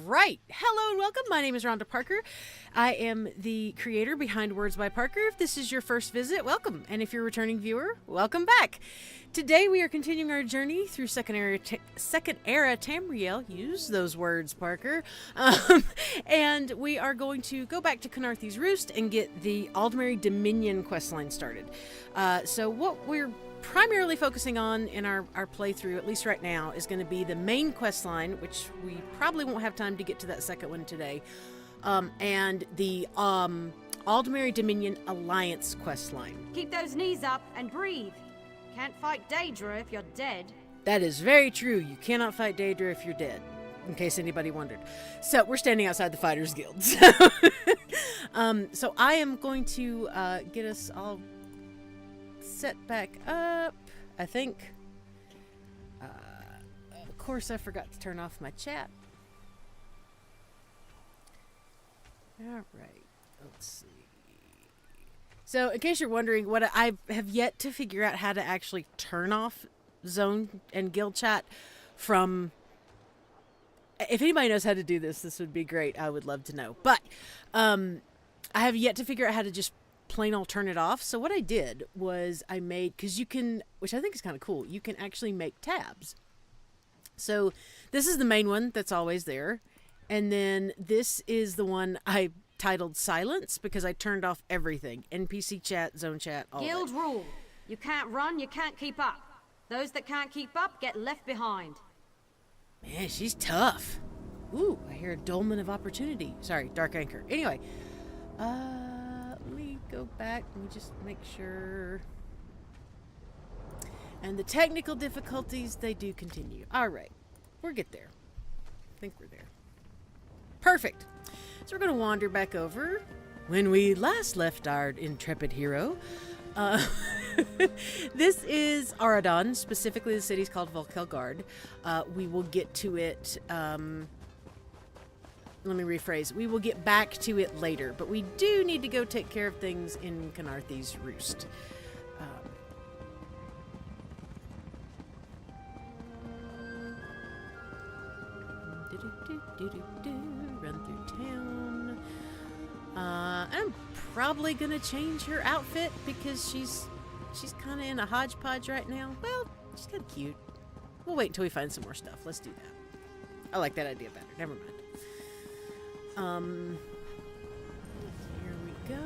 right. Hello and welcome. My name is Rhonda Parker. I am the creator behind Words by Parker. If this is your first visit, welcome. And if you're a returning viewer, welcome back. Today we are continuing our journey through Second Era Tamriel. Use those words, Parker. And we are going to go back to Khenarthi's Roost and get the Aldmeri Dominion questline started. So what we're primarily focusing on in our playthrough, at least right now, is going to be the main quest line, which we probably won't have time to get to that second one today, and the Aldmeri Dominion Alliance quest line. Keep those knees up and breathe. Can't fight Daedra if you're dead. That is very true. You cannot fight Daedra if you're dead, in case anybody wondered. So we're standing outside the Fighters Guild. So I am going to get us all set back up, I think. Of course, I forgot to turn off my chat. All right, let's see. So, in case you're wondering, what I have yet to figure out how to actually turn off zone and guild chat from. If anybody knows how to do this, this would be great. I would love to know. But I have yet to figure out how to just plain old turn it off. So what I did was I made, because you can, which I think is kind of cool, you can actually make tabs. So this is the main one that's always there. And then this is the one I titled Silence, because I turned off everything. NPC chat, zone chat, all Guild that. rule. You can't run, you can't keep up. Those that can't keep up get left behind. Man, she's tough. Ooh, I hear a dolmen of opportunity. Sorry, Dark Anchor. Anyway, let me go back. Let me just make sure. And the technical difficulties, they do continue. All right, we'll get there. I think we're there. Perfect. So we're going to wander back over when we last left our intrepid hero. This is Aradon, specifically the city's called Volkelgard. We will get to it, let me rephrase, we will get back to it later, but we do need to go take care of things in Khenarthi's Roost. Run through town. I'm probably gonna change her outfit because she's kind of in a hodgepodge right now. Well, she's kind of cute. We'll wait until we find some more stuff. Let's do that. I like that idea better. Never mind. Here we go.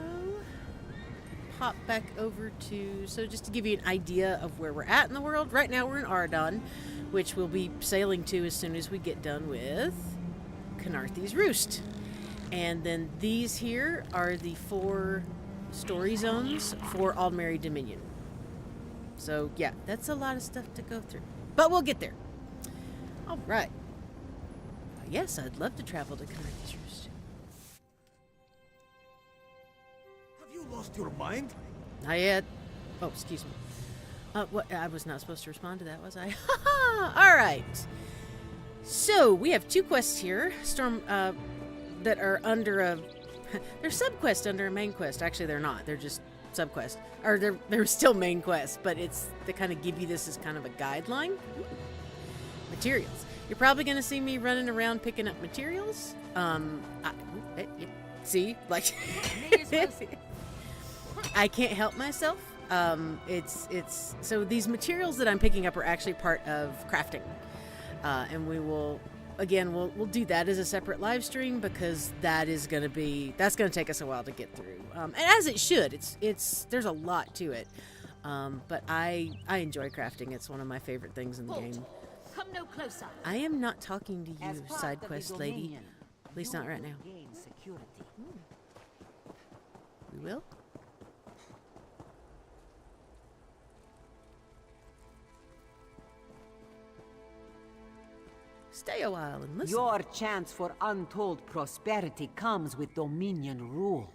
Pop back over to, so just to give you an idea of where we're at in the world. Right now we're in Aradon, which we'll be sailing to as soon as we get done with Khenarthi's Roost. And then these here are the 4 story zones for Aldmeri Dominion. So yeah, that's a lot of stuff to go through. But we'll get there. All right. Yes, I'd love to travel to Khenarthi's Roost. Have you lost your mind? Not yet. Oh, excuse me. What? I was not supposed to respond to that, was I? All right. So we have 2 quests here. That are under a. They're subquests under a main quest. Actually, they're not. They're just subquests. Or they're still main quests, but they kind of give you this as kind of a guideline. Ooh. Materials. You're probably going to see me running around picking up materials. See? Like, I can't help myself. It's so these materials that I'm picking up are actually part of crafting. And we will, again, we'll do that as a separate live stream, because that's going to take us a while to get through. And as it should, there's a lot to it. But I enjoy crafting. It's one of my favorite things in the game. Come no closer. I am not talking to you, side quest lady. At least not right now. We will. Stay a while and listen. Your chance for untold prosperity comes with Dominion rule.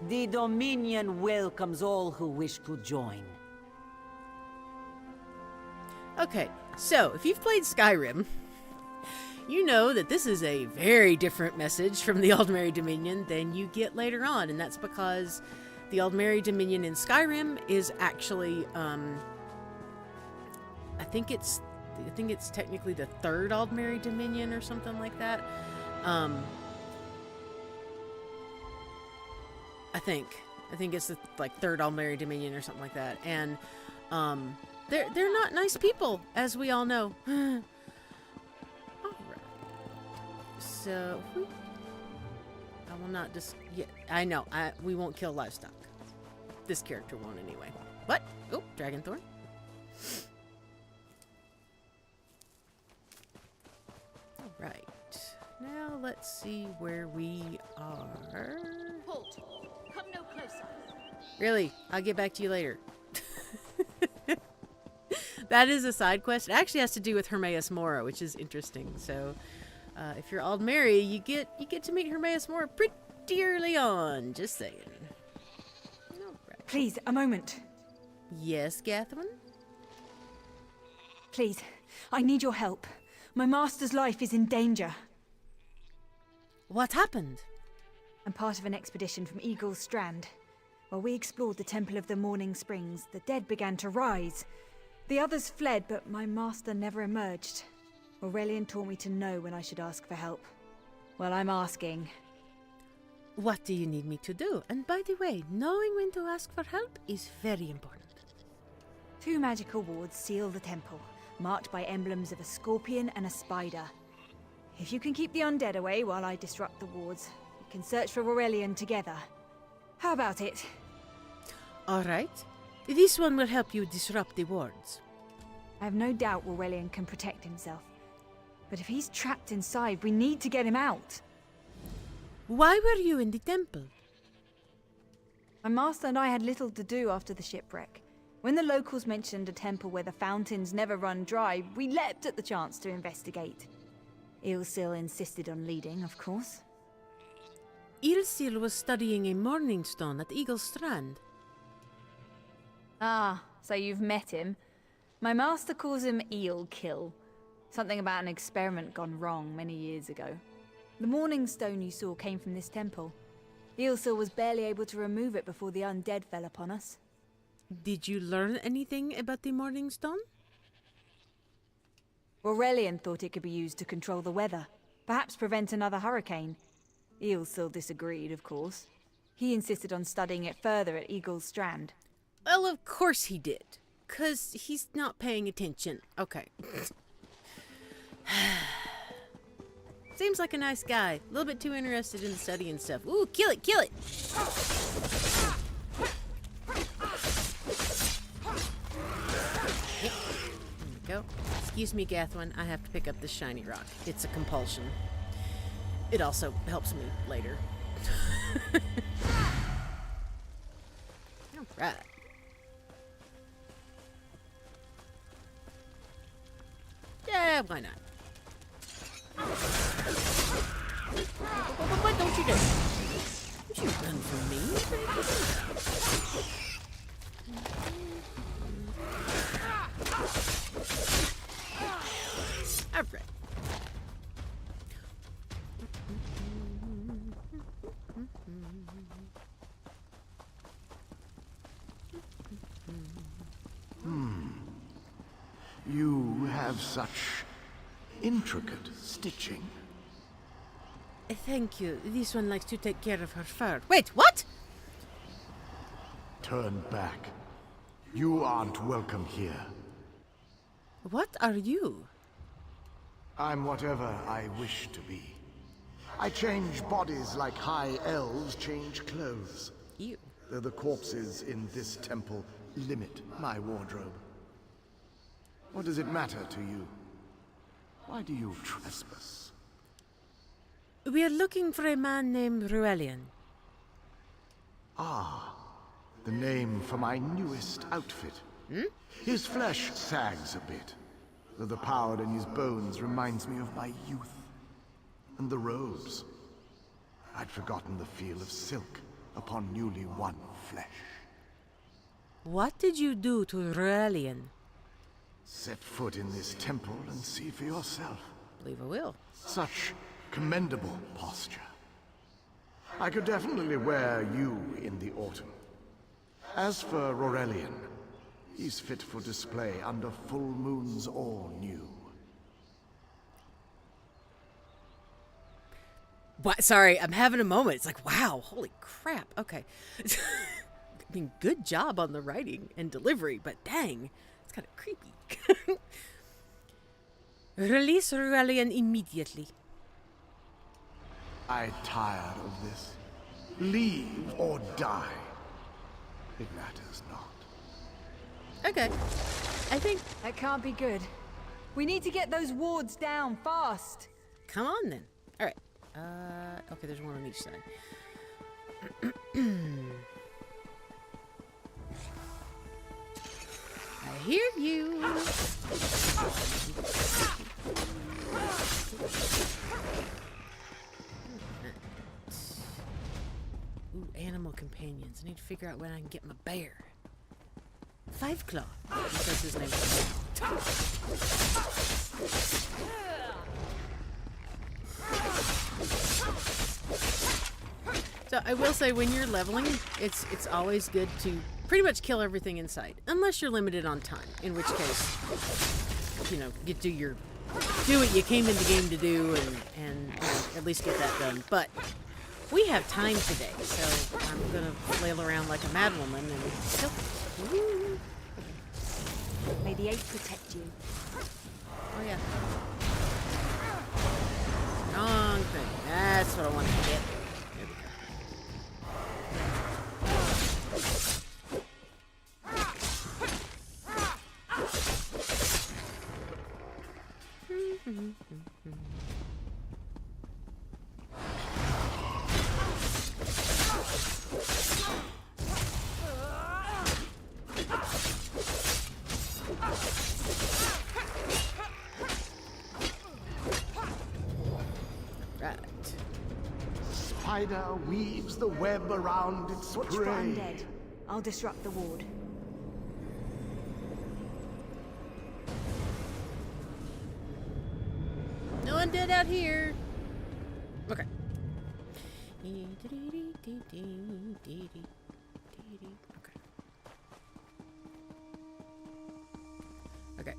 The Dominion welcomes all who wish to join. Okay, so if you've played Skyrim, you know that this is a very different message from the Aldmeri Dominion than you get later on, and that's because The Aldmeri Dominion in Skyrim is actually, I think it's technically the third Aldmeri Dominion or something like that. I think it's the third Aldmeri Dominion or something like that. And they're not nice people, as we all know. All right. So I will not just. Yeah, I know. We won't kill livestock. This character won't anyway. What? Oh, Dragonthorn. All right. Now let's see where we are. Halt. Come no closer. Really? I'll get back to you later. That is a side quest. It actually has to do with Hermaeus Mora, which is interesting. So, if you're Aldmeri, you get to meet Hermaeus Mora pretty early on. Just saying. Right. Please, a moment. Yes, Catherine? Please, I need your help. My master's life is in danger. What happened? I'm part of an expedition from Eagle's Strand. While we explored the Temple of the Morning Springs, the dead began to rise. The others fled, but my master never emerged. Aurelian taught me to know when I should ask for help. Well, I'm asking. What do you need me to do? And by the way, knowing when to ask for help is very important. 2 magical wards seal the temple, marked by emblems of a scorpion and a spider. If you can keep the undead away while I disrupt the wards, we can search for Aurelian together. How about it? All right. This one will help you disrupt the wards. I have no doubt Aurelian can protect himself. But if he's trapped inside, we need to get him out. Why were you in the temple? My master and I had little to do after the shipwreck. When the locals mentioned a temple where the fountains never run dry, we leapt at the chance to investigate. Ilsil insisted on leading, of course. Ilsil was studying a morning stone at Eagle's Strand. Ah, so you've met him. My master calls him Eelkill. Something about an experiment gone wrong many years ago. The morning stone you saw came from this temple. Ilsil was barely able to remove it before the undead fell upon us. Did you learn anything about the morning stone? Aurelian thought it could be used to control the weather, perhaps prevent another hurricane. Ilsil disagreed, of course. He insisted on studying it further at Eagle's Strand. Well, of course he did. 'Cause he's not paying attention. Okay. Seems like a nice guy. A little bit too interested in studying stuff. Ooh, kill it, kill it! Yep. There we go. Excuse me, Gathwin. I have to pick up this shiny rock. It's a compulsion. It also helps me later. Alright. Yeah, why not? What don't you do? Don't you run from me? Alright. You have such intricate stitching. Thank you. This one likes to take care of her fur. Wait, what? Turn back. You aren't welcome here. What are you? I'm whatever I wish to be. I change bodies like high elves change clothes. You. Though the corpses in this temple limit my wardrobe. What does it matter to you? Why do you trespass? We are looking for a man named Ruelian. Ah, the name for my newest outfit. His flesh sags a bit, though the power in his bones reminds me of my youth. And the robes. I'd forgotten the feel of silk upon newly won flesh. What did you do to Ruelian? Set foot in this temple and see for yourself. Believe I will. Such commendable posture. I could definitely wear you in the autumn. As for Rorelian, he's fit for display under full moons or new. What? Sorry, I'm having a moment. It's like, wow, holy crap. Okay. I mean, good job on the writing and delivery, but dang, it's kind of creepy. Release Rorelian immediately. I'm tired of this. Leave or die. It matters not. Okay. I think... That can't be good. We need to get those wards down fast. Come on, then. All right. Okay, there's one on each side. I hear you. Ooh, animal companions. I need to figure out when I can get my bear. Five Claw. That's his name. So I will say, when you're leveling, it's always good to pretty much kill everything in sight, unless you're limited on time. In which case, you know, you do what you came in the game to do, and you know, at least get that done. But we have time today, so I'm gonna flail around like a mad woman and kill. Woo. May the eight protect you. Oh yeah. Wrong thing. That's what I wanted to get. There we go. Spider weaves the web around its Watch for prey. undead. I'll disrupt the ward. No undead out here. Okay. Okay.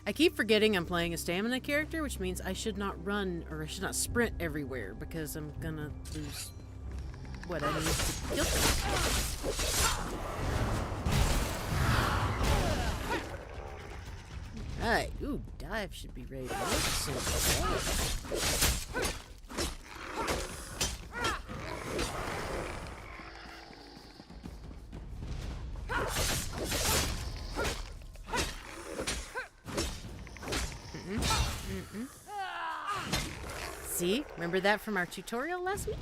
I keep forgetting I'm playing a stamina character, which means I should not run, or I should not sprint everywhere, because I'm gonna lose what I need to kill things. Alright, ooh, dive should be ready to work soon. See? Remember that from our tutorial last week?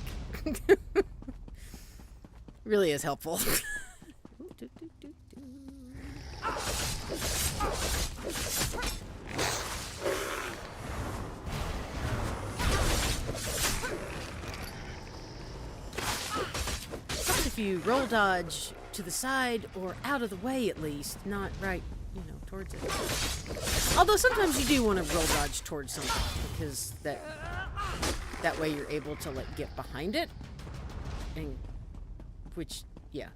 Really is helpful. If you roll dodge to the side or out of the way, at least, not right, you know, towards it. Although sometimes you do want to roll dodge towards something, because that way you're able to, like, get behind it, and which, yeah,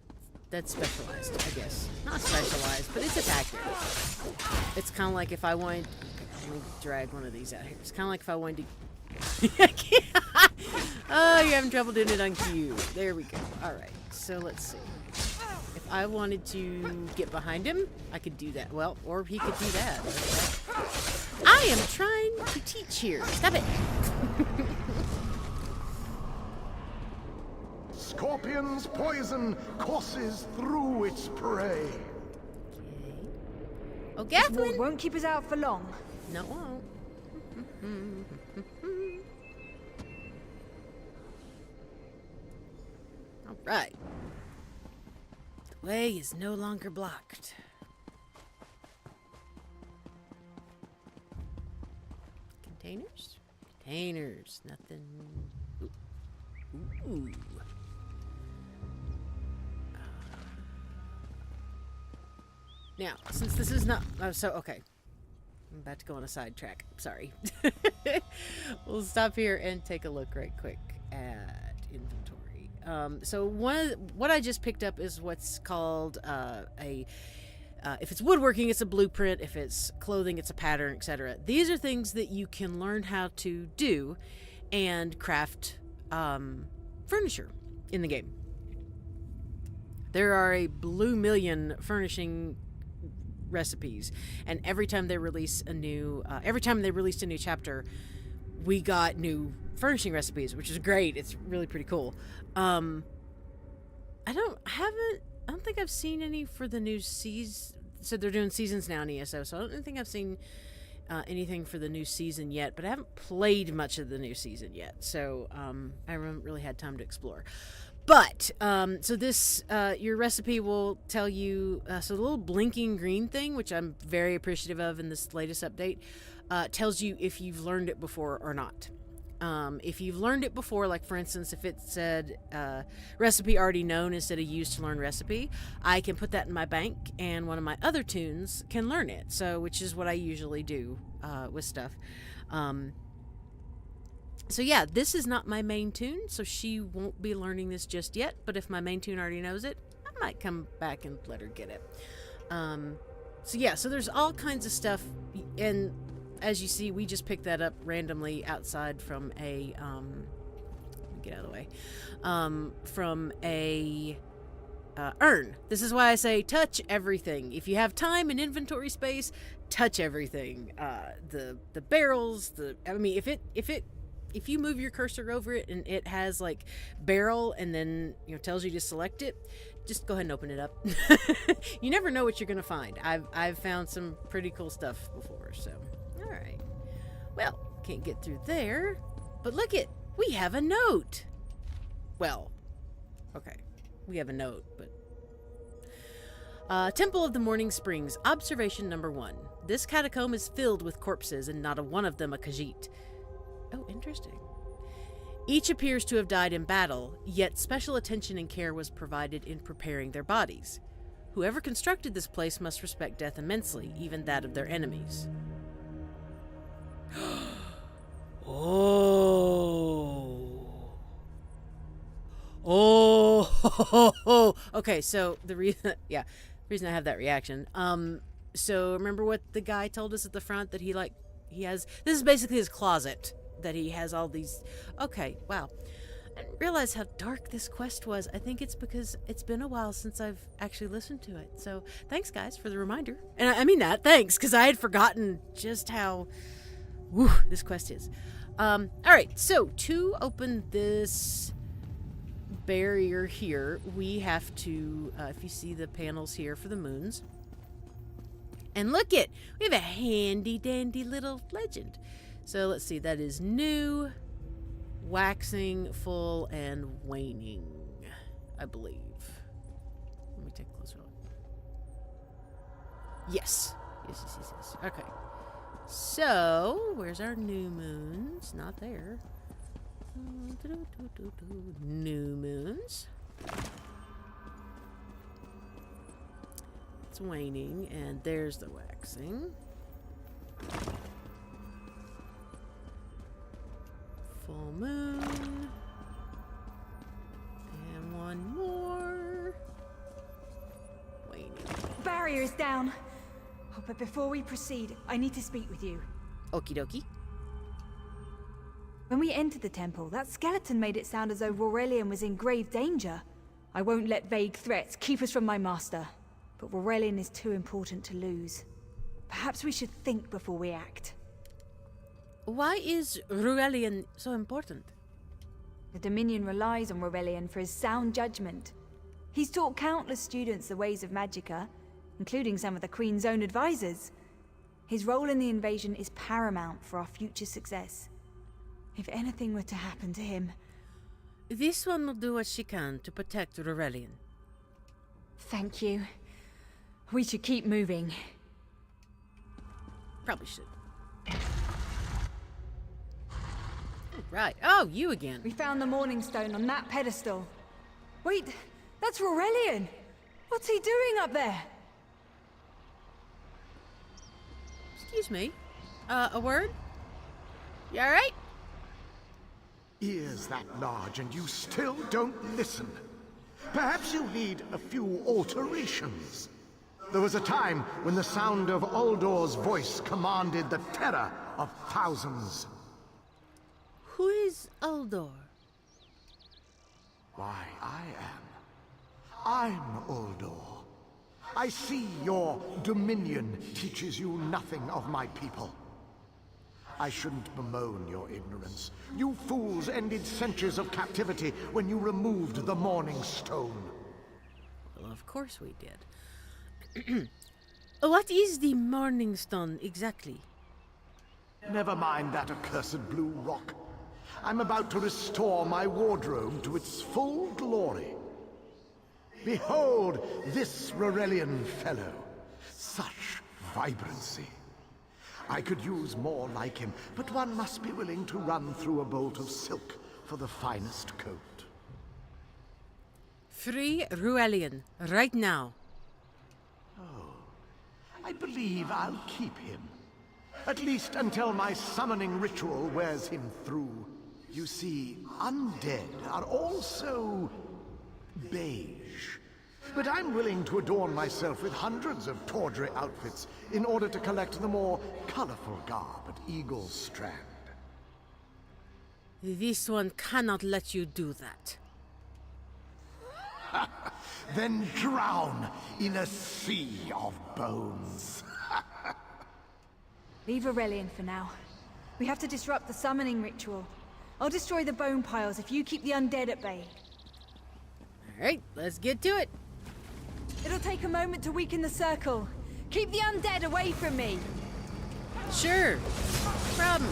that's specialized, I guess. Not specialized, but it's attacking. It's kind of like if I wanted, let me drag one of these out here. It's kind of like if I wanted to, I can't. Oh, you're having trouble doing it on cue. There we go. All right, so let's see. If I wanted to get behind him, I could do that. Well, or he could do that. I am trying to teach here. Stop it. Scorpion's poison courses through its prey. Okay. Oh, This ward Gathlin. won't keep us out for long. No, it won't. All right. The way is no longer blocked. Containers? Containers. Nothing. Ooh. Now, since this is not... Oh, so, okay. I'm about to go on a sidetrack. Sorry. We'll stop here and take a look right quick at inventory. So what I just picked up is what's called if it's woodworking, it's a blueprint. If it's clothing, it's a pattern, etc. These are things that you can learn how to do and craft furniture in the game. There are a blue million furnishing recipes, and every time they released a new chapter, we got new furnishing recipes, which is great. It's really pretty cool. I don't think I've seen any for the new season. So they're doing seasons now in ESO, so I don't think I've seen anything for the new season yet, but I haven't played much of the new season yet, so I haven't really had time to explore. But, so this, your recipe will tell you, so the little blinking green thing, which I'm very appreciative of in this latest update, tells you if you've learned it before or not. If you've learned it before, like for instance, if it said recipe already known instead of used to learn recipe, I can put that in my bank and one of my other tunes can learn it. So, which is what I usually do with stuff. So yeah, this is not my main tune, so she won't be learning this just yet, but if my main tune already knows it, I might come back and let her get it. So yeah, so there's all kinds of stuff, and as you see, we just picked that up randomly outside from a, get out of the way, from a urn. This is why I say touch everything. If you have time and inventory space, touch everything. The barrels, if you move your cursor over it and it has like barrel and then tells you to select it, just go ahead and open it up. You never know what you're gonna find. I've found some pretty cool stuff before. So all right, well, can't get through there, but look it, we have a note. Well, okay, we have a note, but Temple of the Morning Springs, observation number 1. This catacomb is filled with corpses and not a one of them a Khajiit. Oh, interesting. Each appears to have died in battle, yet special attention and care was provided in preparing their bodies. Whoever constructed this place must respect death immensely, even that of their enemies. Oh. Okay, so the reason I have that reaction. So remember what the guy told us at the front that he has, this is basically his closet. That he has all these. Okay, wow. I didn't realize how dark this quest was. I think it's because it's been a while since I've actually listened to it. So thanks, guys, for the reminder. And I mean that, thanks, because I had forgotten just how this quest is. All right, so to open this barrier here, we have to, if you see the panels here for the moons, and look it, we have a handy dandy little legend. So let's see, that is new, waxing, full, and waning, I believe. Let me take a closer look. Yes. Yes. Okay. So, where's our new moons? Not there. New moons. It's waning, and there's the waxing. Full moon. And one more. Waning. Barrier is down. Oh, but before we proceed, I need to speak with you. Okie dokie. When we entered the temple, that skeleton made it sound as though Aurelian was in grave danger. I won't let vague threats keep us from my master. But Aurelian is too important to lose. Perhaps we should think before we act. Why is Aurelian so important? The Dominion relies on Aurelian for his sound judgment. He's taught countless students the ways of Magicka, including some of the Queen's own advisors. His role in the invasion is paramount for our future success. If anything were to happen to him... This one will do what she can to protect Aurelian. Thank you. We should keep moving. Probably should. Right. Oh, you again. We found the Morning Stone on that pedestal. Wait, that's Aurelian! What's he doing up there? Excuse me. A word? You alright? Ears that large and you still don't listen. Perhaps you need a few alterations. There was a time when the sound of Uldor's voice commanded the terror of thousands. Who is Uldor? Why, I'm Uldor. I see your dominion teaches you nothing of my people. I shouldn't bemoan your ignorance. You fools ended centuries of captivity when you removed the Morning Stone. Well, of course we did. What is the Morning Stone exactly? Never mind that accursed blue rock. I'm about to restore my wardrobe to its full glory. Behold this Rurelian fellow. Such vibrancy. I could use more like him, but one must be willing to run through a bolt of silk for the finest coat. Free Rurelian, right now. I believe I'll keep him. At least until my summoning ritual wears him through. You see, undead are also beige. But I'm willing to adorn myself with hundreds of tawdry outfits in order to collect the more colorful garb at Eagle Strand. This one cannot let you do that. Then drown in a sea of bones. Leave Aurelian for now. We have to disrupt the summoning ritual. I'll destroy the bone piles if you keep the undead at bay. Alright, let's get to it. It'll take a moment to weaken the circle. Keep the undead away from me. Sure. No problem.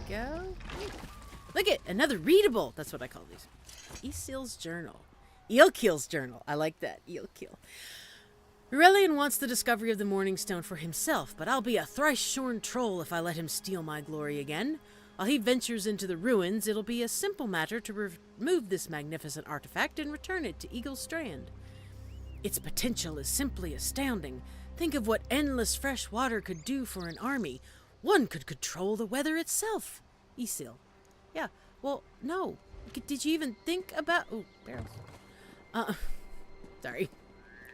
Go. Look at another readable. That's what I call these. Eelkill's journal. Eelkill's journal. I like that. Eelkill. Rurelian wants the discovery of the Morning Stone for himself, but I'll be a thrice-shorn troll if I let him steal my glory again. While he ventures into the ruins, it'll be a simple matter to remove this magnificent artifact and return it to Eagle Strand. Its potential is simply astounding. Think of what endless fresh water could do for an army. One could control the weather itself. Isil. Yeah, well, no. Did you even think about... Oh, barrels. Sorry.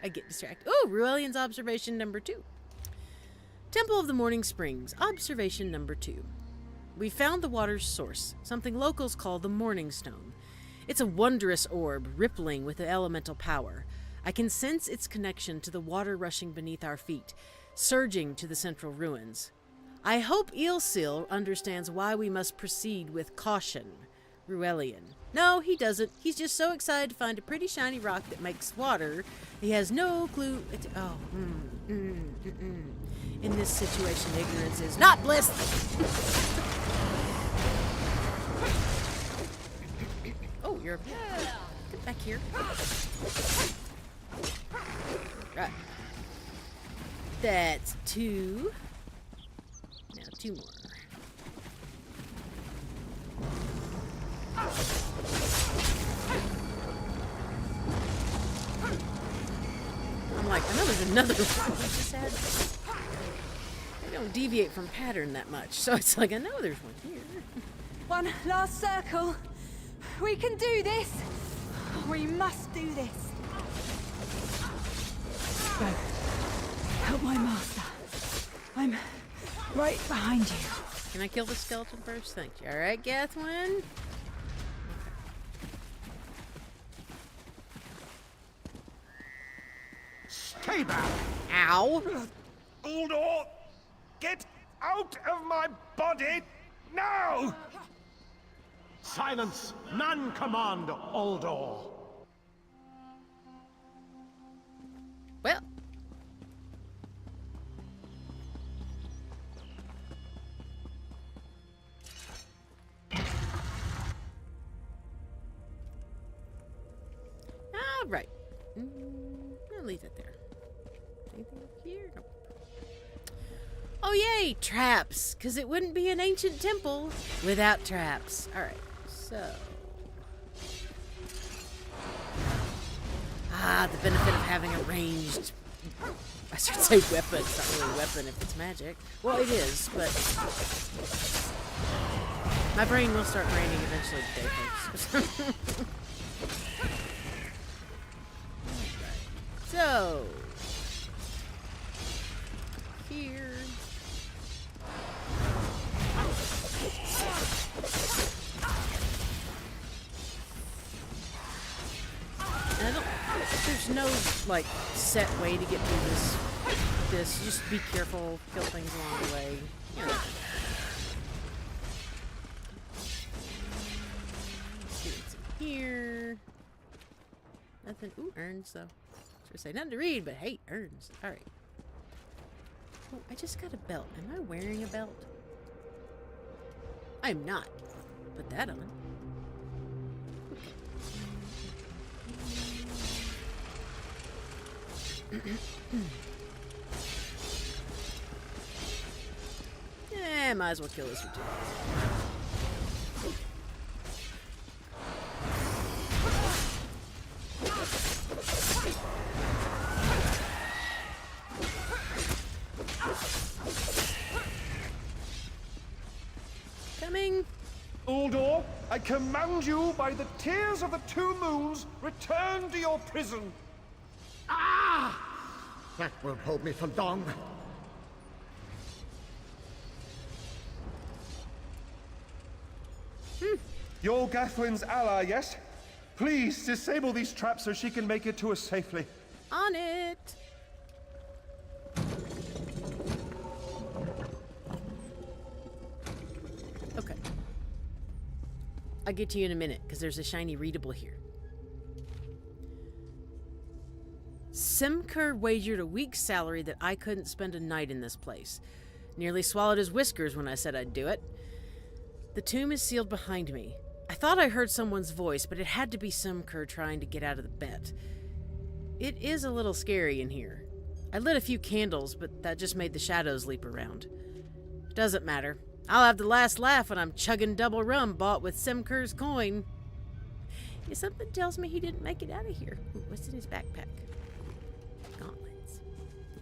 I get distracted. Oh, Rurelian's observation number 2. Temple of the Morning Springs. Observation number 2. We found the water's source, something locals call the Morning Stone. It's a wondrous orb, rippling with elemental power. I can sense its connection to the water rushing beneath our feet, surging to the central ruins. I hope Eelkil understands why we must proceed with caution. Rurelian. No, he doesn't. He's just so excited to find a pretty shiny rock that makes water. He has no clue. In this situation, ignorance is not bliss. Oh, you're get back here. Right. That's 2. Now 2 more. I'm like, I know there's another one. I just had. They don't deviate from pattern that much, so it's like I know there's one here. One last circle. We can do this. We must do this. Go. Help my master. I'm right behind you. Can I kill the skeleton first? Thank you. All right, Gathwin. Stay back! Ow! Uldor! Get out of my body now! Silence! None command Uldor! Well. All right. I'll leave it there. Anything here? Nope. Oh, yay! Traps! Because it wouldn't be an ancient temple without traps. All right. So. The benefit of having a ranged I should say weapon. It's not really a weapon if it's magic. Well, it is, but my brain will start braining eventually today, folks. So, here. And I don't, there's no, like, set way to get through this. Just be careful, kill things along the way. You know. Let's see what's in here. Nothing. Ooh, urns, though. I was gonna say, nothing to read, but hey, urns. Alright. Oh, I just got a belt. Am I wearing a belt? I'm not. Put that on. Yeah, might as well kill this for 2 Coming. Uldor, I command you by the tears of the 2 moons, return to your prison. That won't hold me for long. You're Gathwin's ally, yes? Please disable these traps so she can make it to us safely. On it. Okay. I'll get to you in a minute, because there's a shiny readable here. Simker wagered a week's salary that I couldn't spend a night in this place. Nearly swallowed his whiskers when I said I'd do it. The tomb is sealed behind me. I thought I heard someone's voice, but it had to be Simker trying to get out of the bet. It is a little scary in here. I lit a few candles, but that just made the shadows leap around. Doesn't matter. I'll have the last laugh when I'm chugging double rum bought with Simker's coin. Yeah, something tells me he didn't make it out of here. Ooh, what's in his backpack? Gauntlets.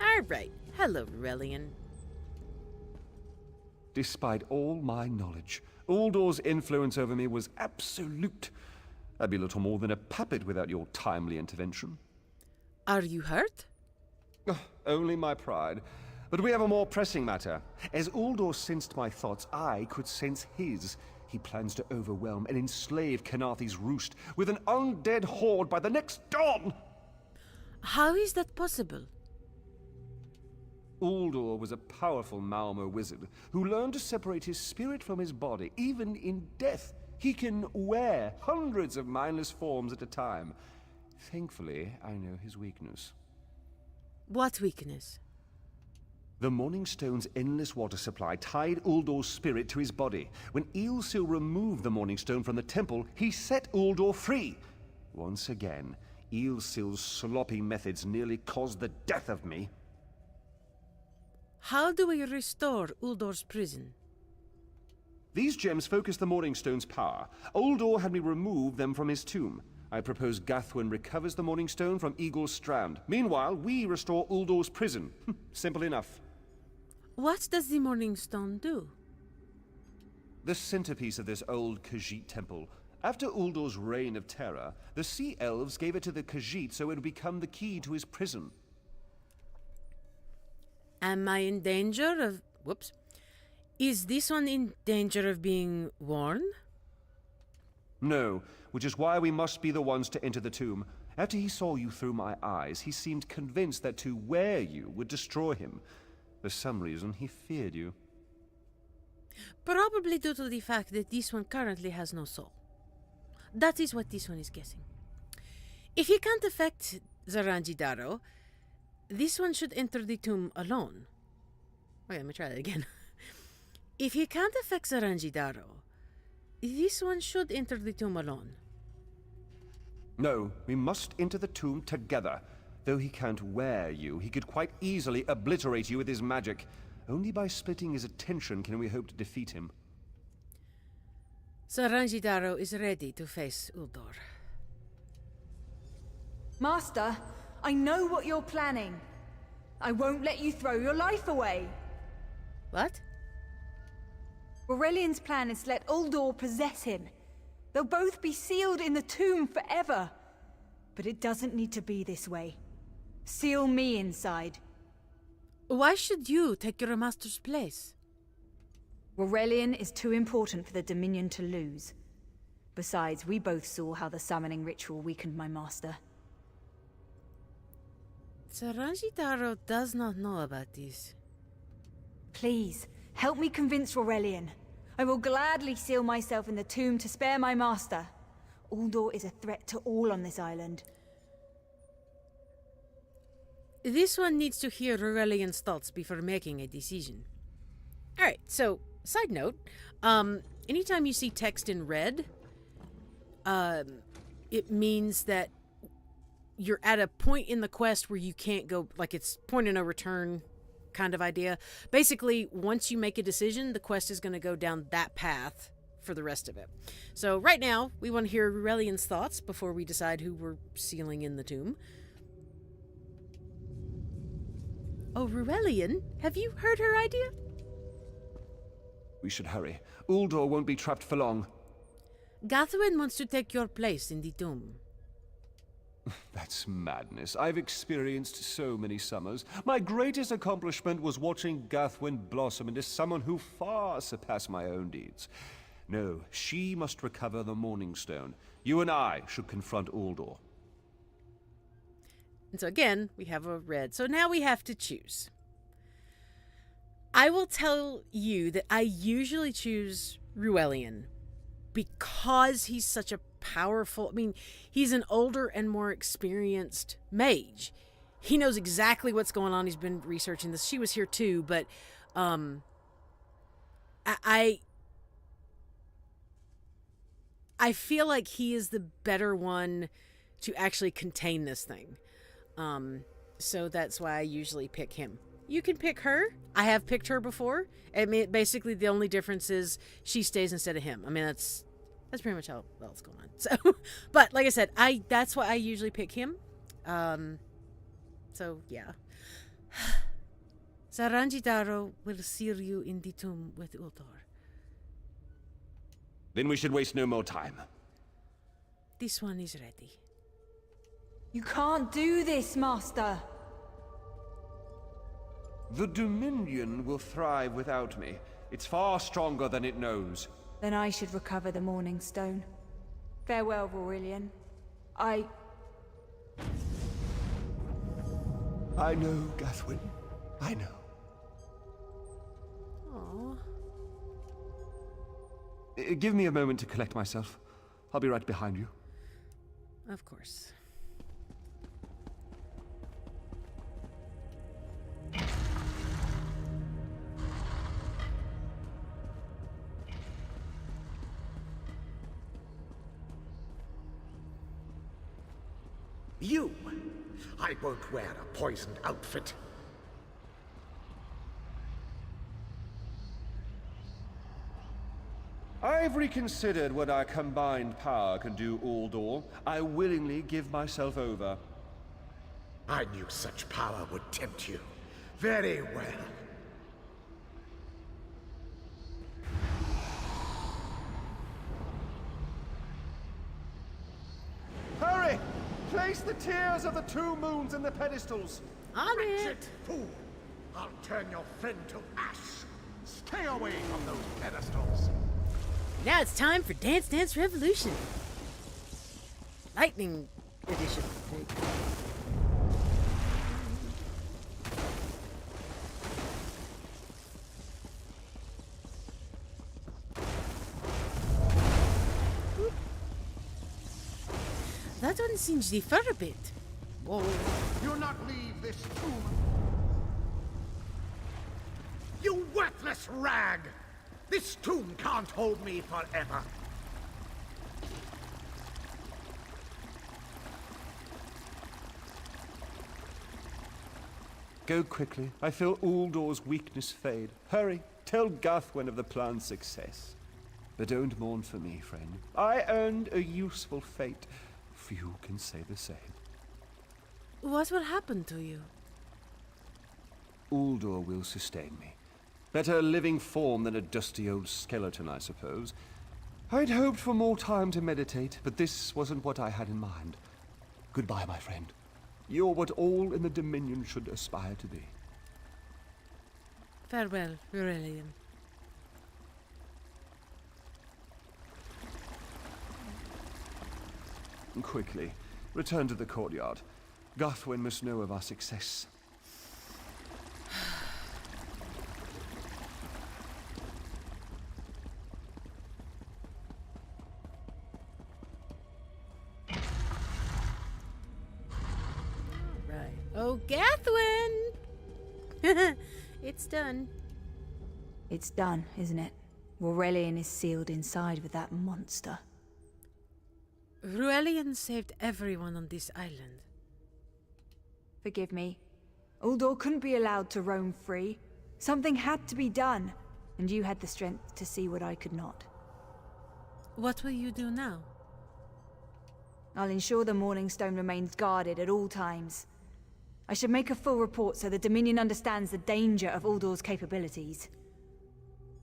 Alright. Hello, Relian. Despite all my knowledge, Uldor's influence over me was absolute. I'd be little more than a puppet without your timely intervention. Are you hurt? Only my pride. But we have a more pressing matter. As Uldor sensed my thoughts, I could sense his. He plans to overwhelm and enslave Khenarthi's Roost with an undead horde by the next dawn! How is that possible? Uldor was a powerful Malmo wizard who learned to separate his spirit from his body, even in death. He can wear hundreds of mindless forms at a time. Thankfully, I know his weakness. What weakness? The Morning Stone's endless water supply tied Uldor's spirit to his body. When Eilsil removed the Morning Stone from the temple, he set Uldor free. Once again, Eilsil's sloppy methods nearly caused the death of me. How do we restore Uldor's prison? These gems focus the Morning Stone's power. Uldor had me remove them from his tomb. I propose Gathwin recovers the Morning Stone from Eagle's Strand. Meanwhile, we restore Uldor's prison. Simple enough. What does the Morning Stone do? The centerpiece of this old Khajiit temple. After Uldor's reign of terror, the Sea Elves gave it to the Khajiit so it would become the key to his prison. Am I in danger of... Whoops. Is this one in danger of being worn? No, which is why we must be the ones to enter the tomb. After he saw you through my eyes, he seemed convinced that to wear you would destroy him. For some reason, he feared you. Probably due to the fact that this one currently has no soul. That is what this one is guessing. If he can't affect Zaranjidaro, this one should enter the tomb alone. Wait, let me try that again. If he can't affect Zaranjidaro, this one should enter the tomb alone. No, we must enter the tomb together. Though he can't wear you, he could quite easily obliterate you with his magic. Only by splitting his attention can we hope to defeat him. Zaranjidaro is ready to face Uldor. Master, I know what you're planning. I won't let you throw your life away. What? Aurelian's plan is to let Uldor possess him. They'll both be sealed in the tomb forever. But it doesn't need to be this way. Seal me inside. Why should you take your master's place? Aurelian is too important for the Dominion to lose. Besides, we both saw how the summoning ritual weakened my master. Saranjitaro does not know about this. Please, help me convince Aurelian. I will gladly seal myself in the tomb to spare my master. Uldor is a threat to all on this island. This one needs to hear Aurelian's thoughts before making a decision. Alright, so, side note, anytime you see text in red, it means that you're at a point in the quest where you can't go, like it's point of no return kind of idea. Basically, once you make a decision, the quest is going to go down that path for the rest of it. So right now, we want to hear Aurelian's thoughts before we decide who we're sealing in the tomb. Oh, Aurelian, have you heard her idea? We should hurry. Uldor won't be trapped for long. Gathwin wants to take your place in the tomb. That's madness. I've experienced so many summers. My greatest accomplishment was watching Gathwin blossom into someone who far surpassed my own deeds. No, she must recover the Morning Stone. You and I should confront Uldor. And so again, we have a red. So now we have to choose. I will tell you that I usually choose Ruelian because he's such a powerful, he's an older and more experienced mage. He knows exactly what's going on. He's been researching this. She was here too, but I feel like he is the better one to actually contain this thing. So that's why I usually pick him. You can pick her. I have picked her before. Basically the only difference is she stays instead of him. That's pretty much how it's going on. So, but like I said, that's why I usually pick him. So yeah. Saranjitaro will seal you in the tomb with Uldor. Then we should waste no more time. This one is ready. You can't do this, Master. The Dominion will thrive without me. It's far stronger than it knows. Then I should recover the Morning Stone. Farewell, Aurelian. I know, Gathwin. I know. Aww. Give me a moment to collect myself. I'll be right behind you. Of course. You! I won't wear a poisoned outfit. I've reconsidered what our combined power can do, Uldor. I willingly give myself over. I knew such power would tempt you. Very well. Hurry! Place the tears of the two moons in the pedestals. On Wretched it. fool! I'll turn your friend to ash. Stay away from those pedestals. Now it's time for Dance Dance Revolution. Lightning edition. That one seems differ a bit. Whoa. You'll not leave this tomb. You worthless rag! This tomb can't hold me forever. Go quickly. I feel Uldor's weakness fade. Hurry. Tell Gathwin of the plan's success. But don't mourn for me, friend. I earned a useful fate. Few can say the same. What will happen to you? Uldor will sustain me. Better living form than a dusty old skeleton, I suppose. I'd hoped for more time to meditate, but this wasn't what I had in mind. Goodbye, my friend. You're what all in the Dominion should aspire to be. Farewell, Aurelian. Quickly, return to the courtyard. Gathwin must know of our success. Right. Oh, Gathwin! It's done. It's done, isn't it? Aurelian is sealed inside with that monster. Aurelian saved everyone on this island. Forgive me. Uldor couldn't be allowed to roam free. Something had to be done, and you had the strength to see what I could not. What will you do now? I'll ensure the Morning Stone remains guarded at all times. I should make a full report so the Dominion understands the danger of Uldor's capabilities.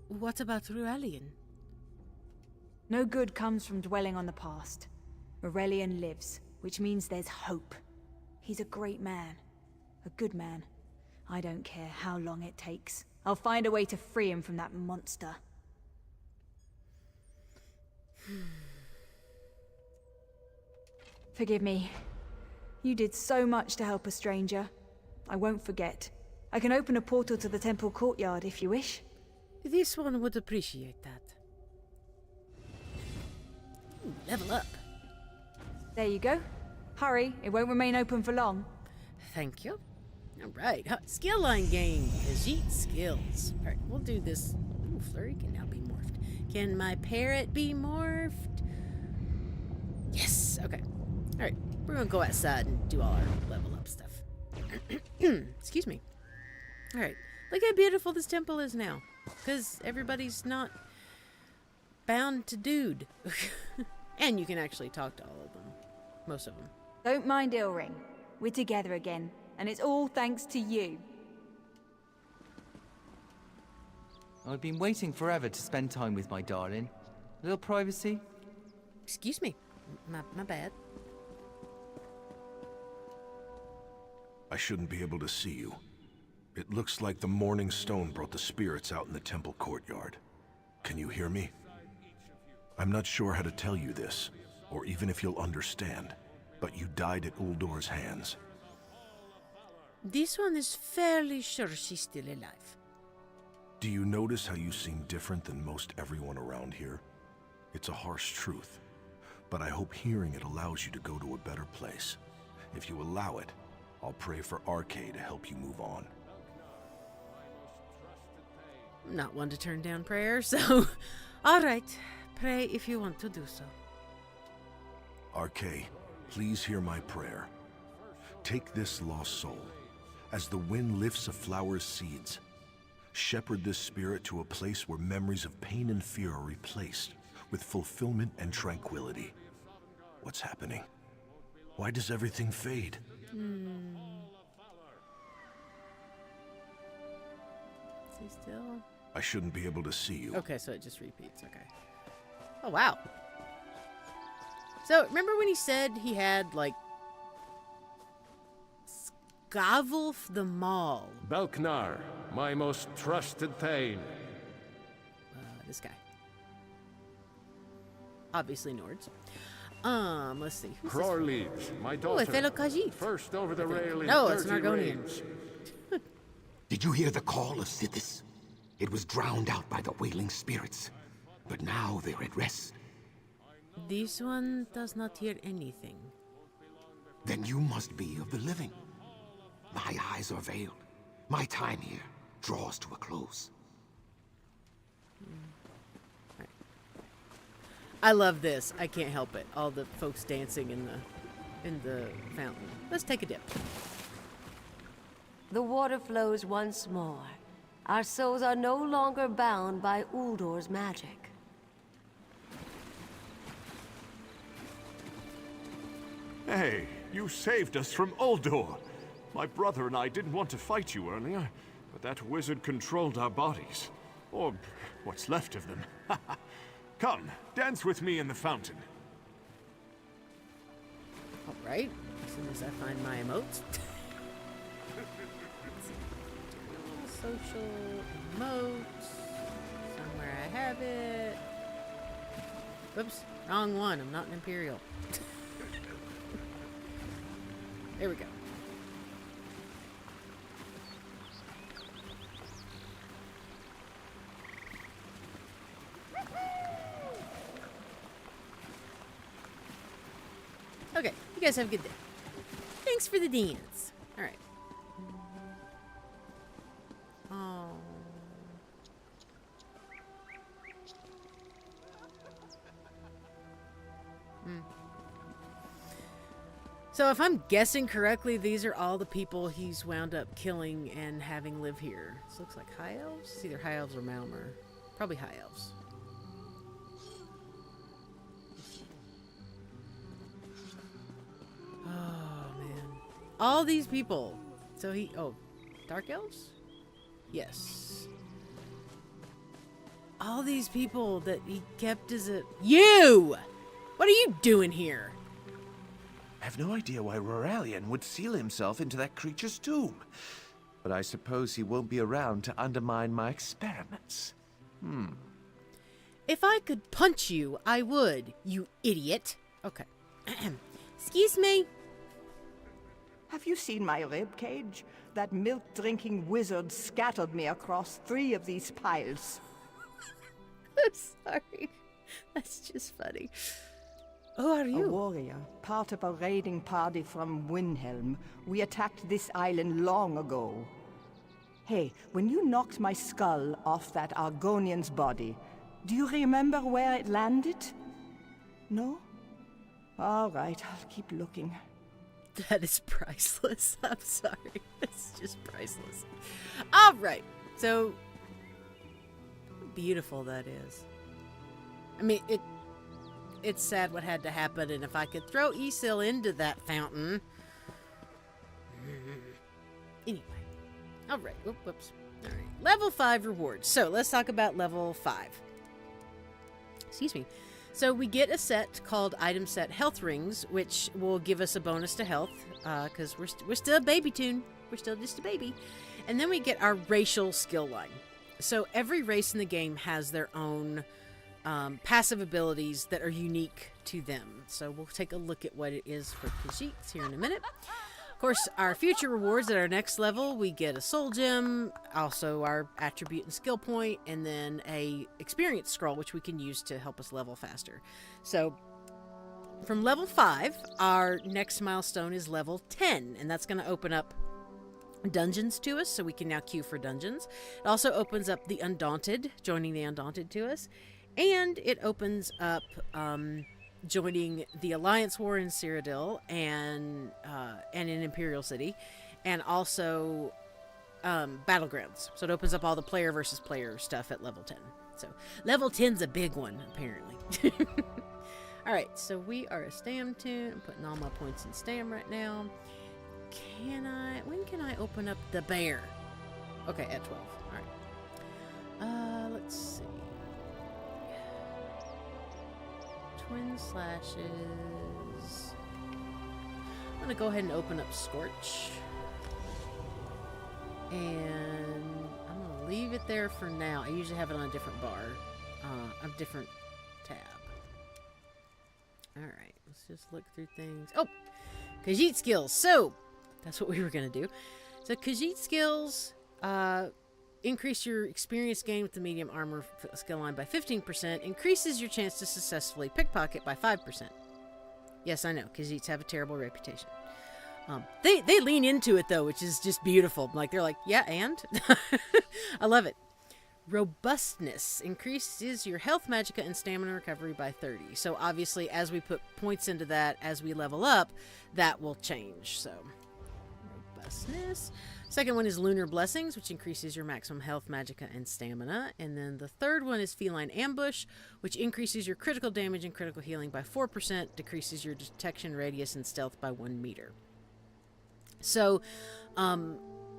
What about Aurelian? No good comes from dwelling on the past. Aurelian lives, which means there's hope. He's a great man. A good man. I don't care how long it takes. I'll find a way to free him from that monster. Forgive me. You did so much to help a stranger. I won't forget. I can open a portal to the temple courtyard if you wish. This one would appreciate that. Ooh, level up. There you go. Hurry, it won't remain open for long. Thank you. Alright, skill line gained. Khajiit skills. Alright, we'll do this. Ooh, Flurry can now be morphed. Can my parrot be morphed? Yes! Okay. Alright, we're gonna go outside and do all our level up stuff. Excuse me. Alright, look how beautiful this temple is now. Because everybody's not bound to dude. And you can actually talk to all of them. Most of them. Don't mind Ilring. We're together again, and it's all thanks to you. I've been waiting forever to spend time with my darling. A little privacy? Excuse me. My bad. I shouldn't be able to see you. It looks like the Morning Stone brought the spirits out in the temple courtyard. Can you hear me? I'm not sure how to tell you this, or even if you'll understand, but you died at Uldor's hands. This one is fairly sure she's still alive. Do you notice how you seem different than most everyone around here? It's a harsh truth, but I hope hearing it allows you to go to a better place. If you allow it, I'll pray for Arcade to help you move on. I'm not one to turn down prayer, so... Alright, pray if you want to do so. Arcade, please hear my prayer. Take this lost soul. As the wind lifts a flower's seeds, shepherd this spirit to a place where memories of pain and fear are replaced with fulfillment and tranquility. What's happening? Why does everything fade? Is he still? I shouldn't be able to see you. Okay, so it just repeats. Okay. Oh, wow. So, remember when he said he had, like... Skavulf the Maul. Belknar, my most trusted Thane. This guy. Obviously Nords. Let's see. Who's this? Crorleeds, my Oh, daughter. a fellow Khajiit. First over the rail in No, it's an 30 Argonian. raids. Did you hear the call of Sithis? It was drowned out by the wailing spirits, but now they're at rest. This one does not hear anything. Then you must be of the living. My eyes are veiled. My time here draws to a close. I love this. I can't help it. All the folks dancing in the fountain. Let's take a dip. The water flows once more. Our souls are no longer bound by Uldor's magic. Hey, you saved us from Uldor. My brother and I didn't want to fight you earlier, but that wizard controlled our bodies. Or what's left of them. Come, dance with me in the fountain. Alright, as soon as I find my emotes. Social emotes. Somewhere I have it. Whoops, wrong one. I'm not an Imperial. There we go. Okay, you guys have a good day. Thanks for the dance. Alright. Oh. So if I'm guessing correctly, these are all the people he's wound up killing and having live here. This looks like high elves? It's either high elves or Malmer. Probably high elves. Oh, man. All these people. So he... Oh, dark elves? Yes. All these people that he kept as a... You! What are you doing here? I have no idea why Roralian would seal himself into that creature's tomb. But I suppose he won't be around to undermine my experiments. If I could punch you, I would, you idiot. Okay. Excuse me? Have you seen my rib cage? That milk-drinking wizard scattered me across 3 of these piles. I'm sorry. That's just funny. Who are you? A warrior, part of a raiding party from Windhelm. We attacked this island long ago. Hey, when you knocked my skull off that Argonian's body, do you remember where it landed? No? All right, I'll keep looking. That is priceless. I'm sorry. It's just priceless. All right. So beautiful that is. I mean, it's sad what had to happen, and if I could throw Isil into that fountain. Anyway. All right. Whoops. All right. Level 5 rewards. So let's talk about level 5. Excuse me. So we get a set called Item Set Health Rings, which will give us a bonus to health, because we're still a baby tune. We're still just a baby. And then we get our racial skill line. So every race in the game has their own passive abilities that are unique to them. So we'll take a look at what it is for Khajiits here in a minute. Of course, our future rewards at our next level, we get a soul gem, also our attribute and skill point, and then a experience scroll, which we can use to help us level faster. So from level 5, our next milestone is level 10, and that's going to open up dungeons to us, so we can now queue for dungeons. It also opens up the Undaunted, joining the Undaunted to us, and it opens up joining the Alliance War in Cyrodiil and in Imperial City, and also Battlegrounds. So it opens up all the player versus player stuff at level 10. So level 10's a big one, apparently. Alright, so we are a Stam tune. I'm putting all my points in Stam right now. When can I open up the bear? Okay, at 12. Alright. Let's see. Twin slashes. I'm going to go ahead and open up Scorch. And I'm going to leave it there for now. I usually have it on a different bar. A different tab. Alright, let's just look through things. Oh! Khajiit skills. So, that's what we were going to do. So, Khajiit skills... increase your experience gain with the medium armor skill line by 15%. Increases your chance to successfully pickpocket by 5%. Yes, I know. Khajiits have a terrible reputation. They lean into it, though, which is just beautiful. Like, they're like, yeah, and? I love it. Robustness increases your health, magicka, and stamina recovery by 30. So, obviously, as we put points into that, as we level up, that will change. So, robustness. Second one is Lunar Blessings, which increases your maximum health, magicka, and stamina. And then the third one is Feline Ambush, which increases your critical damage and critical healing by 4%, decreases your detection radius and stealth by 1 meter. So,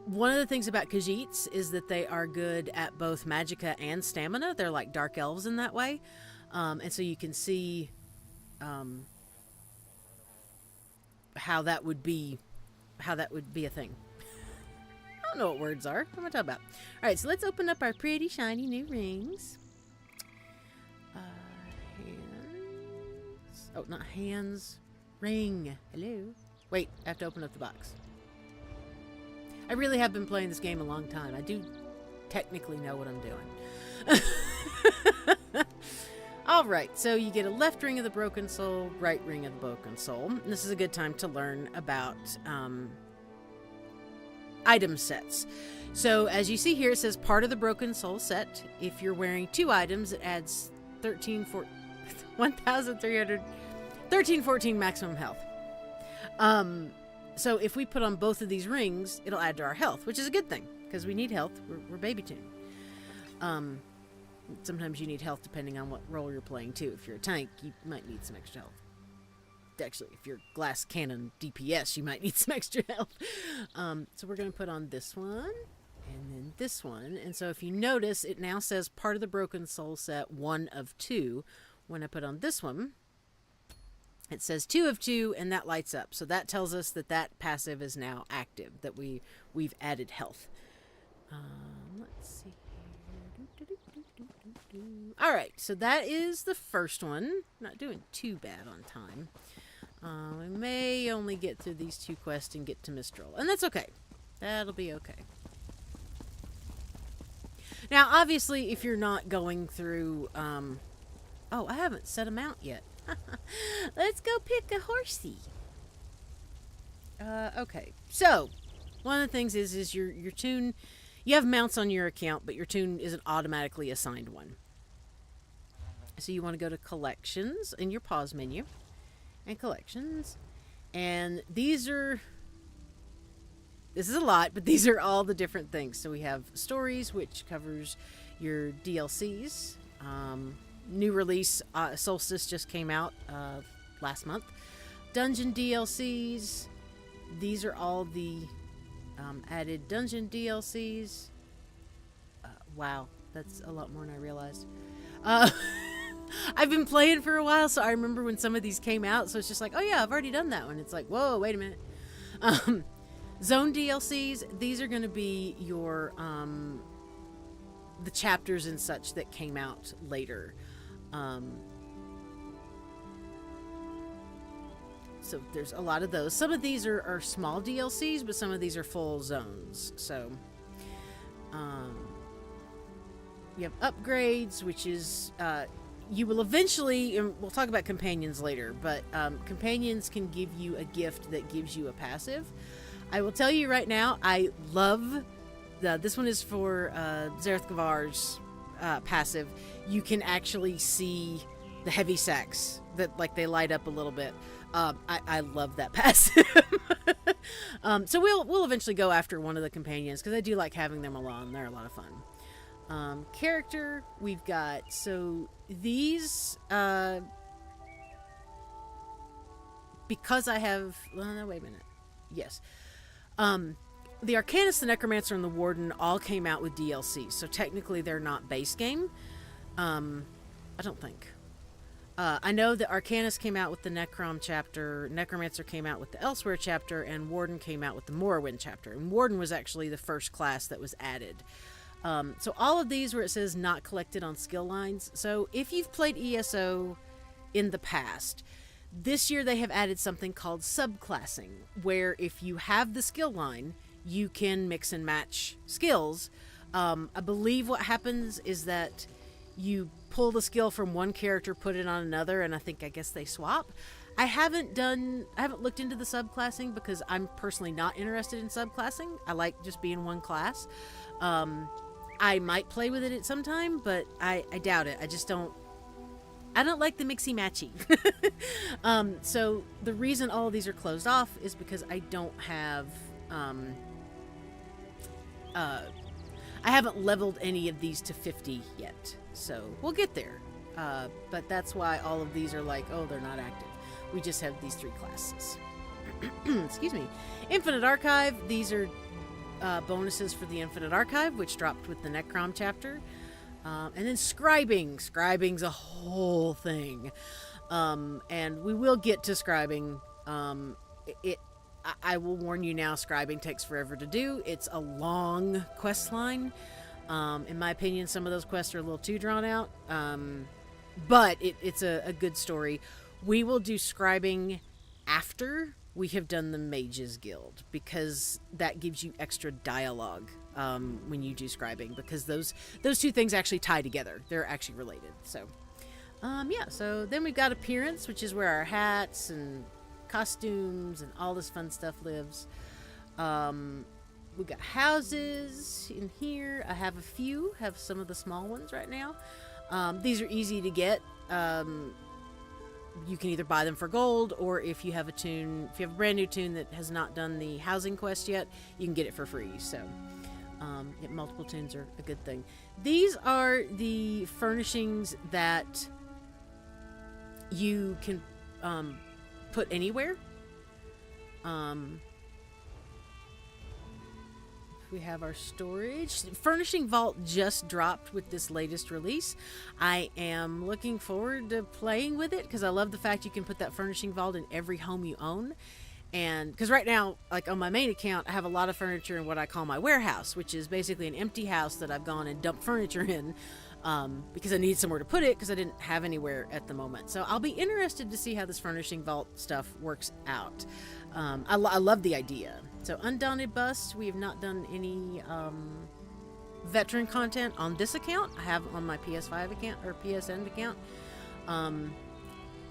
One of the things about Khajiits is that they are good at both magicka and stamina. They're like dark elves in that way. And so you can see how that would be a thing. I don't know what words are. What am I talking about? All right, so let's open up our pretty shiny new rings. Hands. Oh, not hands. Ring. Hello. Wait, I have to open up the box. I really have been playing this game a long time. I do technically know what I'm doing. All right, so you get a left ring of the broken soul, right ring of the broken soul. And this is a good time to learn about item sets. So as you see here, it says part of the broken soul set. If you're wearing 2 items, it adds 1314 maximum health. So if we put on both of these rings, it'll add to our health, which is a good thing because we need health. We're baby toon. Sometimes you need health depending on what role you're playing too. If you're a tank, you might need some extra health. Actually, if you're glass cannon DPS, you might need some extra health. So we're going to put on this one and then this one. And so if you notice, it now says part of the broken soul set 1 of 2. When I put on this one, it says 2 of 2, and that lights up. So that tells us that that passive is now active, that we've added health. Let's see here. All right, so that is the first one. Not doing too bad on time. We may only get through these 2 quests and get to Mistral, and that's okay. That'll be okay. Now, obviously, if you're not going through... oh, I haven't set them out yet. Let's go pick a horsey. Okay, so one of the things is your toon. You have mounts on your account, but your toon isn't automatically assigned one. So you want to go to collections in your pause menu, and collections, and this is a lot, but these are all the different things. So we have stories, which covers your DLCs. New release, Solstice just came out last month. Dungeon DLCs. These are all the added dungeon DLCs. Wow, that's a lot more than I realized. I've been playing for a while, so I remember when some of these came out. So it's just like, oh yeah, I've already done that one. It's like, whoa, wait a minute. Zone DLCs. These are going to be your the chapters and such that came out later. So there's a lot of those. Some of these are small DLCs, but some of these are full zones. So you have upgrades, which is you will eventually, and we'll talk about companions later, but companions can give you a gift that gives you a passive. I will tell you right now, I love this one is for Zareth Gavar's passive. You can actually see the heavy sacks that like they light up a little bit. I love that passive. So we'll eventually go after one of the companions because I do like having them along. They're a lot of fun. Character, we've got, so these because I have, well, no, wait a minute. Yes. The Arcanist, the Necromancer, and the Warden all came out with DLC, so technically they're not base game. I don't think. I know that Arcanist came out with the Necrom chapter, Necromancer came out with the Elsewhere chapter, and Warden came out with the Morrowind chapter. And Warden was actually the first class that was added. So all of these where it says not collected on skill lines. So if you've played ESO in the past, this year they have added something called subclassing, where if you have the skill line, you can mix and match skills. I believe what happens is that you pull the skill from one character, put it on another, and I guess they swap. I haven't looked into the subclassing because I'm personally not interested in subclassing. I like just being one class. I might play with it at some time, but I doubt it. I don't like the mixy matchy. So the reason all of these are closed off is because I don't have I haven't leveled any of these to 50 yet, so we'll get there. But that's why all of these are like, oh, they're not active. We just have these 3 classes. Excuse me. Infinite Archive, these are bonuses for the Infinite Archive, which dropped with the Necrom chapter. And then scribing. Scribing's a whole thing. And we will get to scribing. I will warn you now, scribing takes forever to do. It's a long quest line. In my opinion, some of those quests are a little too drawn out. But it's a good story. We will do scribing after we have done the Mages Guild, because that gives you extra dialogue when you do scribing, because those two things actually tie together. They're actually related. So, yeah. So then we've got appearance, which is where our hats and costumes and all this fun stuff lives. We've got houses in here. I have a few. Have some of the small ones right now. These are easy to get. You can either buy them for gold, or if you have a brand new toon that has not done the housing quest yet, you can get it for free. So, multiple toons are a good thing. These are the furnishings that you can put anywhere. We have our storage. Furnishing Vault just dropped with this latest release. I am looking forward to playing with it, because I love the fact you can put that Furnishing Vault in every home you own. And because right now, like on my main account, I have a lot of furniture in what I call my warehouse, which is basically an empty house that I've gone and dumped furniture in, because I need somewhere to put it, because I didn't have anywhere at the moment. So I'll be interested to see how this Furnishing Vault stuff works out. I love the idea. So Undaunted Bust, we have not done any veteran content on this account. I have on my PS5 account or PSN account.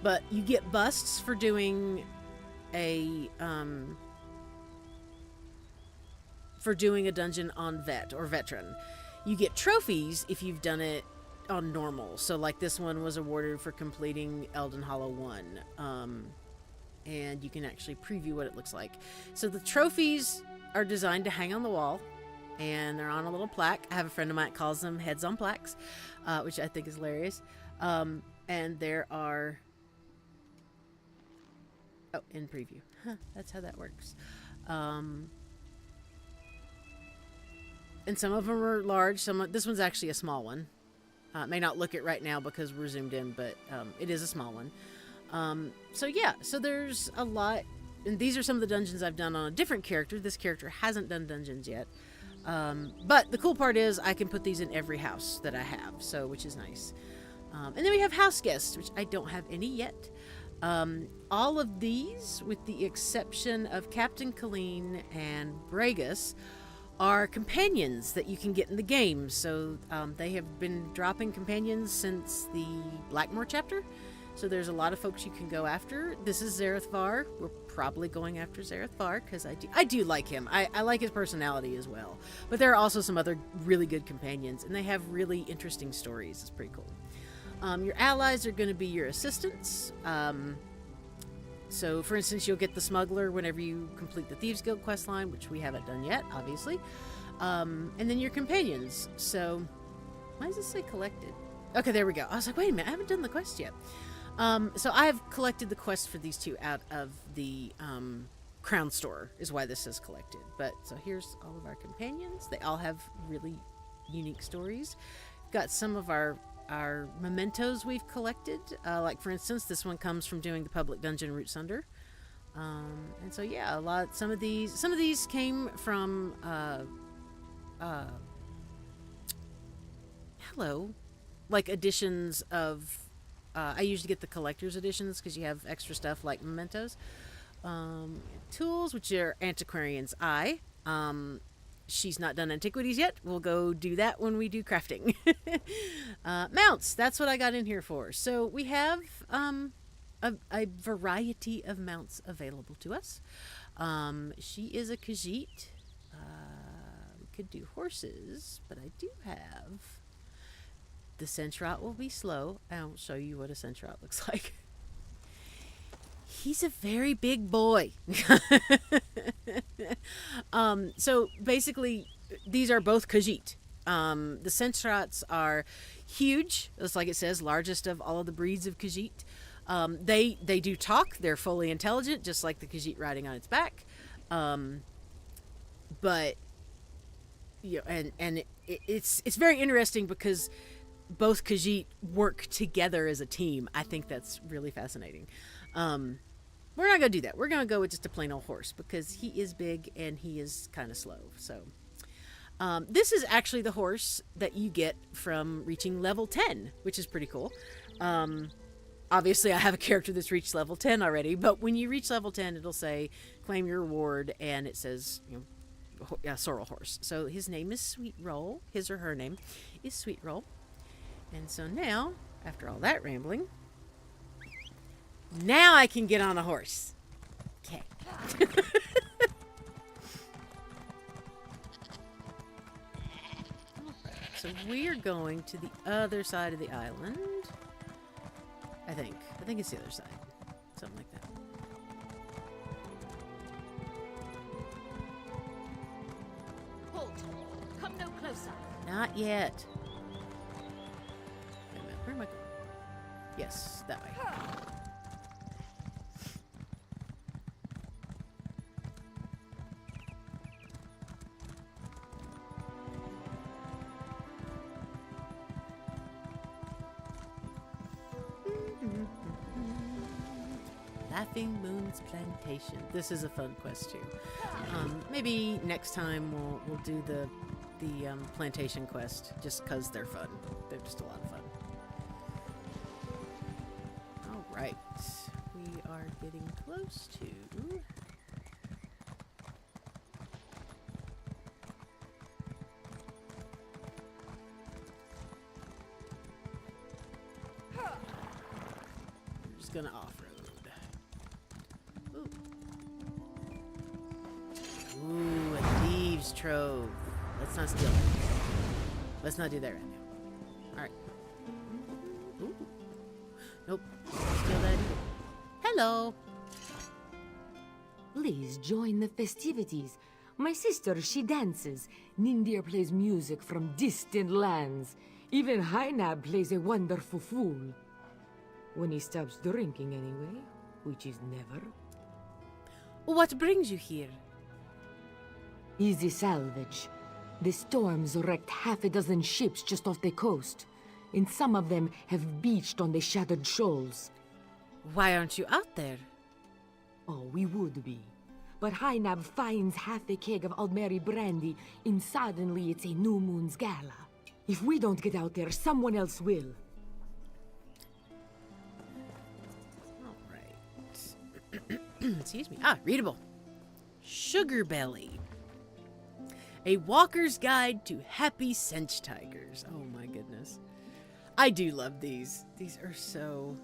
But you get busts for doing a dungeon on vet or veteran. You get trophies if you've done it on normal. So like this one was awarded for completing Elden Hollow 1. And you can actually preview what it looks like. So the trophies are designed to hang on the wall, and they're on a little plaque. I have a friend of mine that calls them heads on plaques, which I think is hilarious. And there are... Oh, in preview. That's how that works. And some of them are large. This one's actually a small one. May not look it right now because we're zoomed in, but it is a small one. So yeah, so there's a lot, and these are some of the dungeons I've done on a different character. This character hasn't done dungeons yet. But the cool part is I can put these in every house that I have, so which is nice. And then we have house guests, which I don't have any yet. All of these, with the exception of Captain Colleen and Bragus, are companions that you can get in the game. So they have been dropping companions since the Blackmoor chapter. So there's a lot of folks you can go after. This is Zareth Var. We're probably going after Zareth Var because I do like him. I like his personality as well. But there are also some other really good companions, and they have really interesting stories. It's pretty cool. Your allies are going to be your assistants. So, for instance, you'll get the smuggler whenever you complete the Thieves Guild questline, which we haven't done yet, obviously. And then your companions. So, why does this say collected? Okay, there we go. I was like, wait a minute, I haven't done the quest yet. So I've collected the quest for these two out of the crown store, is why this is collected. But so here's all of our companions. They all have really unique stories. Got some of our mementos we've collected. Like for instance, this one comes from doing the public dungeon Roots Under. And so yeah, some of these came from like editions of I usually get the collector's editions because you have extra stuff like mementos. Tools, which are Antiquarian's Eye. She's not done antiquities yet. We'll go do that when we do crafting. Mounts, that's what I got in here for. So we have a variety of mounts available to us. She is a Khajiit. We could do horses, but I do have... The Centrot will be slow. I'll show you what a Centrot looks like. He's a very big boy. So basically, these are both Khajiit. The Centrots are huge. Just like it says, largest of all of the breeds of Khajiit. They do talk. They're fully intelligent, just like the Khajiit riding on its back. But it's very interesting because both Khajiit work together as a team. I think that's really fascinating. We're not gonna do that. We're gonna go with just a plain old horse because he is big and he is kind of slow. So this is actually the horse that you get from reaching level 10, which is pretty cool. Obviously, I have a character that's reached level 10 already, but when you reach level 10, it'll say, claim your reward, and it says, sorrel horse. So his name is Sweet Roll. His or her name is Sweet Roll. And so now, after all that rambling, now I can get on a horse. Okay. So we are going to the other side of the island. I think it's the other side. Something like that. Halt! Come no closer. Not yet. Wait a minute, where am I going? Yes, that way. Laughing Moon's Plantation. This is a fun quest too. Maybe next time we'll do the plantation quest just because they're fun. They're just a lot of fun. All right, we are getting close to. We're just gonna off-road. Ooh, a thieves' trove. Let's not steal that. Let's not do that right now. Alright. Ooh. Nope. Steal that either. Hello. Please join the festivities. My sister, she dances. Nindir plays music from distant lands. Even Hainab plays a wonderful fool. When he stops drinking anyway, which is never. What brings you here? Easy salvage. The storms wrecked half a dozen ships just off the coast, and some of them have beached on the shattered shoals. Why aren't you out there? Oh, we would be. But Hainab finds half a keg of Aldmeri brandy, and suddenly it's a new moon's gala. If we don't get out there, someone else will. All right. Excuse me. Readable. Sugar Belly. A Walker's Guide to Happy Cinch Tigers. Oh my goodness. I do love these. These are so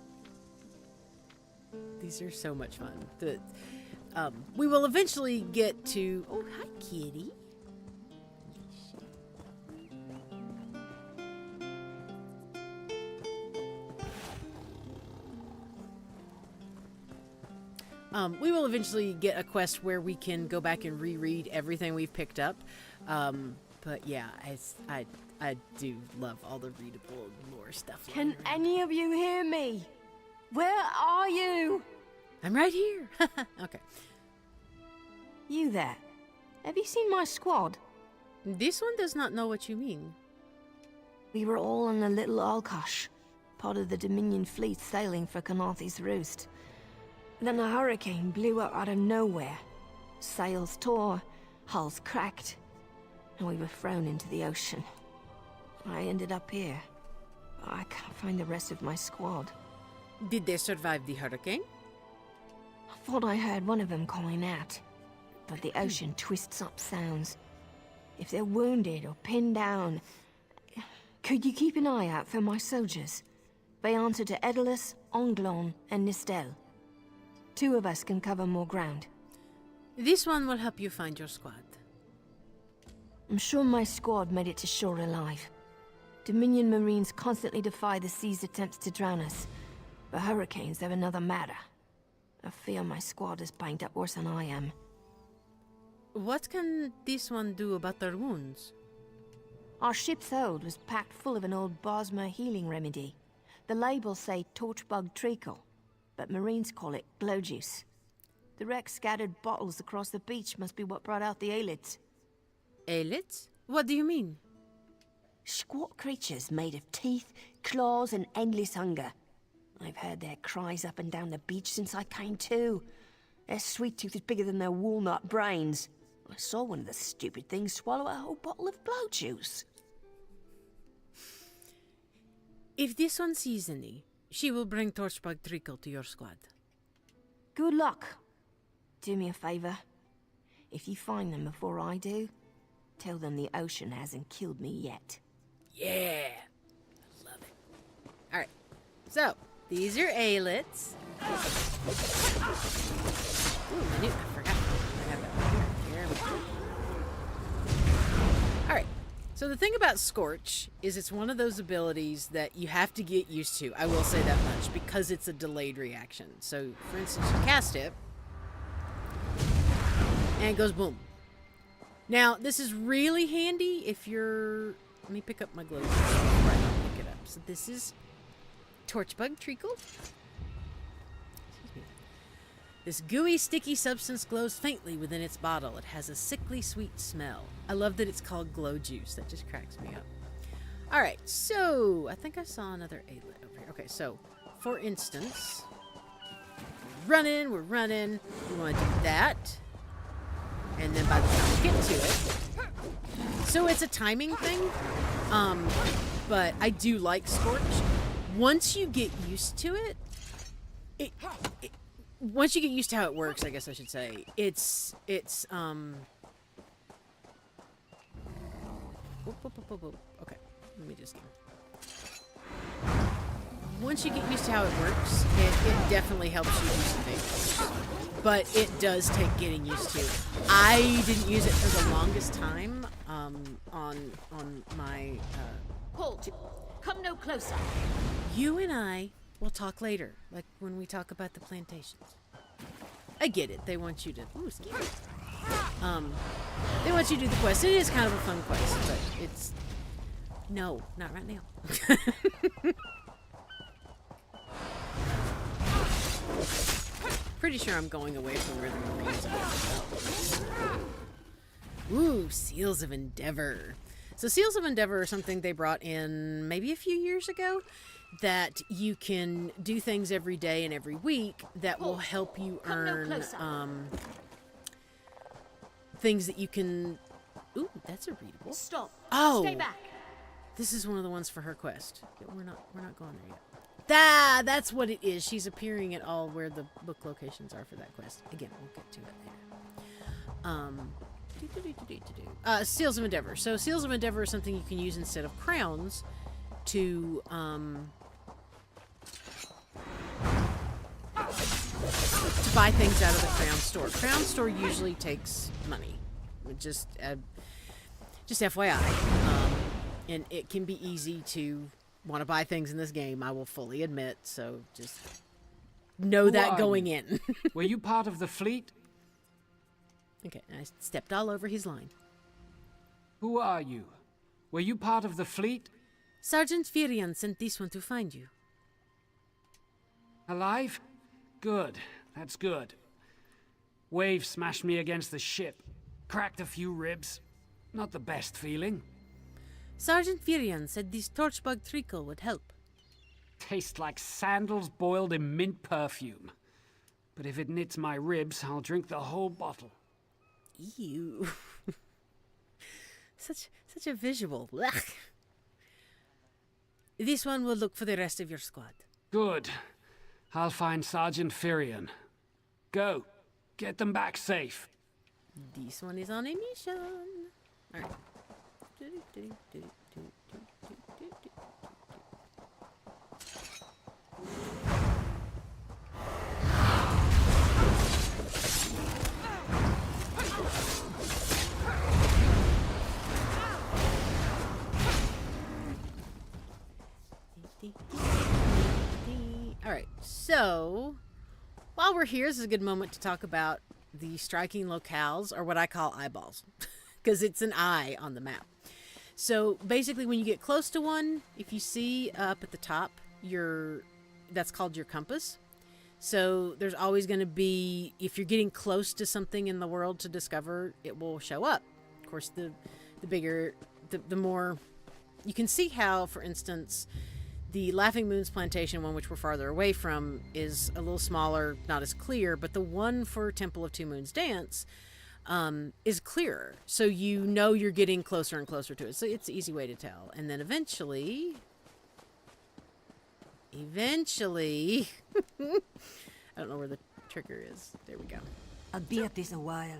much fun. We will eventually get to... Oh, hi, kitty. We will eventually get a quest where we can go back and reread everything we've picked up. But yeah, I do love all the readable lore stuff. Can any of you hear me? Where are you? I'm right here. Okay. You there. Have you seen my squad? This one does not know what you mean. We were all on a little Alkosh, part of the Dominion fleet sailing for Khenarthi's Roost. Then a hurricane blew up out of nowhere. Sails tore, hulls cracked, and we were thrown into the ocean. I ended up here. I can't find the rest of my squad. Did they survive the hurricane? I thought I heard one of them calling out, but the ocean twists up sounds. If they're wounded or pinned down, could you keep an eye out for my soldiers? They answer to Edalus, Onglon, and Nistel. 2 of us can cover more ground. This one will help you find your squad. I'm sure my squad made it to shore alive. Dominion Marines constantly defy the sea's attempts to drown us, but hurricanes are another matter. I fear my squad is banged up worse than I am. What can this one do about their wounds? Our ship's hold was packed full of an old Bosmer healing remedy. The labels say torchbug treacle, but Marines call it glow juice. The wreck scattered bottles across the beach must be what brought out the aelids. Aelids? What do you mean? Squat creatures made of teeth, claws, and endless hunger. I've heard their cries up and down the beach since I came to. Their sweet tooth is bigger than their walnut brains. I saw one of the stupid things swallow a whole bottle of blow juice. If this one sees any, she will bring Torchbug Treacle to your squad. Good luck. Do me a favor. If you find them before I do, tell them the ocean hasn't killed me yet. Yeah. Love it. Alright. So, these are aylets. Ooh, I forgot. I have that right here. Here we go. Alright. So the thing about Scorch is it's one of those abilities that you have to get used to. I will say that much, because it's a delayed reaction. So, for instance, you cast it, and it goes boom. Now, this is really handy if you're... Let me pick up my glow. Right, I'll pick it up. So this is Torchbug Treacle. Excuse me. This gooey, sticky substance glows faintly within its bottle. It has a sickly sweet smell. I love that it's called glow juice. That just cracks me up. Alright, so I think I saw another alet over here. Okay, so for instance, we're running. We want to do that. And then by the time we get to it, so it's a timing thing, but I do like Scorch. Once you get used to it, once you get used to how it works, I guess I should say, it's okay. Let me just. Once you get used to how it works, it definitely helps you do some things. But it does take getting used to. I didn't use it for the longest time on my... Halt! Come no closer. You and I will talk later, like when we talk about the plantations. I get it. They want you to... Ooh, excuse me. They want you to do the quest. It is kind of a fun quest, but it's... No, not right now. Pretty sure I'm going away from where the Marines are. Ooh, Seals of Endeavor. So Seals of Endeavor are something they brought in maybe a few years ago, that you can do things every day and every week that will help you earn things that you can... Ooh, that's a readable. Stop. Oh, Stay back. This is one of the ones for her quest. We're not going there yet. That's what it is. She's appearing at all where the book locations are for that quest. Again, we'll get to it later. Seals of Endeavor. So Seals of Endeavor is something you can use instead of crowns to buy things out of the Crown Store. Crown Store usually takes money. Just FYI. And it can be easy to want to buy things in this game, I will fully admit, so just know that going in. Were you part of the fleet? Okay, I stepped all over his line. Who are you? Were you part of the fleet? Sergeant Firion sent this one to find you. Alive? Good. That's good. Wave smashed me against the ship. Cracked a few ribs. Not the best feeling. Sergeant Firion said this Torchbug Treacle would help. Tastes like sandals boiled in mint perfume. But if it knits my ribs, I'll drink the whole bottle. Ew. Such a visual. Blech. This one will look for the rest of your squad. Good. I'll find Sergeant Firion. Go. Get them back safe. This one is on a mission. Alright. Alright, so while we're here, this is a good moment to talk about the striking locales, or what I call eyeballs, because it's an eye on the map. So basically when you get close to one, if you see up at the top, that's called your compass. So there's always going to be, if you're getting close to something in the world to discover, it will show up. Of course, the the bigger, the more... You can see how, for instance, the Laughing Moon's plantation one, which we're farther away from, is a little smaller, not as clear, but the one for Temple of Two Moons Dance is clearer. So you know you're getting closer and closer to it. So it's an easy way to tell. And then eventually... I don't know where the trigger is. There we go. I'll be at this a while.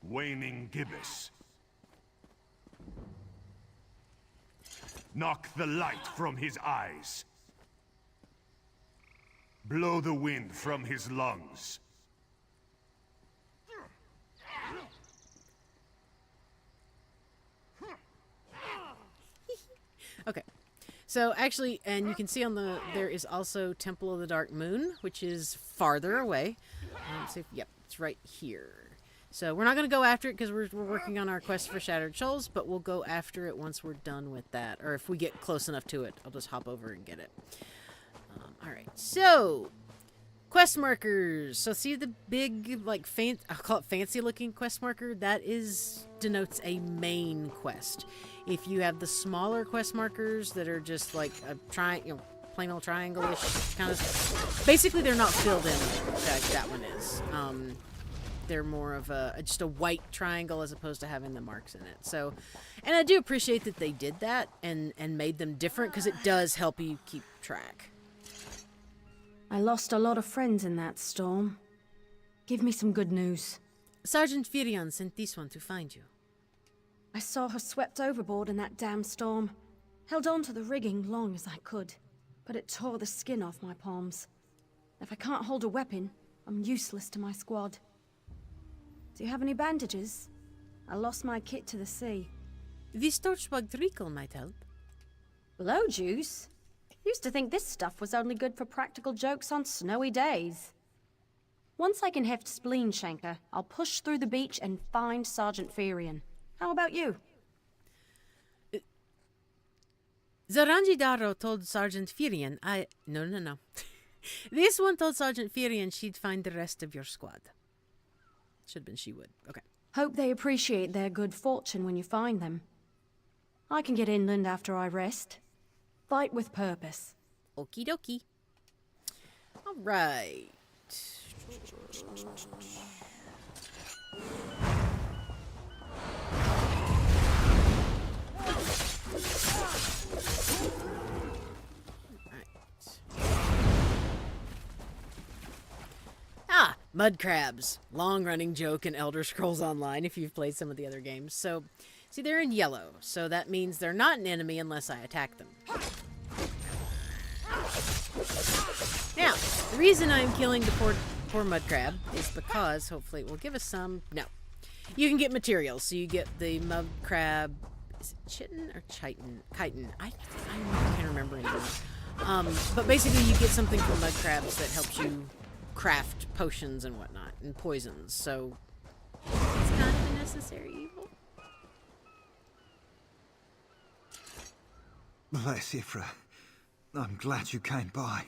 Waning gibbous. Knock the light from his eyes. Blow the wind from his lungs. Okay. So actually, and you can see on there is also Temple of the Dark Moon, which is farther away. Let's see yep, it's right here. So we're not going to go after it because we're working on our quest for Shattered Souls, but we'll go after it once we're done with that. Or if we get close enough to it, I'll just hop over and get it. Alright, so quest markers. So see the big, like, I'll call it fancy-looking quest marker? That denotes a main quest. If you have the smaller quest markers that are just like a plain old triangle-ish kind of... Basically, they're not filled in like that one is. They're more of just a white triangle as opposed to having the marks in it. So, and I do appreciate that they did that and made them different because it does help you keep track. I lost a lot of friends in that storm. Give me some good news. Sergeant Virion sent this one to find you. I saw her swept overboard in that damn storm. Held on to the rigging long as I could, but it tore the skin off my palms. If I can't hold a weapon, I'm useless to my squad. Do you have any bandages? I lost my kit to the sea. This torchbug treacle might help. Blow juice? Used to think this stuff was only good for practical jokes on snowy days. Once I can heft Spleen Shanker, I'll push through the beach and find Sergeant Firion. How about you? Zaranji Daro told Sergeant Firion No. This one told Sergeant Firion she'd find the rest of your squad. Should have been she would. Okay. Hope they appreciate their good fortune when you find them. I can get inland after I rest. Fight with purpose. Okie dokie. All right. Mud crabs. Long-running joke in Elder Scrolls Online if you've played some of the other games. So, see, they're in yellow, so that means they're not an enemy unless I attack them. Now, the reason I'm killing the poor mud crab is because, hopefully, it will give us some... No. You can get materials, so you get the mud crab... Is it chitin or chitin? Chitin. I can't remember anymore. But basically, you get something from mud crabs that helps you craft potions and whatnot, and poisons, so it's kind of a necessary evil. Bless Ifra. I'm glad you came by.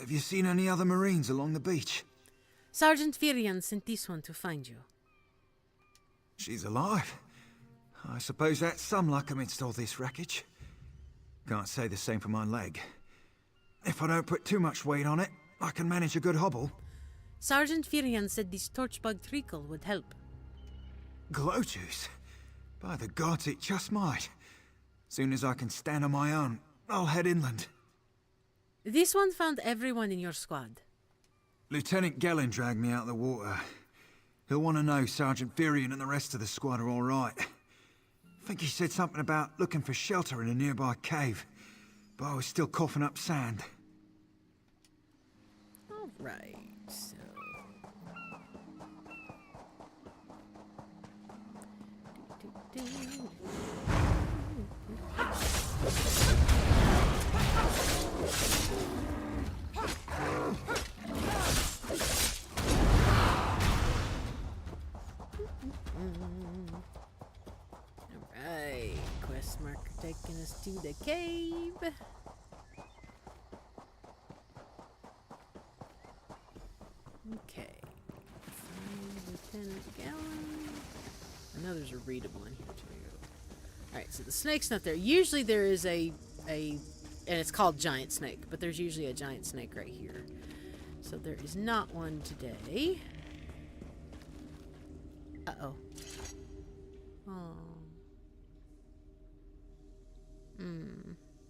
Have you seen any other Marines along the beach? Sergeant Virion sent this one to find you. She's alive. I suppose that's some luck amidst all this wreckage. Can't say the same for my leg. If I don't put too much weight on it, I can manage a good hobble. Sergeant Virion said this torchbug treacle would help. Glow juice? By the gods, it just might. Soon as I can stand on my own, I'll head inland. This one found everyone in your squad. Lieutenant Gellin dragged me out of the water. He'll want to know Sergeant Virion and the rest of the squad are all right. I think he said something about looking for shelter in a nearby cave, but I was still coughing up sand. Right, so... Alright, quest marker taking us to the cave. Okay. Find Lieutenant Gellin. I know there's a readable in here too. Alright, so the snake's not there. Usually there is a and it's called giant snake, but there's usually a giant snake right here. So there is not one today. Uh-oh. Oh.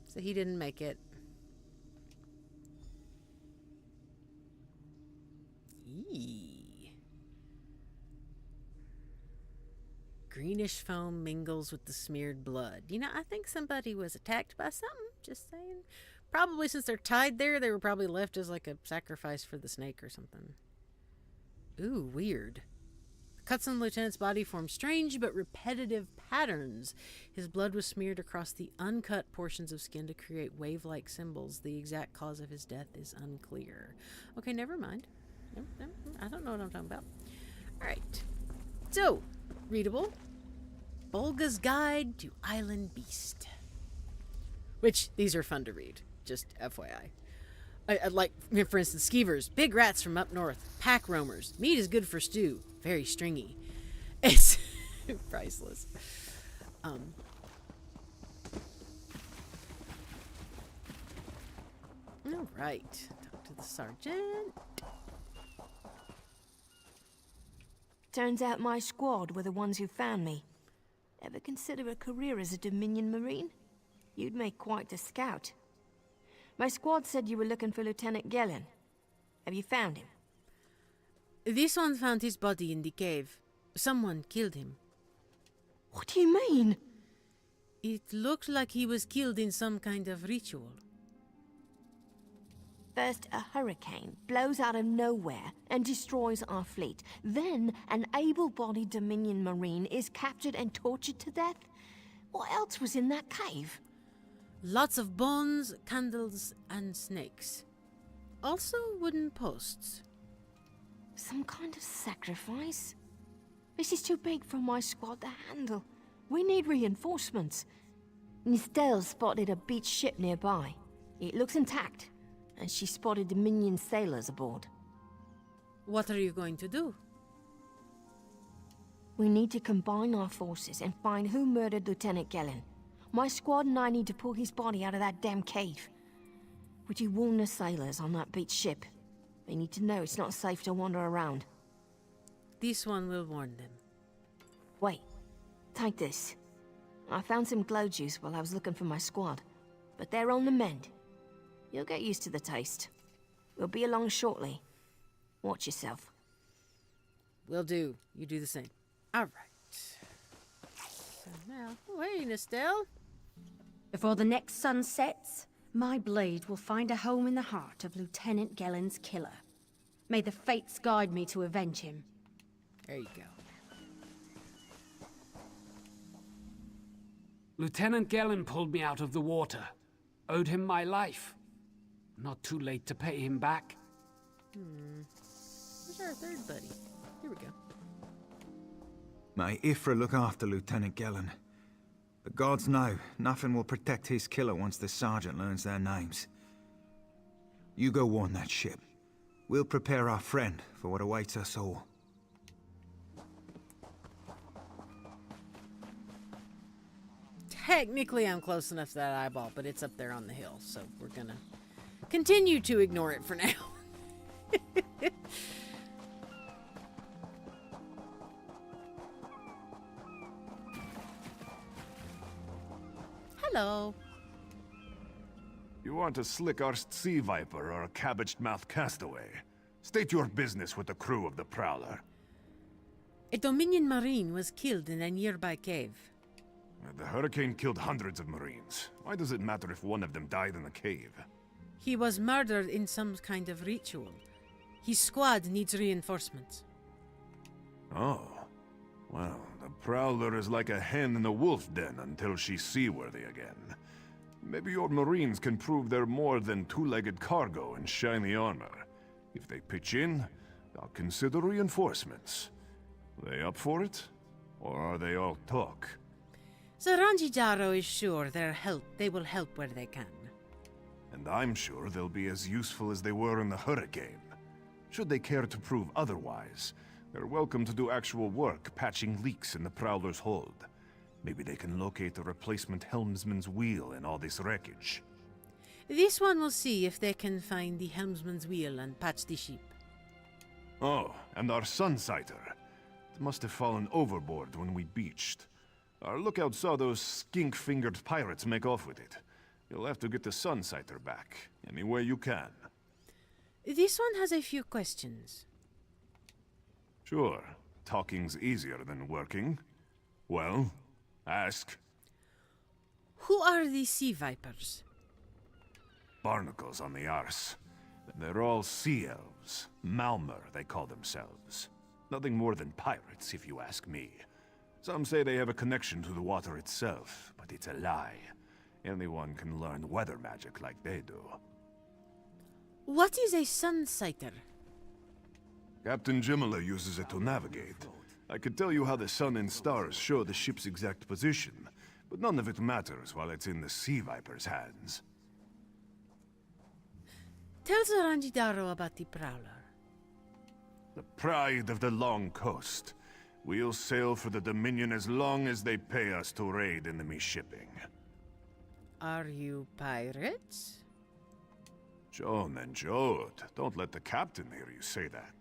So he didn't make it. Eee. Greenish foam mingles with the smeared blood. You know, I think somebody was attacked by something. Just saying. Probably since they're tied there, they were probably left as like a sacrifice for the snake or something. Ooh, weird. The cuts on the lieutenant's body formed strange but repetitive patterns. His blood was smeared across the uncut portions of skin to create wave-like symbols. The exact cause of his death is unclear. Okay, never mind. I don't know what I'm talking about. Alright. So, readable. Bolga's Guide to Island Beast. Which, these are fun to read. Just FYI. I like, for instance, skeevers. Big rats from up north. Pack roamers. Meat is good for stew. Very stringy. It's priceless. All right. Talk to the sergeant. Turns out my squad were the ones who found me. Ever consider a career as a Dominion Marine? You'd make quite the scout. My squad said you were looking for Lieutenant Gellin. Have you found him? This one found his body in the cave. Someone killed him. What do you mean? It looked like he was killed in some kind of ritual. First, a hurricane blows out of nowhere and destroys our fleet. Then, an able-bodied Dominion Marine is captured and tortured to death? What else was in that cave? Lots of bones, candles, and snakes. Also wooden posts. Some kind of sacrifice? This is too big for my squad to handle. We need reinforcements. Nistel spotted a beached ship nearby. It looks intact, and she spotted Dominion sailors aboard. What are you going to do? We need to combine our forces and find who murdered Lieutenant Gellin. My squad and I need to pull his body out of that damn cave. Would you warn the sailors on that beached ship? They need to know it's not safe to wander around. This one will warn them. Wait. Take this. I found some glow juice while I was looking for my squad, but they're on the mend. You'll get used to the taste. We'll be along shortly. Watch yourself. Will do. You do the same. All right. So now, hey, Nistel. Before the next sun sets, my blade will find a home in the heart of Lieutenant Gellin's killer. May the fates guide me to avenge him. There you go. Lieutenant Gellin pulled me out of the water. Owed him my life. Not too late to pay him back. Where's our third buddy? Here we go. May Ifra look after Lieutenant Gellin. The gods know nothing will protect his killer once the sergeant learns their names. You go warn that ship. We'll prepare our friend for what awaits us all. Technically, I'm close enough to that eyeball, but it's up there on the hill, so we're gonna continue to ignore it for now. Hello. You aren't a slick-arsed sea viper or a cabbage-mouthed castaway. State your business with the crew of the Prowler. A Dominion Marine was killed in a nearby cave. The hurricane killed hundreds of Marines. Why does it matter if one of them died in the cave? He was murdered in some kind of ritual. His squad needs reinforcements. Oh. Well, the Prowler is like a hen in a wolf den until she's seaworthy again. Maybe your Marines can prove they're more than two-legged cargo and shiny armor. If they pitch in, I'll consider reinforcements. They up for it? Or are they all talk? Zaranjijaro is sure they will help where they can. And I'm sure they'll be as useful as they were in the hurricane. Should they care to prove otherwise, they're welcome to do actual work patching leaks in the Prowler's hold. Maybe they can locate the replacement helmsman's wheel in all this wreckage. This one will see if they can find the helmsman's wheel and patch the ship. Oh, and our sunsighter. It must have fallen overboard when we beached. Our lookout saw those skink-fingered pirates make off with it. You'll have to get the sunsighter back, any way you can. This one has a few questions. Sure, talking's easier than working. Well, ask. Who are the sea vipers? Barnacles on the arse. They're all sea elves. Malmer, they call themselves. Nothing more than pirates, if you ask me. Some say they have a connection to the water itself, but it's a lie. Anyone can learn weather magic like they do. What is a sunsighter? Captain Jimala uses it to navigate. I could tell you how the sun and stars show the ship's exact position, but none of it matters while it's in the Sea Viper's hands. Tell Zarangidaro about the Prowler. The pride of the long coast. We'll sail for the Dominion as long as they pay us to raid enemy shipping. Are you pirates? Joan and Jode, don't let the captain hear you say that.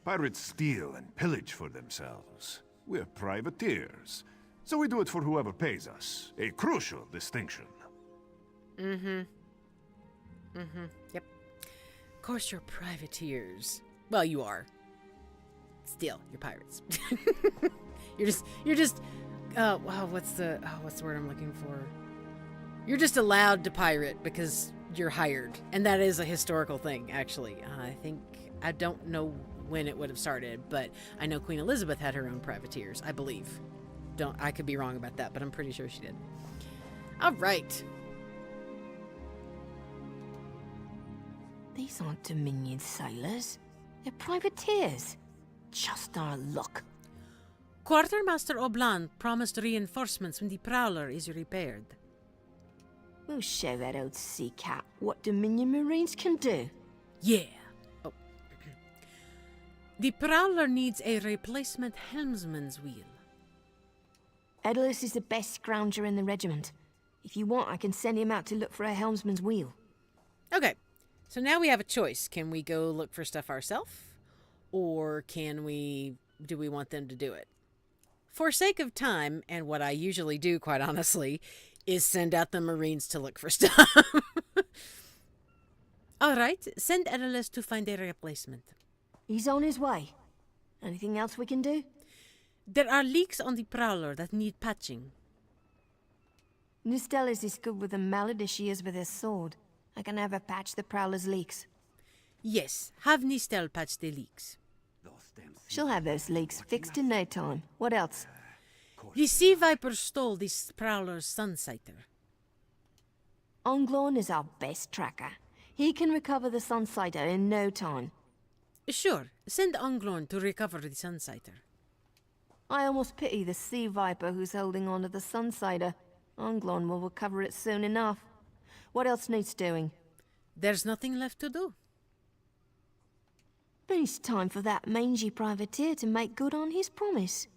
Pirates steal and pillage for themselves. We're privateers, so we do it for whoever pays us. A crucial distinction. Yep. Of course you're privateers. Well, you are. Still, you're pirates. you're just wow, what's the word I'm looking for? You're just allowed to pirate because you're hired. And that is a historical thing, actually. I don't know when it would have started, but I know Queen Elizabeth had her own privateers, I believe. I could be wrong about that, but I'm pretty sure she did. All right. These aren't Dominion sailors. They're privateers. Just our luck. Quartermaster Oblan promised reinforcements when the Prowler is repaired. We'll show that old sea cat what Dominion Marines can do. Yeah. Oh. The Prowler needs a replacement helmsman's wheel. Edalus is the best scrounger in the regiment. If you want, I can send him out to look for a helmsman's wheel. Okay, so now we have a choice. Can we go look for stuff ourselves? Or do we want them to do it? For sake of time, and what I usually do, quite honestly, is send out the Marines to look for stuff. All right, send Edalus to find a replacement. He's on his way. Anything else we can do? There are leaks on the Prowler that need patching. Nistelle is as good with a mallet as she is with her sword. I can have her patch the Prowler's leaks. Yes, have Nistelle patch the leaks. She'll have those leaks fixed in no time. What else? The Sea Viper stole this Prowler's sunsighter. Onglorn is our best tracker. He can recover the sunsighter in no time. Sure, send Onglorn to recover the sunsighter. I almost pity the Sea Viper who's holding on to the sunsighter. Onglorn will recover it soon enough. What else needs doing? There's nothing left to do. But it's time for that mangy privateer to make good on his promise.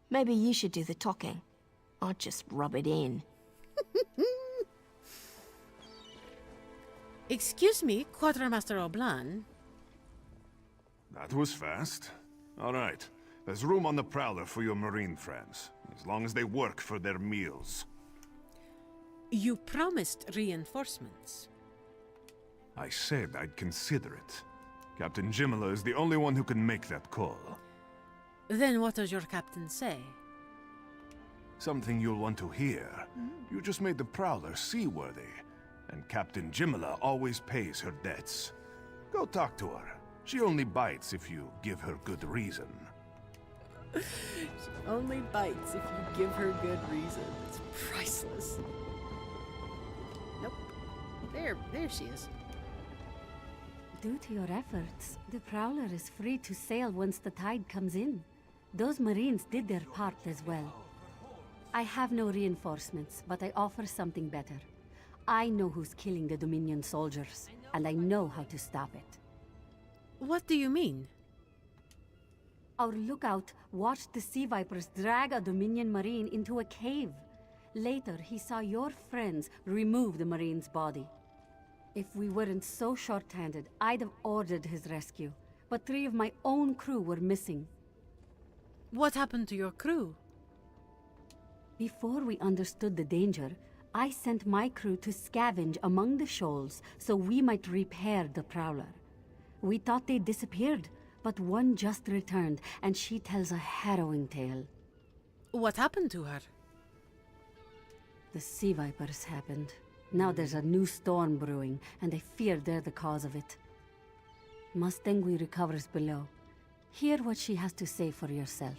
Maybe you should do the talking. I'll just rub it in. Excuse me, Quartermaster Oblan. That was fast. All right. There's room on the Prowler for your Marine friends, as long as they work for their meals. You promised reinforcements. I said I'd consider it. Captain Jimala is the only one who can make that call. Then what does your captain say? Something you'll want to hear. You just made the Prowler seaworthy, and Captain Jimala always pays her debts. Go talk to her. She only bites if you give her good reason. She only bites if you give her good reason. It's priceless. Nope. There she is. Due to your efforts, the Prowler is free to sail once the tide comes in. Those Marines did their part as well. I have no reinforcements, but I offer something better. I know who's killing the Dominion soldiers, and I know how to stop it. What do you mean? Our lookout watched the sea vipers drag a Dominion Marine into a cave. Later, he saw your friends remove the Marine's body. If we weren't so short-handed, I'd have ordered his rescue. But 3 of my own crew were missing. What happened to your crew? Before we understood the danger, I sent my crew to scavenge among the shoals so we might repair the Prowler. We thought they disappeared, but one just returned, and she tells a harrowing tale. What happened to her? The sea vipers happened. Now there's a new storm brewing, and I fear they're the cause of it. Mustangui recovers below. Hear what she has to say for yourself.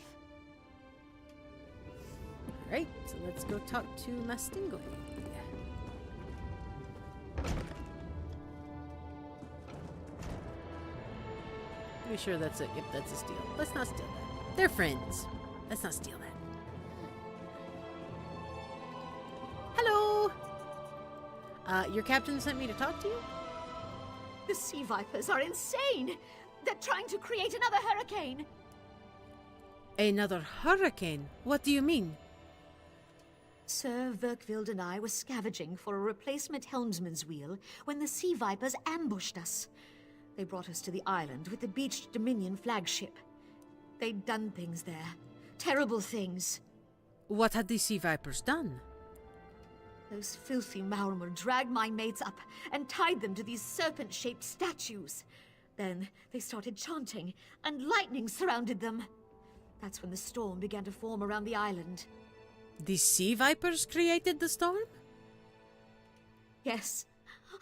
Alright, so let's go talk to Mustangui. Pretty sure that's it. Yep, that's a steal. Let's not steal that. They're friends. Let's not steal that. Hello! Your captain sent me to talk to you? The sea vipers are insane! They're trying to create another hurricane! Another hurricane? What do you mean? Sir Verkvild and I were scavenging for a replacement helmsman's wheel when the sea vipers ambushed us. They brought us to the island with the beached Dominion flagship. They'd done things there. Terrible things. What had the sea vipers done? Those filthy Maormer dragged my mates up and tied them to these serpent-shaped statues. Then they started chanting, and lightning surrounded them. That's when the storm began to form around the island. The sea vipers created the storm? Yes,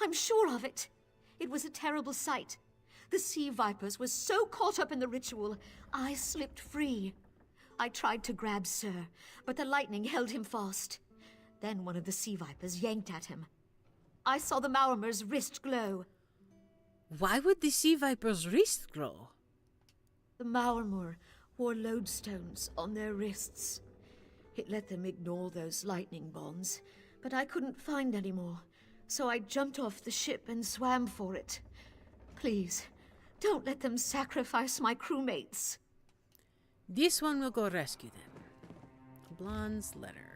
I'm sure of it. It was a terrible sight. The sea vipers were so caught up in the ritual, I slipped free. I tried to grab Sir, but the lightning held him fast. Then one of the sea vipers yanked at him. I saw the Maormer's wrist glow. Why would the sea viper's wrist glow? The Maormer wore lodestones on their wrists. It let them ignore those lightning bonds, but I couldn't find any more, so I jumped off the ship and swam for it. Please, don't let them sacrifice my crewmates. This one will go rescue them. Blonde's letter.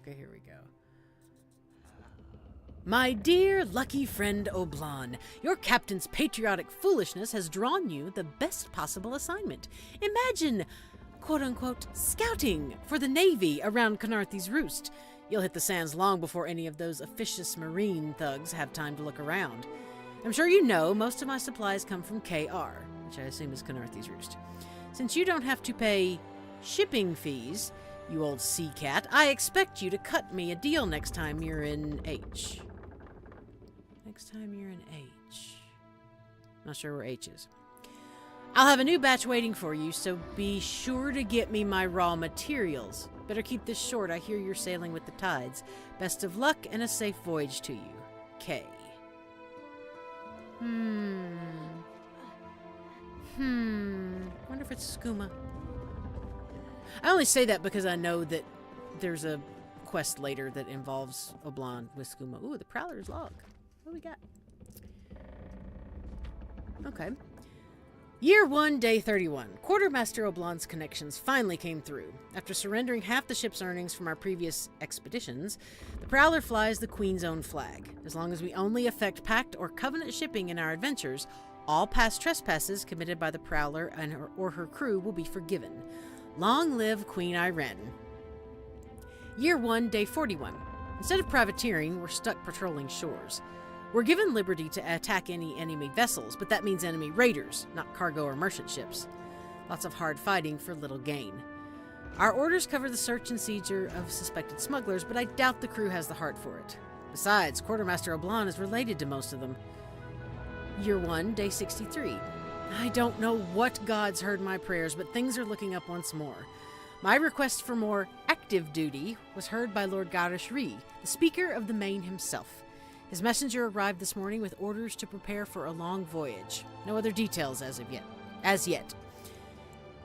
Okay, here we go. My dear lucky friend Oblan, your captain's patriotic foolishness has drawn you the best possible assignment. Imagine, quote-unquote, scouting for the Navy around Khenarthi's Roost. You'll hit the sands long before any of those officious marine thugs have time to look around. I'm sure you know most of my supplies come from KR, which I assume is Khenarthi's Roost. Since you don't have to pay shipping fees, you old sea cat, I expect you to cut me a deal next time you're in H. Next time you're in H. Not sure where H is. I'll have a new batch waiting for you, so be sure to get me my raw materials. Better keep this short, I hear you're sailing with the tides. Best of luck and a safe voyage to you. K. Wonder if it's skooma. I only say that because I know that there's a quest later that involves Oblan with skooma. Ooh, the Prowler's log. What do we got? Okay. Year 1, day 31. Quartermaster Oblan's connections finally came through. After surrendering half the ship's earnings from our previous expeditions, the Prowler flies the Queen's own flag. As long as we only effect pact or covenant shipping in our adventures, all past trespasses committed by the Prowler and or her crew will be forgiven. Long live Queen Irene. Year 1, day 41. Instead of privateering, we're stuck patrolling shores. We're given liberty to attack any enemy vessels, but that means enemy raiders, not cargo or merchant ships. Lots of hard fighting for little gain. Our orders cover the search and seizure of suspected smugglers, but I doubt the crew has the heart for it. Besides, Quartermaster Oblan is related to most of them. Year 1, day 63. I don't know what gods heard my prayers, but things are looking up once more. My request for more active duty was heard by Lord Garish Ree, the Speaker of the Main himself. His messenger arrived this morning with orders to prepare for a long voyage. No other details as yet.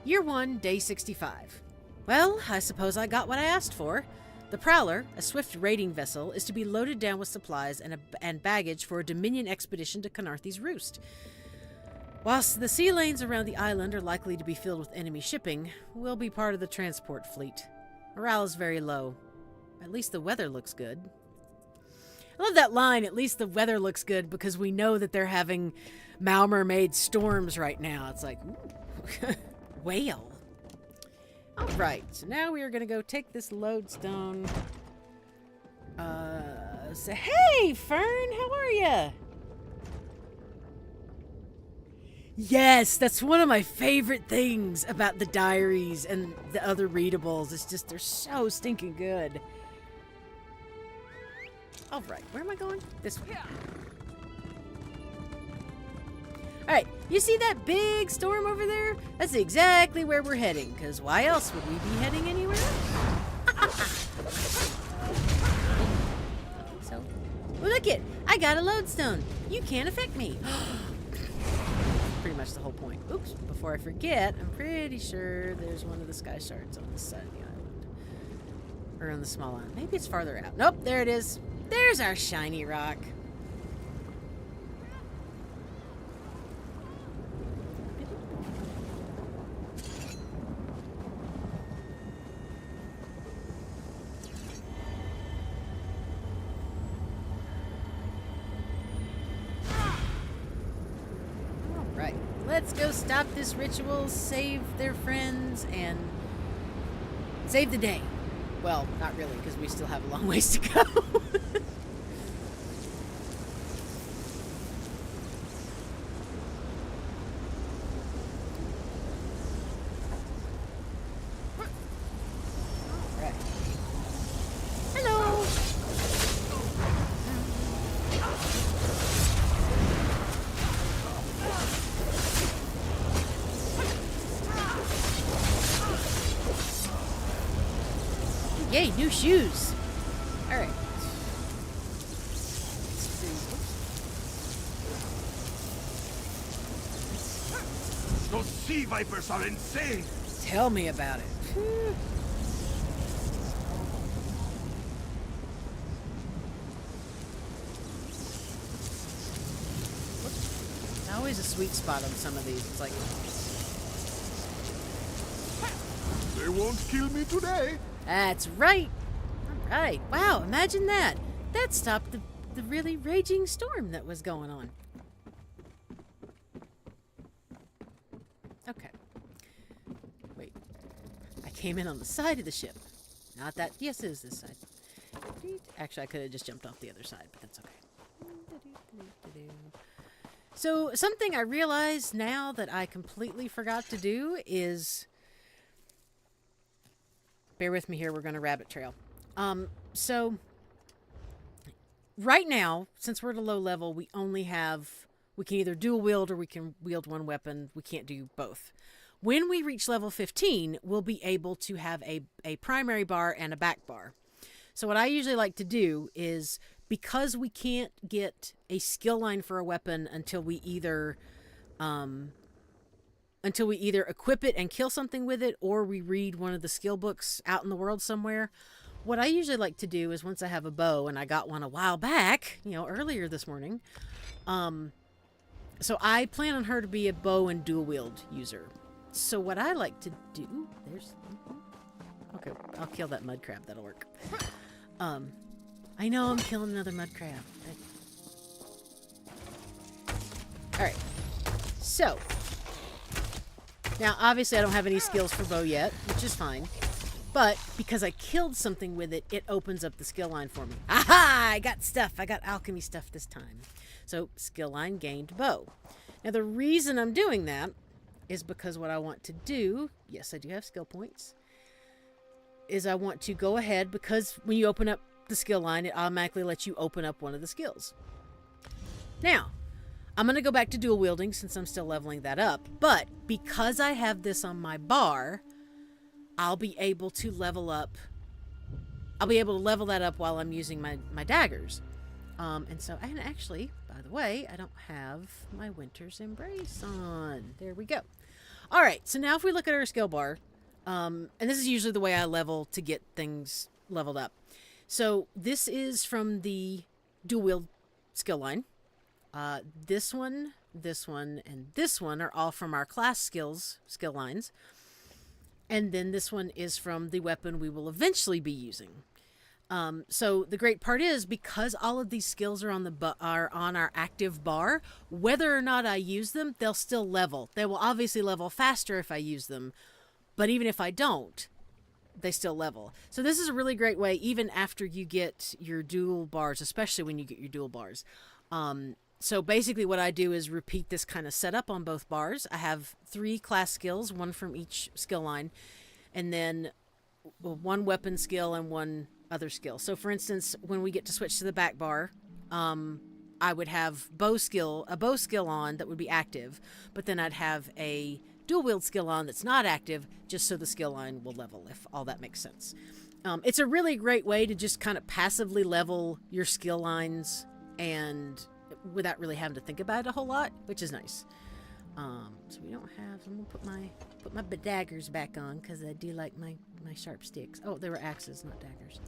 Year 1, day 65. Well, I suppose I got what I asked for. The Prowler, a swift raiding vessel, is to be loaded down with supplies and baggage for a Dominion expedition to Khenarthi's Roost. Whilst the sea lanes around the island are likely to be filled with enemy shipping, we'll be part of the transport fleet. Morale is very low. At least the weather looks good. I love that line, at least the weather looks good, because we know that they're having Malmer-made storms right now. It's like, ooh, whale. Alright, so now we are going to go take this lodestone. Say, hey, Fern, how are ya? Yes, that's one of my favorite things about the diaries and the other readables. It's just, they're so stinking good. Alright, where am I going? This way. Alright, you see that big storm over there? That's exactly where we're heading, because why else would we be heading anywhere? So, well, look it! I got a lodestone. You can't affect me. Pretty much the whole point. Oops, before I forget, I'm pretty sure there's one of the sky shards on this side of the island. Or on the small island. Maybe it's farther out. Nope, there it is. There's our shiny rock. Alright, let's go stop this ritual, save their friends, and save the day. Well, not really, because we still have a long ways to go. Right. Hello. Yay, new shoes. All right. Those sea vipers are insane. Tell me about it. Always a sweet spot on some of these. It's like, they won't kill me today. that's right. All right. Wow, imagine that. That stopped the really raging storm that was going on. Okay. Wait. I came in on the side of the ship. Not that. Yes, it is this side. Actually, I could have just jumped off the other side, but that's okay. So, something I realize now that I completely forgot to do is... Bear with me here, we're going to rabbit trail. So, right now, since we're at a low level, we only have... We can either dual wield or we can wield one weapon. We can't do both. When we reach level 15, we'll be able to have a primary bar and a back bar. So what I usually like to do is, because we can't get a skill line for a weapon until we either equip it and kill something with it, or we read one of the skill books out in the world somewhere, what I usually like to do is, once I have a bow, and I got one a while back, earlier this morning, so I plan on her to be a bow and dual wield user. So what I like to do, okay, I'll kill that mud crab, that'll work. I know I'm killing another mud crab. Alright, so, now obviously I don't have any skills for bow yet, which is fine. But because I killed something with it, it opens up the skill line for me. Aha! I got stuff. I got alchemy stuff this time. So, skill line gained bow. Now, the reason I'm doing that is because what I want to do, yes, I do have skill points, is I want to go ahead, because when you open up the skill line, it automatically lets you open up one of the skills. Now, I'm going to go back to dual wielding since I'm still leveling that up, but because I have this on my bar, I'll be able to level up. I'll be able to level that up while I'm using my daggers. And so, and actually, by the way, I don't have my Winter's Embrace on. There we go. All right, so now if we look at our skill bar, and this is usually the way I level to get things leveled up. So this is from the dual wield skill line. This one this one, and this one are all from our class skill lines. And then this one is from the weapon we will eventually be using. So the great part is, because all of these skills are on our active bar, whether or not I use them, they'll still level. They will obviously level faster if I use them, but even if I don't, they still level. So this is a really great way, even after you get your dual bars, especially when you get your dual bars. So basically what I do is repeat this kind of setup on both bars. I have 3 class skills, one from each skill line, and then 1 weapon skill and 1 other skill. So for instance, when we get to switch to the back bar, I would have a bow skill on that would be active, but then I'd have a dual wield skill on that's not active, just so the skill line will level, if all that makes sense. It's a really great way to just kind of passively level your skill lines and without really having to think about it a whole lot, which is nice. So we don't have, I'm gonna put my daggers back on, because I do like my sharp sticks. Oh, they were axes, not daggers.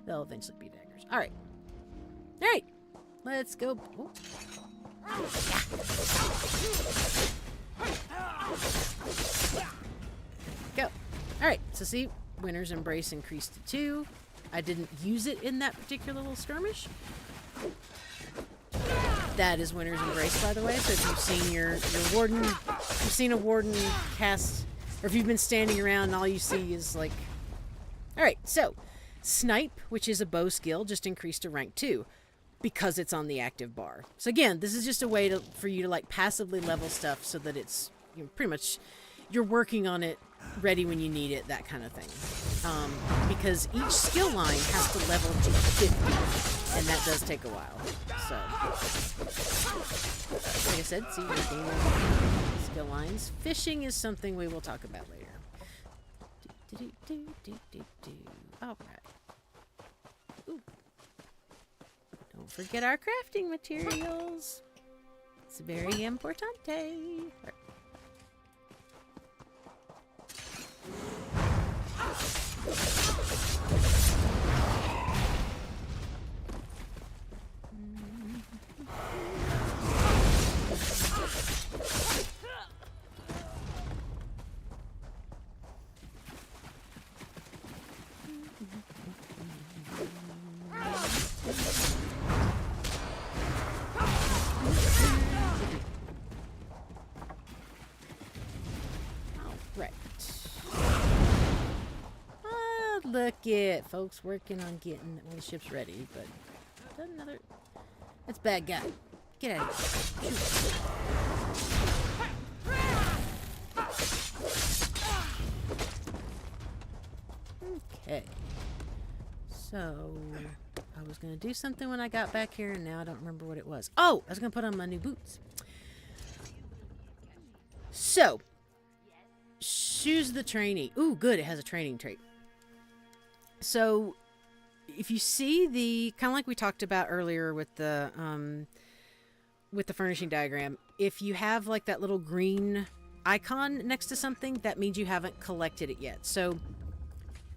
They'll eventually be daggers. All right, let's go. Oh. Go. All right, so see, Winter's Embrace increased to 2. I didn't use it in that particular little skirmish. That is Winter's Embrace, by the way. So if you've seen your warden, you've seen a warden cast, or if you've been standing around and all you see is like... Alright, so Snipe, which is a bow skill, just increased to rank 2 because it's on the active bar. So again, this is just a way for you to like passively level stuff so that it's, you know, pretty much you're working on it, ready when you need it, that kind of thing. Because each skill line has to level to 50, and that does take a while. So, like I said, see, you're gaining skill lines. Fishing is something we will talk about later. All right. Ooh. Don't forget our crafting materials. It's very importante. Right. Look at folks working on getting all the ships ready, but another. That's bad guy. Get out of here. Shoot. Okay. So I was gonna do something when I got back here, and now I don't remember what it was. Oh, I was gonna put on my new boots. So, choose the trainee. Ooh, good. It has a training trait. So, if you see the, kind of like we talked about earlier with the furnishing diagram, if you have like that little green icon next to something, that means you haven't collected it yet. So,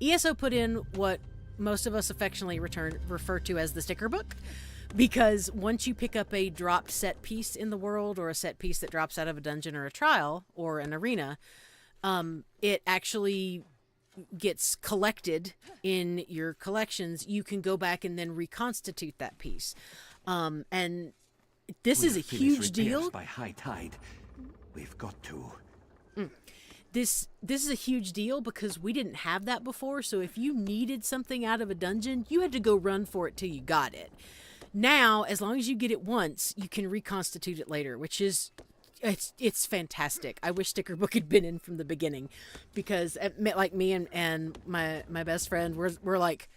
ESO put in what most of us affectionately refer to as the sticker book, because once you pick up a dropped set piece in the world, or a set piece that drops out of a dungeon or a trial or an arena, it actually gets collected in your collections. You can go back and then reconstitute that piece. And this is a huge deal. By high tide. We've got to. This is a huge deal because we didn't have that before. So if you needed something out of a dungeon, you had to go run for it till you got it. Now, as long as you get it once, you can reconstitute it later, which is it's fantastic. I wish Sticker Book had been in from the beginning, because like me and my best friend, we're like,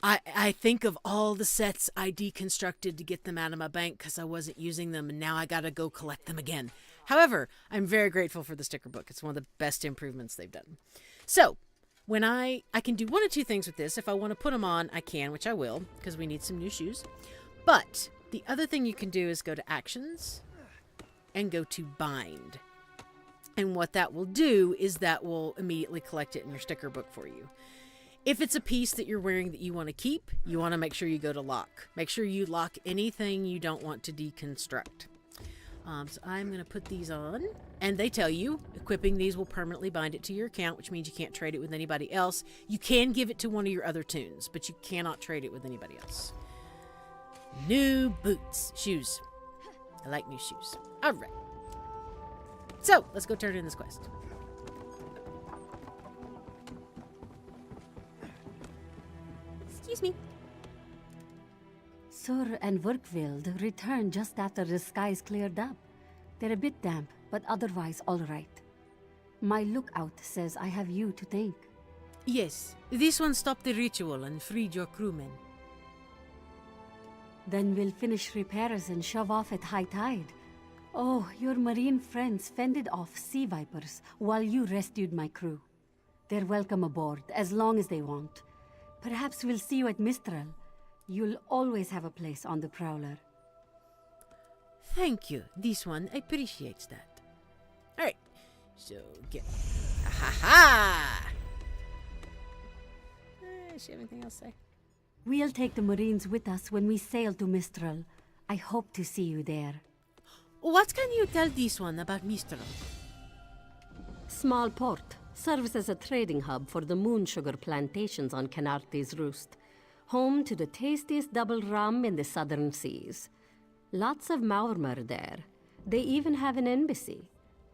I think of all the sets I deconstructed to get them out of my bank because I wasn't using them, and now I gotta go collect them again. However, I'm very grateful for the Sticker Book. It's one of the best improvements they've done. So when I can do one of two things with this. If I want to put them on, I can, which I will, because we need some new shoes. But the other thing you can do is go to Actions and go to Bind. And what that will do is that will immediately collect it in your sticker book for you. If it's a piece that you're wearing that you want to keep, you want to make sure you go to Lock. Make sure you lock anything you don't want to deconstruct. So I'm going to put these on. And they tell you, equipping these will permanently bind it to your account, which means you can't trade it with anybody else. You can give it to one of your other tunes, but you cannot trade it with anybody else. New boots. Shoes. I like new shoes. All right. So, let's go turn in this quest. Excuse me. Sur and Werkveld returned just after the skies cleared up. They're a bit damp, but otherwise all right. My lookout says I have you to thank. Yes, this one stopped the ritual and freed your crewmen. Then we'll finish repairs and shove off at high tide. Oh, your marine friends fended off sea vipers while you rescued my crew. They're welcome aboard, as long as they want. Perhaps we'll see you at Mistral. You'll always have a place on the Prowler. Thank you. This one appreciates that. Alright, so get... Ha-ha-ha! Does she have anything else to say? We'll take the Marines with us when we sail to Mistral. I hope to see you there. What can you tell this one about Mistral? Small port. Serves as a trading hub for the moon sugar plantations on Khenarthi's Roost. Home to the tastiest double rum in the southern seas. Lots of Maurmer there. They even have an embassy.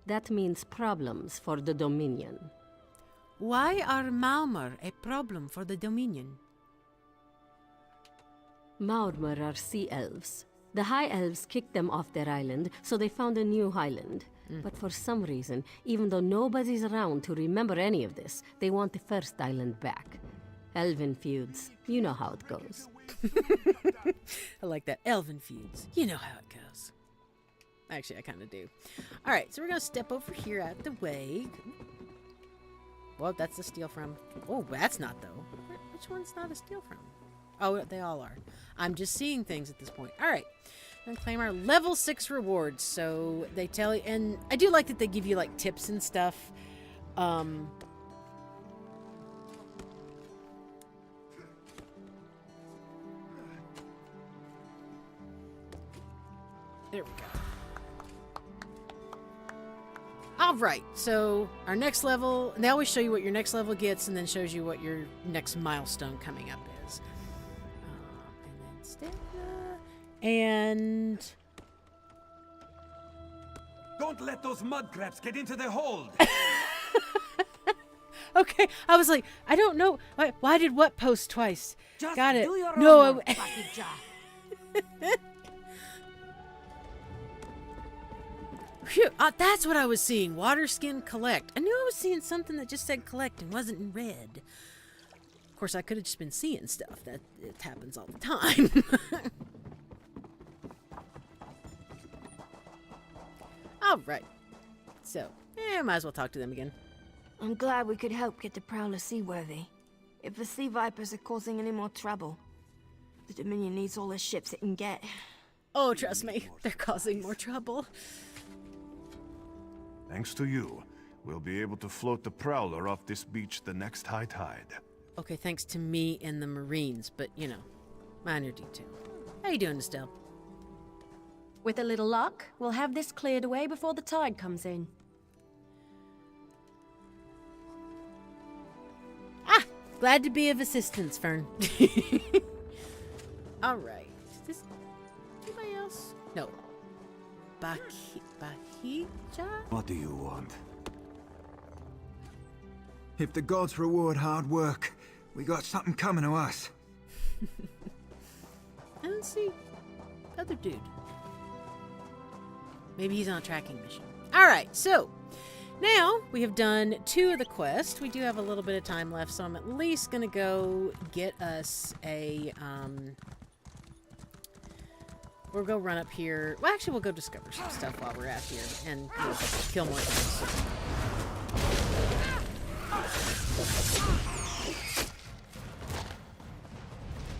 That means problems for the Dominion. Why are Maurmer a problem for the Dominion? Maurmer are sea elves. The High Elves kicked them off their island, so they found a new highland. But for some reason, even though nobody's around to remember any of this, they want the first island back. Elven feuds. You know how it goes. I like that. Elven feuds. You know how it goes. Actually, I kind of do. All right, so we're going to step over here out the way. Well, that's a steal from. Oh, that's not, though. Which one's not a steal from? Oh, they all are. I'm just seeing things at this point. All right. And claim our level 6 rewards. So they tell you, and I do like that they give you like tips and stuff. There we go. All right, so our next level, and they always show you what your next level gets and then shows you what your next milestone coming up is. And then stamina, and... Don't let those mud crabs get into the hold! Okay, I was like, I don't know. Why did what post twice? Just Got it. do your No, own work, Bakija. Phew, that's what I was seeing. Water skin collect. I knew I was seeing something that just said collect and wasn't in red. Of course, I could have just been seeing stuff. That it happens all the time. All right. So, might as well talk to them again. I'm glad we could help get the Prowler seaworthy. If the sea vipers are causing any more trouble, the Dominion needs all the ships it can get. Oh, trust me, they're causing more trouble. Thanks to you, we'll be able to float the Prowler off this beach the next high tide. Okay, thanks to me and the Marines, but, you know, minor detail. How you doing, Estelle? With a little luck, we'll have this cleared away before the tide comes in. Glad to be of assistance, Fern. All right. Is this anybody else? No. Bahija? What do you want? If the gods reward hard work, we got something coming to us. I don't see other dude. Maybe he's on a tracking mission. All right, so now we have done 2 of the quests. We do have a little bit of time left, so I'm at least going to go get us a... We'll go run up here. Well, actually, we'll go discover some stuff while we're out here and kill more things.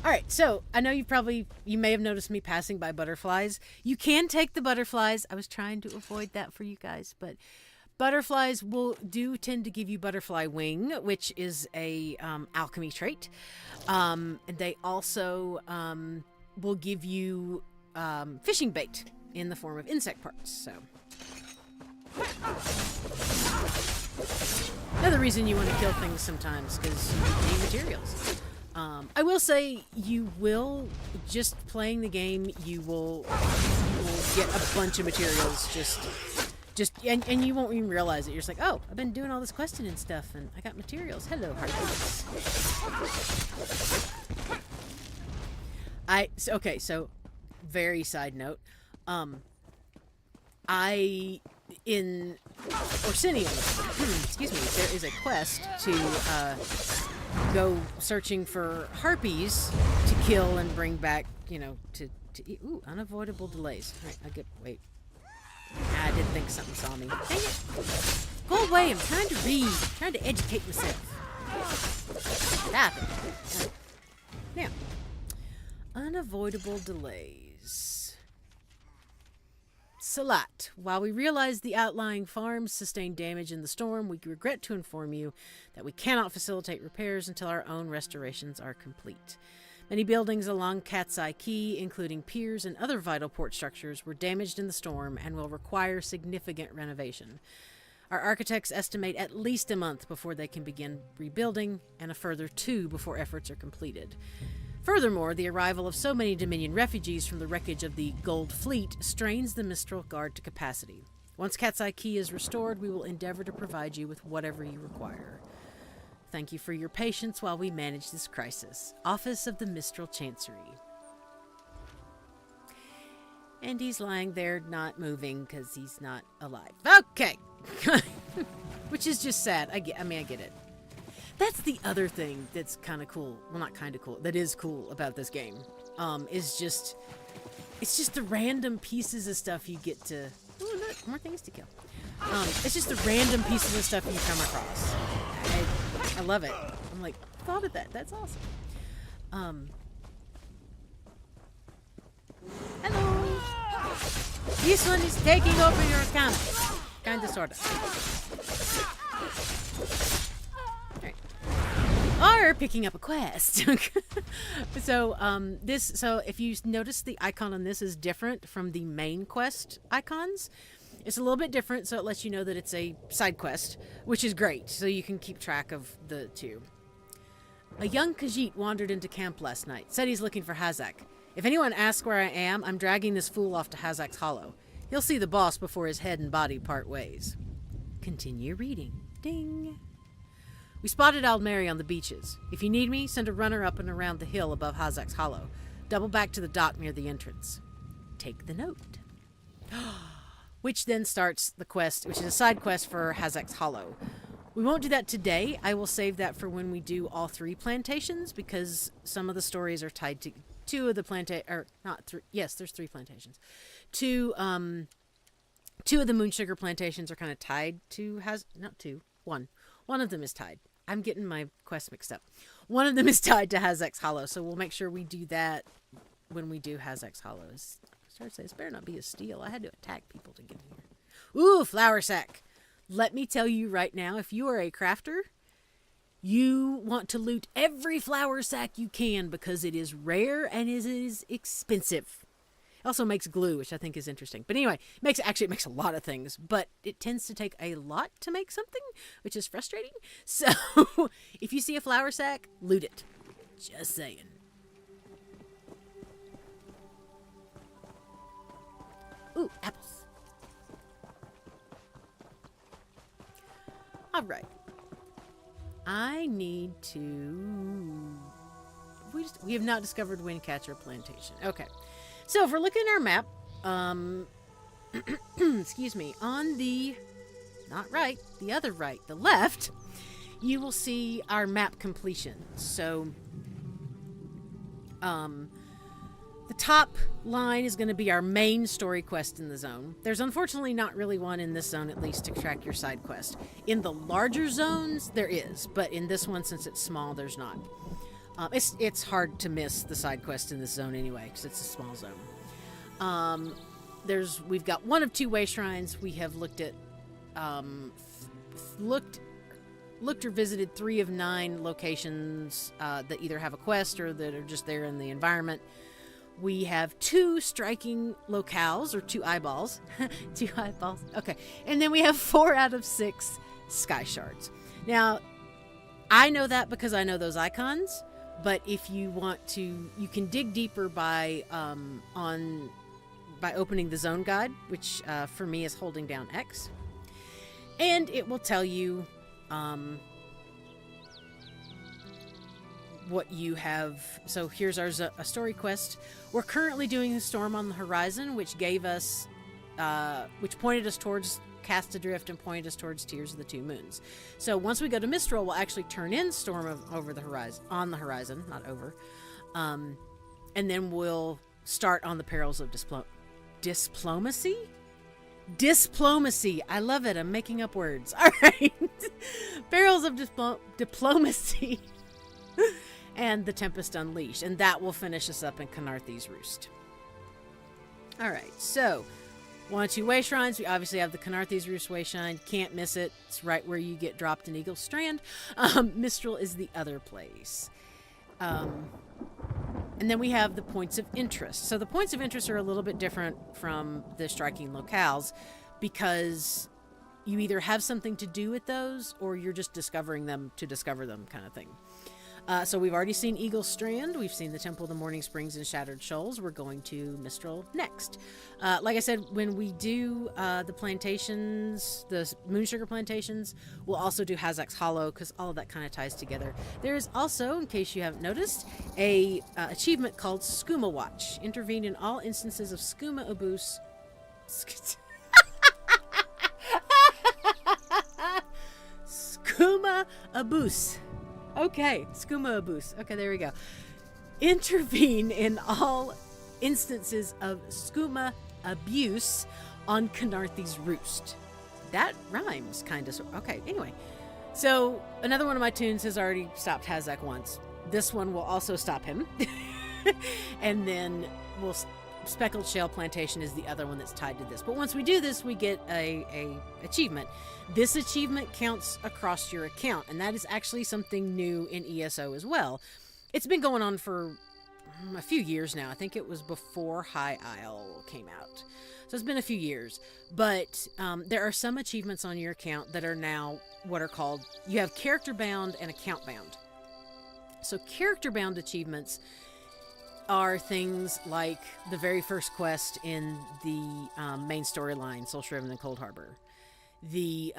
Alright, so I know you may have noticed me passing by butterflies. You can take the butterflies. I was trying to avoid that for you guys, but butterflies do tend to give you butterfly wing, which is a alchemy trait. And they also will give you fishing bait, in the form of insect parts. So another reason you want to kill things sometimes, because you need materials. I will say, you will, just playing the game, you will get a bunch of materials, and you won't even realize it. You're just like, oh, I've been doing all this questing and stuff, and I got materials. Hello, heartbeats. Okay, so, very side note, in Orsinium, excuse me, there is a quest to, go searching for harpies to kill and bring back, you know, to eat. Ooh, unavoidable delays. All right, wait. I didn't think something saw me. Dang it. Go away, I'm trying to read. I'm trying to educate myself. Stop it. Now, unavoidable delays. Salat. While we realize the outlying farms sustained damage in the storm, we regret to inform you that we cannot facilitate repairs until our own restorations are complete. Many buildings along Cat's Eye Quay, including piers and other vital port structures, were damaged in the storm and will require significant renovation. Our architects estimate at least a month before they can begin rebuilding, and a further 2 before efforts are completed. Furthermore, the arrival of so many Dominion refugees from the wreckage of the Gold Fleet strains the Mistral Guard to capacity. Once Cat's Eye Quay is restored, we will endeavor to provide you with whatever you require. Thank you for your patience while we manage this crisis. Office of the Mistral Chancery. And he's lying there not moving because he's not alive. Okay! Which is just sad. I get it. That's the other thing that's kind of cool. Well, not kind of cool. That is cool about this game. It's just the random pieces of stuff you get to... Oh, look, more things to kill. It's just the random pieces of stuff you come across. I love it. I'm like, thought of that. That's awesome. Hello. This one is taking over your account. Kinda, sorta. Or picking up a quest. So if you notice, the icon on this is different from the main quest icons. It's a little bit different, so it lets you know that it's a side quest, which is great, so you can keep track of the two. A young Khajiit wandered into camp last night, said he's looking for Hazak. If anyone asks where I am, I'm dragging this fool off to Hazak's Hollow. He'll see the boss before his head and body part ways. Continue reading. Ding. We spotted Aldmeri on the beaches. If you need me, send a runner up and around the hill above Hazak's Hollow. Double back to the dock near the entrance. Take the note. Which then starts the quest, which is a side quest for Hazak's Hollow. We won't do that today. I will save that for when we do all 3 plantations, because some of the stories are tied to 2 of the there's 3 plantations. 2 of the moon sugar plantations are kind of tied to one. One of them is tied. I'm getting my quest mixed up. One of them is tied to Hazak's Hollow, so we'll make sure we do that when we do Hazak's Hollow. I started to say, this better not be a steal. I had to attack people to get here. Ooh, flour sack. Let me tell you right now, if you are a crafter, you want to loot every flour sack you can, because it is rare and it is expensive. It also makes glue, which I think is interesting. But anyway, it makes a lot of things, but it tends to take a lot to make something, which is frustrating. So, if you see a flour sack, loot it. Just saying. Ooh, apples. All right. I need to... We have not discovered Windcatcher Plantation. Okay. So if we're looking at our map, excuse me, on the, not right, the other right, the left, you will see our map completion. So, the top line is going to be our main story quest in the zone. There's unfortunately not really one in this zone, at least, to track your side quest. In the larger zones, there is, but in this one, since it's small, there's not. It's hard to miss the side quest in this zone anyway, because it's a small zone. We've got 1 of 2 way shrines. We have looked at, looked or visited 3 of 9 locations that either have a quest or that are just there in the environment. We have 2 striking locales, or 2 eyeballs. 2 eyeballs. Okay. And then we have 4 out of 6 sky shards. Now, I know that because I know those icons, but if you want to, you can dig deeper by opening the zone guide, which for me is holding down X. And it will tell you what you have. So here's a story quest. We're currently doing the Storm on the Horizon, which gave us, which pointed us towards Cast Adrift and pointed us towards Tears of the Two Moons. So once we go to Mistral, we'll actually turn in Storm over the horizon, on the horizon, not over, and then we'll start on the Perils of Diplomacy. Diplomacy. I love it. I'm making up words. All right. Perils of Diplomacy. And the Tempest Unleashed. And that will finish us up in Khenarthi's Roost. Alright, so 1 2 way shrines. We obviously have the Khenarthi's Roost way shrine. Can't miss it. It's right where you get dropped in Eagle Strand. Mistral is the other place. And then we have the points of interest. So the points of interest are a little bit different from the striking locales because you either have something to do with those or you're just discovering them to discover them, kind of thing. So we've already seen Eagle Strand. We've seen the Temple of the Morning Springs and Shattered Shoals. We're going to Mistral next. Like I said, when we do the plantations, the Moonsugar plantations, we'll also do Hazak's Hollow because all of that kind of ties together. There is also, in case you haven't noticed, a achievement called Skooma Watch. Intervene in all instances of skooma abuse. Skooma abuse. Okay, skooma abuse. Okay, there we go. Intervene in all instances of skooma abuse on Khenarthi's Roost. That rhymes, kind of. Okay, anyway. So, another one of my tunes has already stopped Hazak once. This one will also stop him. And then Speckled Shell Plantation is the other one that's tied to this. But once we do this, we get a achievement. This achievement counts across your account, and that is actually something new in ESO as well. It's been going on for a few years now. I think it was before High Isle came out. So it's been a few years. But there are some achievements on your account that are now what are called, you have character bound and account bound. So character bound achievements are things like the very first quest in the main storyline, Soul Shriven and Cold Harbor. The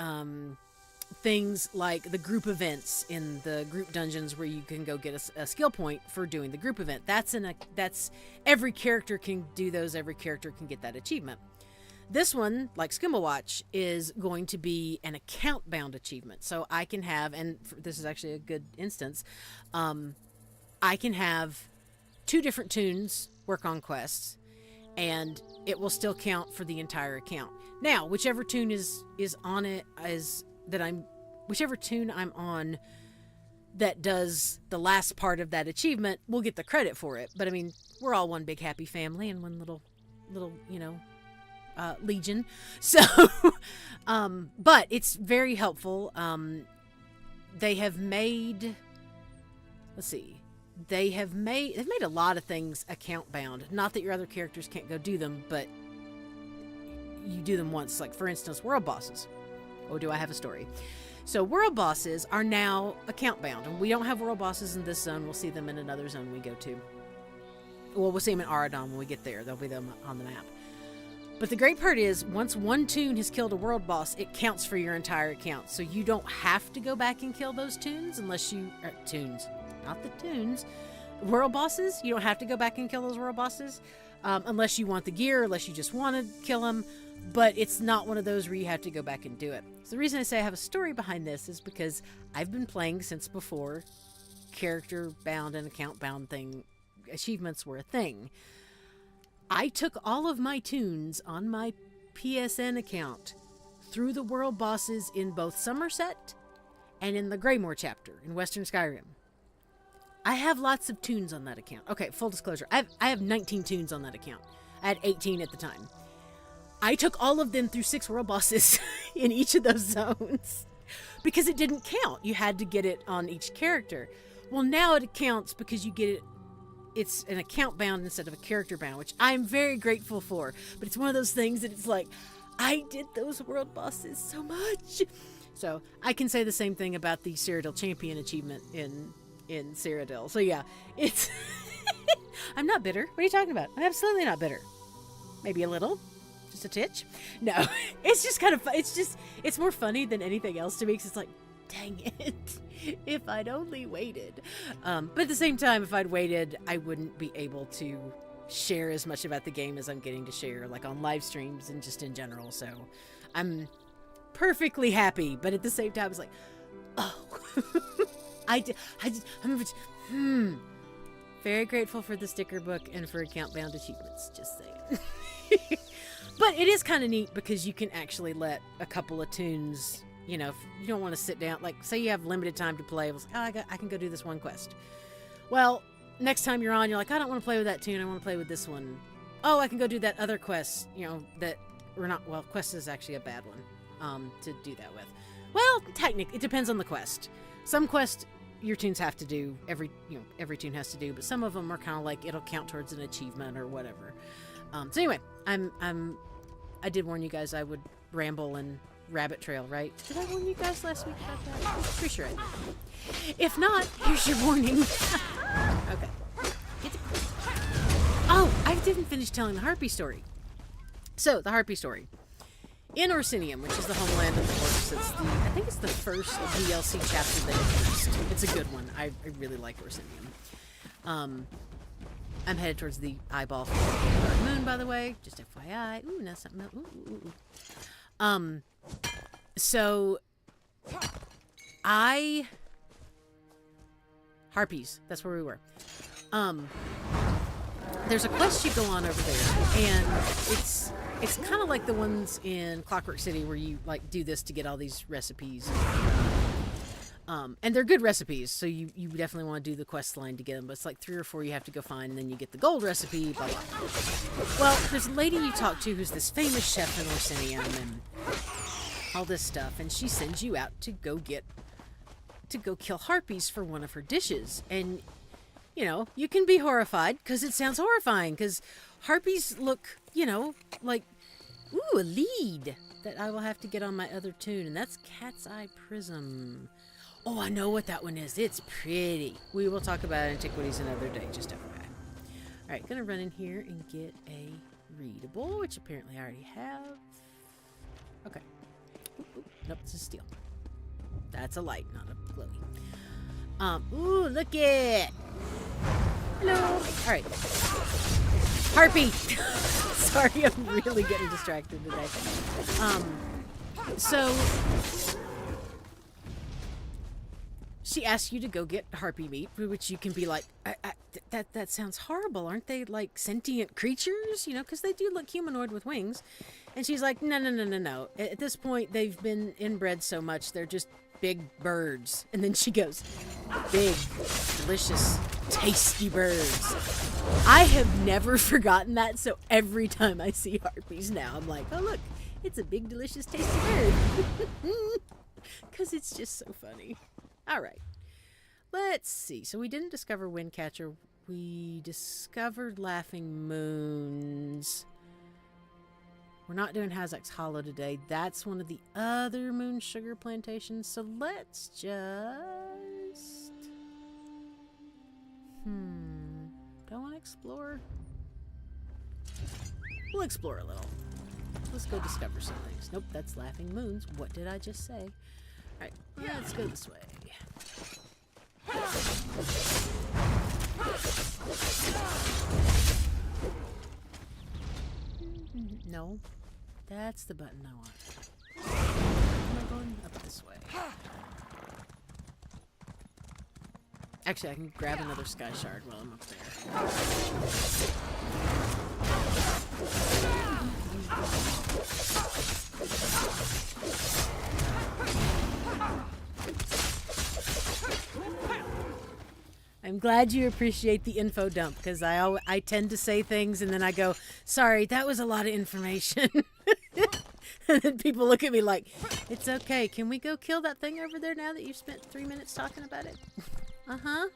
things like the group events in the group dungeons where you can go get a skill point for doing the group event. That's every character can do those. Every character can get that achievement. This one, like Skooma Watch, is going to be an account-bound achievement. So I can have, and this is actually a good instance, I can have 2 different tunes work on quests, and it will still count for the entire account. Now, whichever tune is on it, whichever tune I'm on that does the last part of that achievement will get the credit for it. But I mean, we're all one big happy family and one little legion. So, but it's very helpful. They have made, they've made a lot of things account bound. Not that your other characters can't go do them, but you do them once. Like, for instance, world bosses. Oh, do I have a story? So world bosses are now account bound, and we don't have world bosses in this zone. We'll see them in another zone we go to. Well, we'll see them in Aradon when we get there. They'll be them on the map. But the great part is, once one tune has killed a world boss, it counts for your entire account. So you don't have to go back and kill those tunes unless you... tunes. Not the tunes. World bosses, you don't have to go back and kill those world bosses unless you want the gear, unless you just want to kill them. But it's not one of those where you have to go back and do it. So the reason I say I have a story behind this is because I've been playing since before character bound and account bound achievements were a thing. I took all of my tunes on my PSN account through the world bosses in both Somerset and in the Greymore chapter in Western Skyrim. I have lots of tunes on that account. Okay, full disclosure. I have 19 tunes on that account. I had 18 at the time. I took all of them through 6 world bosses in each of those zones because it didn't count. You had to get it on each character. Well, now it counts because you get it it's an account bound instead of a character bound, which I'm very grateful for. But it's one of those things that it's like, I did those world bosses so much. So I can say the same thing about the Cyrodiil Champion achievement in Cyrodiil. So yeah, it's... I'm not bitter. What are you talking about? I'm absolutely not bitter. Maybe a little. Just a titch. No, it's just kind of... It's more funny than anything else to me, because it's like, dang it. If I'd only waited. But at the same time, if I'd waited, I wouldn't be able to share as much about the game as I'm getting to share, like on live streams and just in general. So I'm perfectly happy, but at the same time, it's like, oh, I'm very grateful for the sticker book and for account bound achievements. Just saying. But it is kind of neat because you can actually let a couple of tunes. You know, if you don't want to sit down, like, say you have limited time to play, it was like, oh, I can go do this one quest. Well, next time you're on, you're like, I don't want to play with that tune, I want to play with this one. Oh, I can go do that other quest, you know, that, or not, well, quest is actually a bad one, to do that with. Well, technically, it depends on the quest. Some quests, your tunes have to do, every tune has to do, but some of them are kind of like, it'll count towards an achievement or whatever. So anyway, I did warn you guys I would ramble and rabbit trail, right? Did I warn you guys last week about that? I'm pretty sure I did. If not, here's your warning. Okay. Oh, I didn't finish telling the Harpy story. So, the Harpy story. In Orsinium, which is the homeland of the orcs, I think it's the first DLC chapter that exists. It's a good one. I really like Orsinium. I'm headed towards the eyeball for the Dark Moon, by the way. Just FYI. Ooh, now something else. So, Harpies, that's where we were. There's a quest you go on over there, and it's kind of like the ones in Clockwork City where you, like, do this to get all these recipes. And they're good recipes, so you definitely want to do the quest line to get them, but it's like 3 or 4 you have to go find, and then you get the gold recipe, blah, blah. Well, there's a lady you talk to who's this famous chef in Orsinium, and all this stuff, and she sends you out to go kill harpies for one of her dishes. And, you know, you can be horrified, because it sounds horrifying, because harpies look, you know, like, ooh, a lead that I will have to get on my other tune, and that's Cat's Eye Prism. Oh, I know what that one is. It's pretty. We will talk about antiquities another day, just FYI. Alright, gonna run in here and get a readable, which apparently I already have. Okay. Ooh, nope, it's a steel. That's a light, not a glowy. Ooh, look it! Hello! Alright. Harpy! Sorry, I'm really getting distracted today. So... she asks you to go get harpy meat, which you can be like, that sounds horrible. Aren't they like sentient creatures? You know, because they do look humanoid with wings. And she's like, no. At this point, they've been inbred so much, they're just big birds. And then she goes, big, delicious, tasty birds. I have never forgotten that, so every time I see harpies now, I'm like, oh, look, it's a big, delicious, tasty bird. Because it's just so funny. All right, let's see. So we didn't discover Windcatcher. We discovered Laughing Moons. We're not doing Hazak's Hollow today. That's one of the other moon sugar plantations. So let's just... Do I want to explore? We'll explore a little. Let's go discover some things. Nope, that's Laughing Moons. What did I just say? All right, let's go this way. No, that's the button I want. Am I going up this way? Actually, I can grab another sky shard while I'm up there. I'm glad you appreciate the info dump, because I tend to say things and then I go, sorry, that was a lot of information. And then people look at me like, it's okay. Can we go kill that thing over there now that you've spent 3 minutes talking about it? Uh-huh.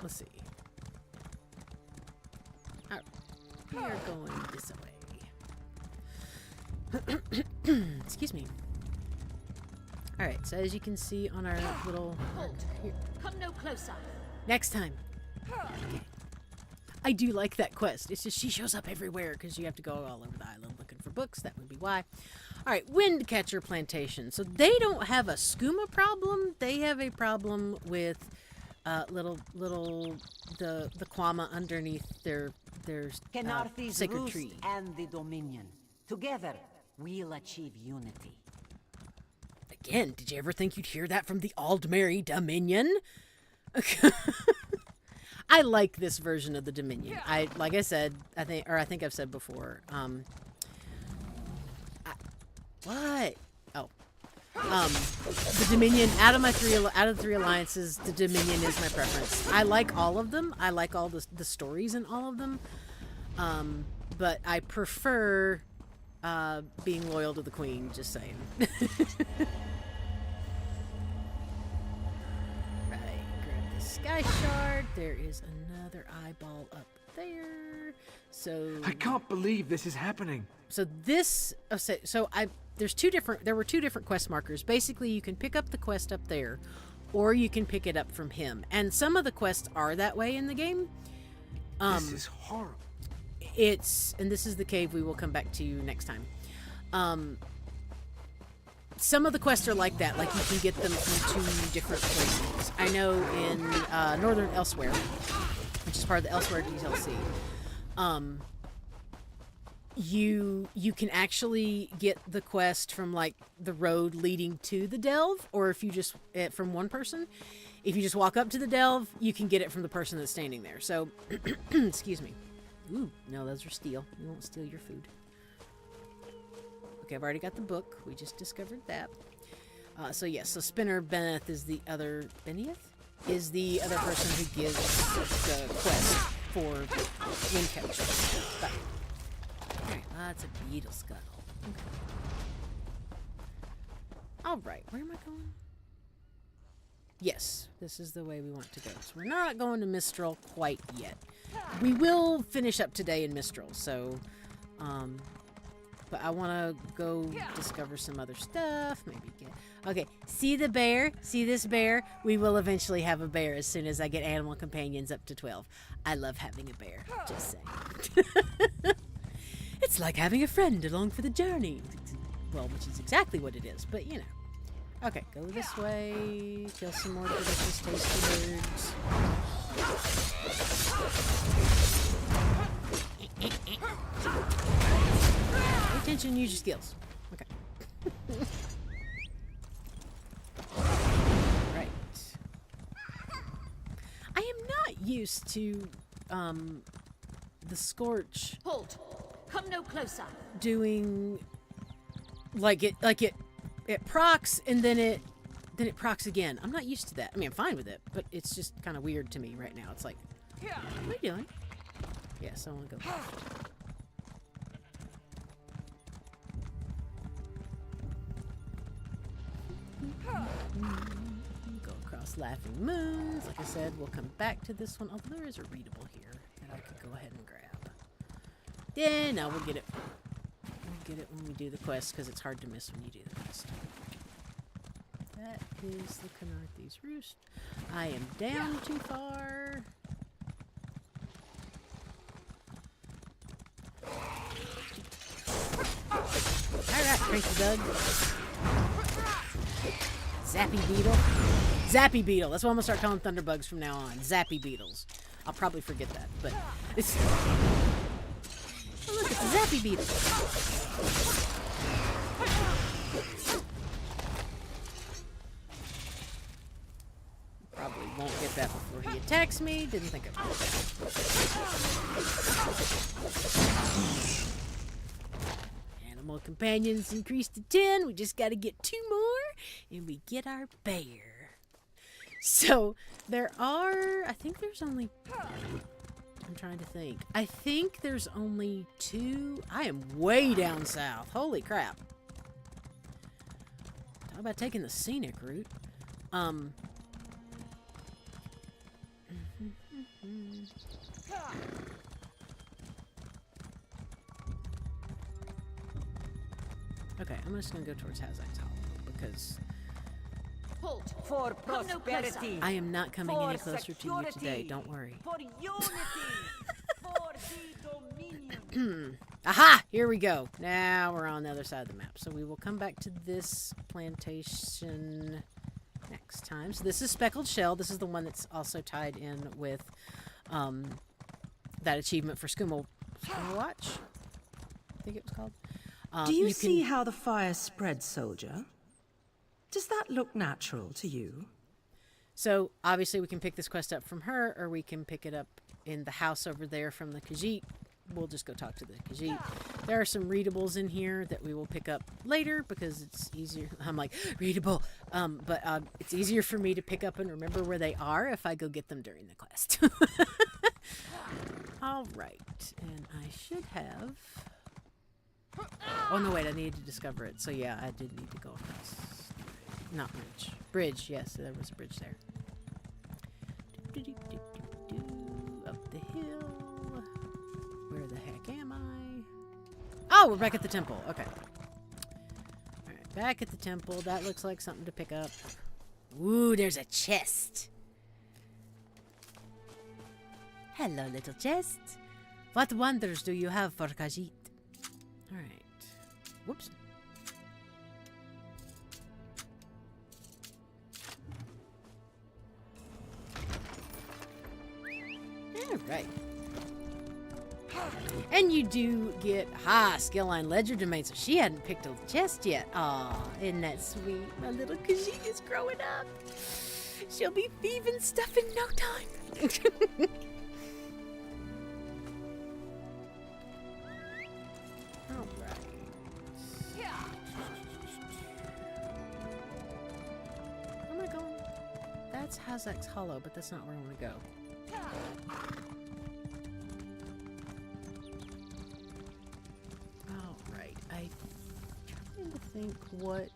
Let's see. Alright, we are going this way. Excuse me. Alright, so as you can see on our little... Here. Come no closer. Next time. Okay. I do like that quest. It's just she shows up everywhere because you have to go all over the island looking for books. That would be why. Alright, Windcatcher Plantation. So they don't have a skooma problem. They have a problem with the Kwama underneath their Khenarthi's sacred Roost tree. and the Dominion. Together, we'll achieve unity. Again, did you ever think you'd hear that from the Aldmeri Dominion? I like this version of the Dominion. Like I said, I think I've said before. What? Oh, the Dominion. Out of the three alliances, the Dominion is my preference. I like all of them. I like all the stories in all of them. But I prefer being loyal to the Queen. Just saying. Sky shard. There is another eyeball up there. So I can't believe this is happening. So this. There were two different quest markers. Basically, you can pick up the quest up there, or you can pick it up from him. And some of the quests are that way in the game. This is horrible. And this is the cave we will come back to next time. Some of the quests are like that, like you can get them from two different places. I know in Northern Elsewhere, which is part of the Elsewhere DLC, you can actually get the quest from like the road leading to the delve, or if you just from one person. If you just walk up to the delve, you can get it from the person that's standing there. So, excuse me. Ooh, no, those are steel. We won't steal your food. Okay, I've already got the book. We just discovered that. So yes, so Spinner Beneth is the other... Beneth? Is the other person who gives the quest for Windcatcher. Alright, lots of beetle scuttle. Okay. Alright, where am I going? Yes, this is the way we want to go. So we're not going to Mistral quite yet. We will finish up today in Mistral, so... but I want to go discover some other stuff. Maybe get... Okay, see the bear? See this bear? We will eventually have a bear as soon as I get animal companions up to 12. I love having a bear. Just saying. It's like having a friend along for the journey. Well, which is exactly what it is, but you know. Okay, go this way. Kill some more delicious tasty birds. Pay attention, use your skills. Okay. Right. I am not used to the Scorch. Halt! Come no closer. Doing it procs and then it procs again. I'm not used to that. I mean, I'm fine with it, but it's just kind of weird to me right now. It's like, what are you doing? Yes, I want to go left. Go across Laughing Moons. Like I said, we'll come back to this one. Although there is a readable here that I could go ahead and grab. Yeah, no, we'll get it. We'll get it when we do the quest because it's hard to miss when you do the quest. That is the Khenarthi's Roost. I am down too far. Alright, crazy bug. Zappy beetle. Zappy beetle. That's what I'm gonna start calling thunderbugs from now on. Zappy beetles. I'll probably forget that, but it's... Oh, look, it's a zappy beetle. Probably won't get that before he attacks me. Didn't think of that. Animal companions increased to 10. We just got to get 2 more, and we get our bear. So there are, I think there's only... I'm trying to think. I think there's only 2. I am way down south. Holy crap. Talk about taking the scenic route. Okay, I'm just gonna go towards Hazak's Hollow because Halt for prosperity. I am not coming For any closer security. to you today. Don't worry. For unity. For the dominion. Aha! Here we go. Now we're on the other side of the map. So we will come back to this plantation next time. So this is Speckled Shell. This is the one that's also tied in with that achievement for Skooma Watch. I think it was called. Do you see how the fire spreads, soldier? Does that look natural to you? So obviously we can pick this quest up from her, or we can pick it up in the house over there from the Khajiit. We'll just go talk to the Khajiit. There are some readables in here that we will pick up later because it's easier. I'm like, readable. But it's easier for me to pick up and remember where they are if I go get them during the quest. All right. And I should have... Oh, no, wait. I needed to discover it. So, yeah, I did need to go across. Not bridge. Bridge, yes. There was a bridge there. Up the hill. Where the heck am I? Oh, we're back at the temple. Okay. Alright, back at the temple. That looks like something to pick up. Ooh, there's a chest. Hello, little chest. What wonders do you have for Khajiit? Alright. Whoops. Alright. And you do get skill line ledger domain, so she hadn't picked a chest yet. Aw, isn't that sweet? My little Khajiit is growing up. She'll be thieving stuff in no time. Where am I going? That's Hazak's Hollow, but that's not where I want to go. Alright, I'm trying to think what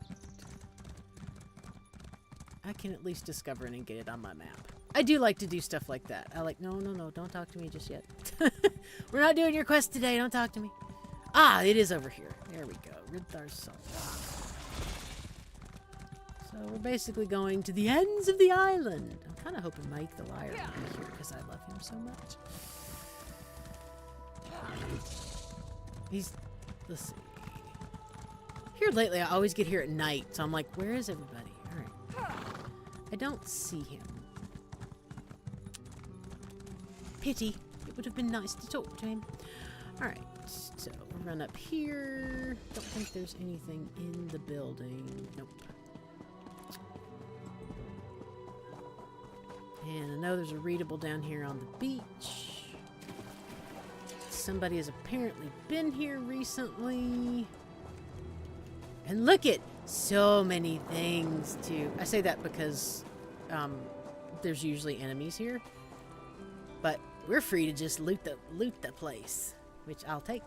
I can at least discover and get it on my map. I do like to do stuff like that. I like, no, don't talk to me just yet. We're not doing your quest today, don't talk to me. Ah, it is over here. There we go. Riddar's Salt. So we're basically going to the ends of the island. I'm kind of hoping Mike the Liar will be here because I love him so much. Let's see. Here lately, I always get here at night, so I'm like, where is everybody? All right. I don't see him. Pity. It would have been nice to talk to him. All right. So we'll run up here. Don't think there's anything in the building. Nope. And I know there's a readable down here on the beach. Somebody has apparently been here recently. And look at so many things to... I say that because there's usually enemies here. But we're free to just loot the place, which I'll take.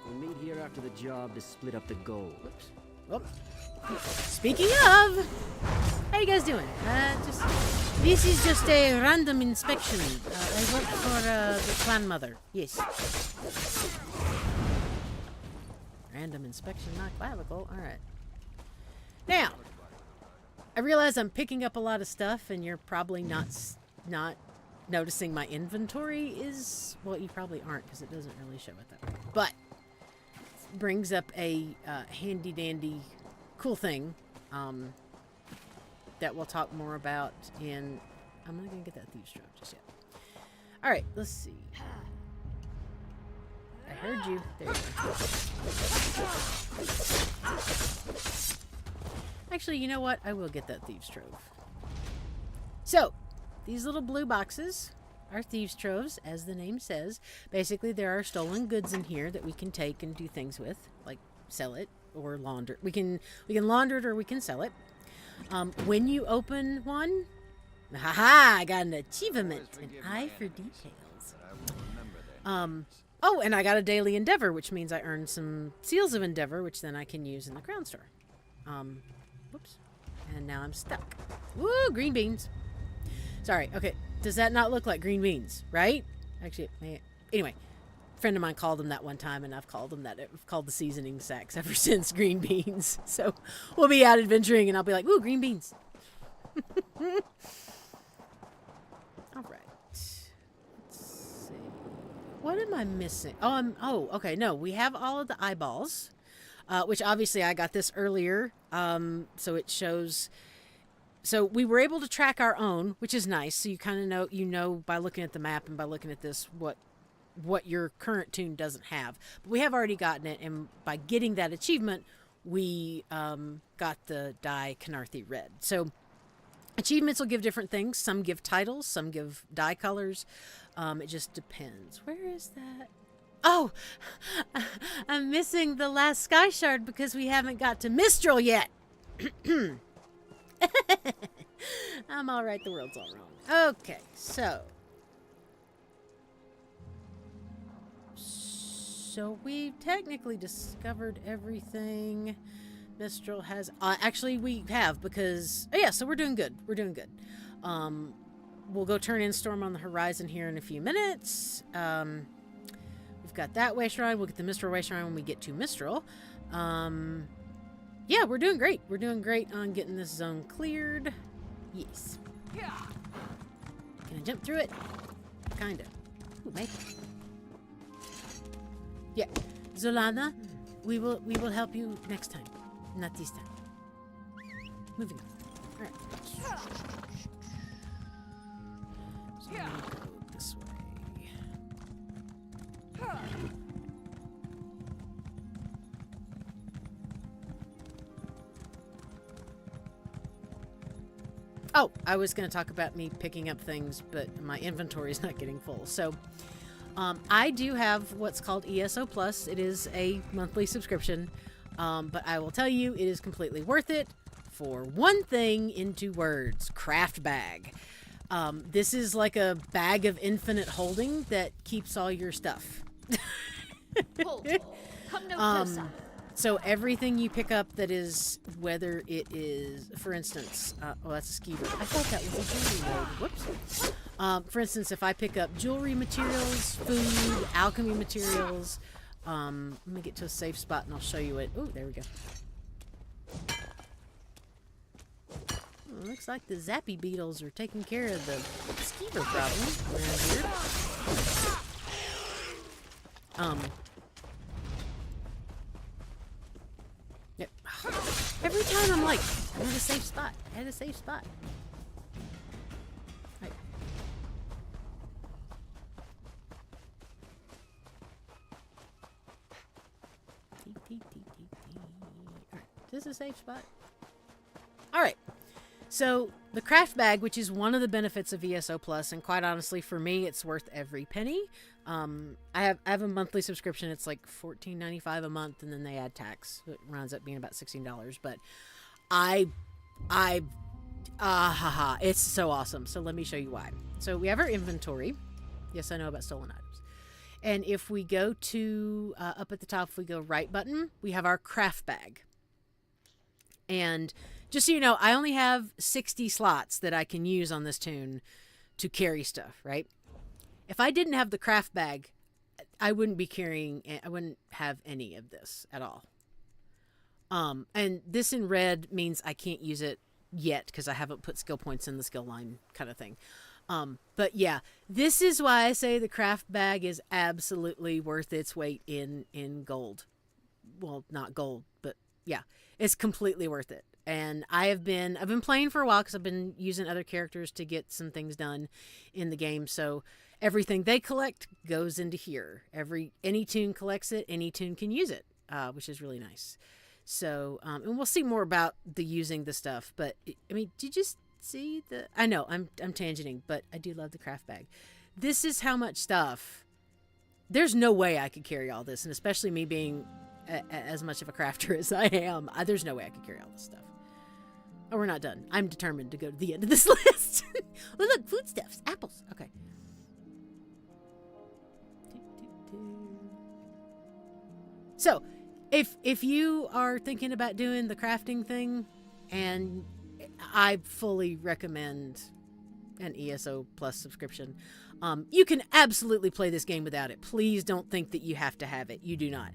We'll meet here after the job to split up the gold. Whoops. Speaking of, how you guys doing? This is just a random inspection. I work for the clan mother. Yes. Random inspection, not clavicle. All right. Now, I realize I'm picking up a lot of stuff, and you're probably not noticing my inventory is... Well, you probably aren't, because it doesn't really show it that way. But brings up a handy-dandy cool thing that we'll talk more about in... I'm not going to get that Thieves' Trove just yet. All right, let's see. I heard you. There you go. Actually, you know what? I will get that Thieves' Trove. So, these little blue boxes are Thieves' Troves, as the name says. Basically, there are stolen goods in here that we can take and do things with, like sell it or launder. We can launder it or we can sell it. When you open one, I got an achievement, an eye for details. Oh, and I got a daily endeavor, which means I earned some seals of endeavor, which then I can use in the crown store. Whoops. And now I'm stuck. Woo, green beans. Sorry, okay. Does that not look like green beans, right? Actually, anyway, a friend of mine called them that one time, and I've called them that. I've called the seasoning sacks ever since green beans. So we'll be out adventuring, and I'll be like, ooh, green beans. All right. Let's see. What am I missing? Oh, okay. No, we have all of the eyeballs, which obviously I got this earlier. So it shows. So we were able to track our own, which is nice. So you kind of know by looking at the map and by looking at this what your current tune doesn't have. But we have already gotten it, and by getting that achievement, we got the dye Khenarthi red. So achievements will give different things. Some give titles, some give dye colors. It just depends. Where is that? Oh, I'm missing the last sky shard because we haven't got to Mistral yet. I'm all right. The world's all wrong. Okay, so we've technically discovered everything Mistral has. Actually, we have because so we're doing good. We're doing good. We'll go turn in Storm on the horizon here in a few minutes. We've got that way shrine. We'll get the Mistral way shrine when we get to Mistral. Yeah, we're doing great. We're doing great on getting this zone cleared. Yes. Can I jump through it? Kinda. Ooh, maybe. Yeah. Zolana, we will help you next time. Not this time. Moving on. Alright. So I'm gonna go this way. Oh, I was going to talk about me picking up things, but my inventory is not getting full. So I do have what's called ESO Plus. It is a monthly subscription, but I will tell you it is completely worth it for one thing in 2 words: craft bag. This is like a bag of infinite holding that keeps all your stuff. Come no closer. So everything you pick up that is, whether it is, for instance, that's a skeever. I thought that was a jewelry load. Whoops. For instance, if I pick up jewelry materials, food, alchemy materials, let me get to a safe spot and I'll show you it. Oh, there we go. Well, looks like the zappy beetles are taking care of the skeever problem around here. Yep. Every time I'm like, I'm at a safe spot. At a safe spot. Right. Alright. Is this a safe spot? Alright. So the craft bag, which is one of the benefits of ESO Plus, and quite honestly for me it's worth every penny. I have a monthly subscription. It's like $14.95 a month, and then they add tax. So it rounds up being about $16. But it's so awesome. So let me show you why. So we have our inventory. Yes, I know about stolen items. And if we go to up at the top, if we go right button, we have our craft bag. And just so you know, I only have 60 slots that I can use on this tune to carry stuff, right? If I didn't have the craft bag, I wouldn't be carrying, I wouldn't have any of this at all. And this in red means I can't use it yet because I haven't put skill points in the skill line kind of thing. But yeah, this is why I say the craft bag is absolutely worth its weight in gold. Well, not gold, but yeah, it's completely worth it. And I've been playing for a while because I've been using other characters to get some things done in the game. So everything they collect goes into here. Any tune collects it, any tune can use it, which is really nice. So, and we'll see more about the using the stuff. But I mean, did you just see the? I know I'm tangenting, but I do love the craft bag. This is how much stuff. There's no way I could carry all this, and especially me being as much of a crafter as I am, there's no way I could carry all this stuff. Oh, we're not done. I'm determined to go to the end of this list. Oh, look, foodstuffs, apples. Okay. So, if you are thinking about doing the crafting thing, and I fully recommend an ESO Plus subscription. You can absolutely play this game without it. Please don't think that you have to have it. You do not.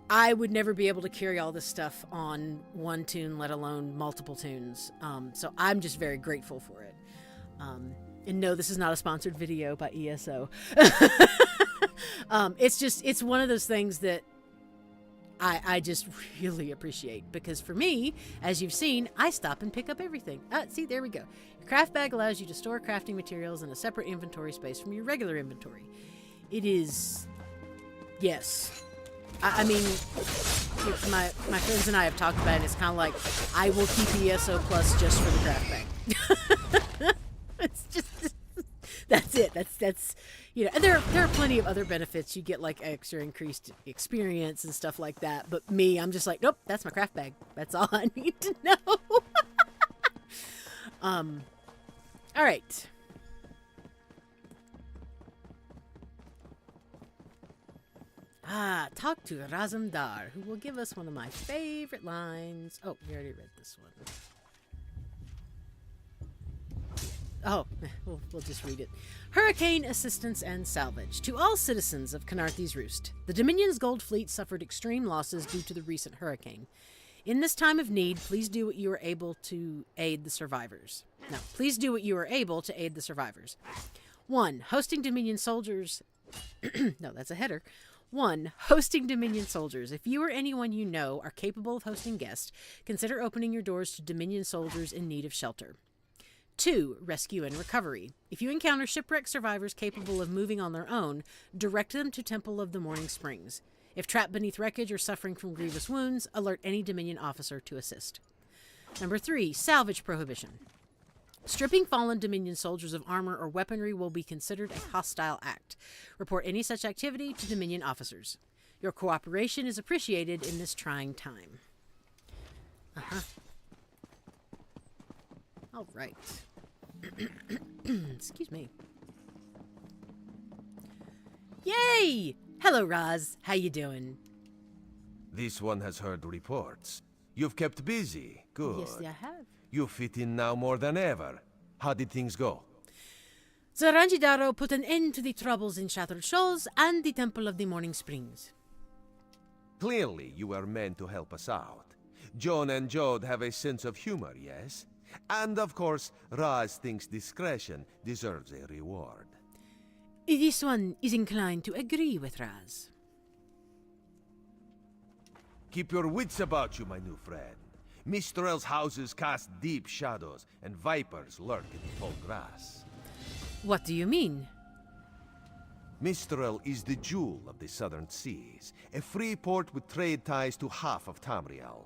I would never be able to carry all this stuff on one tune, let alone multiple tunes. So I'm just very grateful for it. And no, this is not a sponsored video by ESO. It's one of those things that I just really appreciate, because for me, as you've seen, I stop and pick up everything. See, there we go. Your craft bag allows you to store crafting materials in a separate inventory space from your regular inventory. It is, yes. I mean, my friends and I have talked about it, and it's kind of like, I will keep ESO Plus just for the craft bag. It's just, that's it. That's you know, and there are plenty of other benefits. You get like extra increased experience and stuff like that. But me, I'm just like, nope, that's my craft bag. That's all I need to know. All right. Talk to Razumdar, who will give us one of my favorite lines. Oh, we already read this one. Oh, we'll just read it. Hurricane assistance and salvage. To all citizens of Khenarthi's Roost, the Dominion's gold fleet suffered extreme losses due to the recent hurricane. In this time of need, please do what you are able to aid the survivors. No, please do what you are able to aid the survivors. 1. Hosting Dominion soldiers. No, that's a header. 1. Hosting Dominion soldiers. If you or anyone you know are capable of hosting guests, consider opening your doors to Dominion soldiers in need of shelter. 2. Rescue and recovery. If you encounter shipwreck survivors capable of moving on their own, direct them to Temple of the Morning Springs. If trapped beneath wreckage or suffering from grievous wounds, alert any Dominion officer to assist. Number 3. Salvage prohibition. Stripping fallen Dominion soldiers of armor or weaponry will be considered a hostile act. Report any such activity to Dominion officers. Your cooperation is appreciated in this trying time. All right. Excuse me. Yay! Hello, Raz. How you doing? This one has heard reports. You've kept busy. Good. Yes, I have. You fit in now more than ever. How did things go? Zaranjidaro put an end to the troubles in Shattered Shoals and the Temple of the Morning Springs. Clearly, you were meant to help us out. Joan and Jode have a sense of humor, yes? And of course, Raz thinks discretion deserves a reward. This one is inclined to agree with Raz. Keep your wits about you, my new friend. Mistrel's houses cast deep shadows, and vipers lurk in the tall grass. What do you mean? Mistrel is the jewel of the southern seas, a free port with trade ties to half of Tamriel.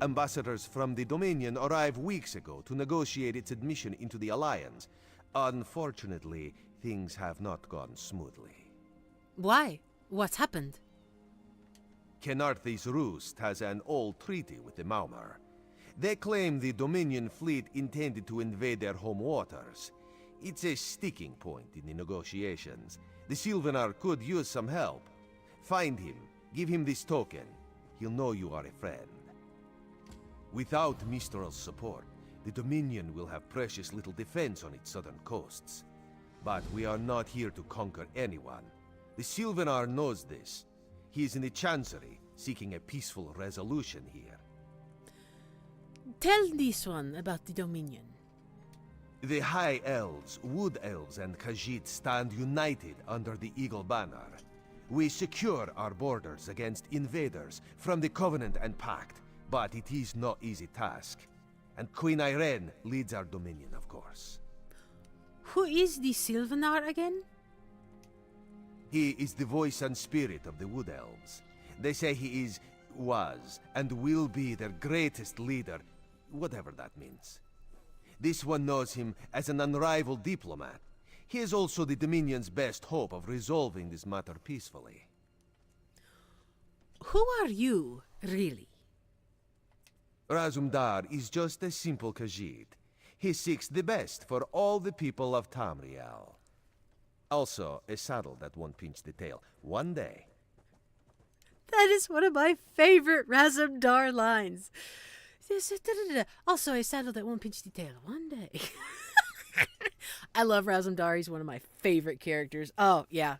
Ambassadors from the Dominion arrived weeks ago to negotiate its admission into the Alliance. Unfortunately, things have not gone smoothly. Why? What's happened? Khenarthi's Roost has an old treaty with the Maumar. They claim the Dominion fleet intended to invade their home waters. It's a sticking point in the negotiations. The Sylvanar could use some help. Find him, give him this token. He'll know you are a friend. Without Mistral's support, the Dominion will have precious little defense on its southern coasts. But we are not here to conquer anyone. The Sylvanar knows this. He is in the Chancery, seeking a peaceful resolution here. Tell this one about the Dominion. The High Elves, Wood Elves, and Khajiit stand united under the Eagle Banner. We secure our borders against invaders from the Covenant and Pact, but it is no easy task. And Queen Irene leads our Dominion, of course. Who is the Sylvanar again? He is the voice and spirit of the Wood Elves. They say he is, was, and will be their greatest leader, whatever that means. This one knows him as an unrivaled diplomat. He is also the Dominion's best hope of resolving this matter peacefully. Who are you, really? Razumdar is just a simple Khajiit. He seeks the best for all the people of Tamriel. Also, a saddle that won't pinch the tail. One day. That is one of my favorite Razumdar lines. Also, a saddle that won't pinch the tail one day. I love Razumdar. He's one of my favorite characters. Oh, yeah.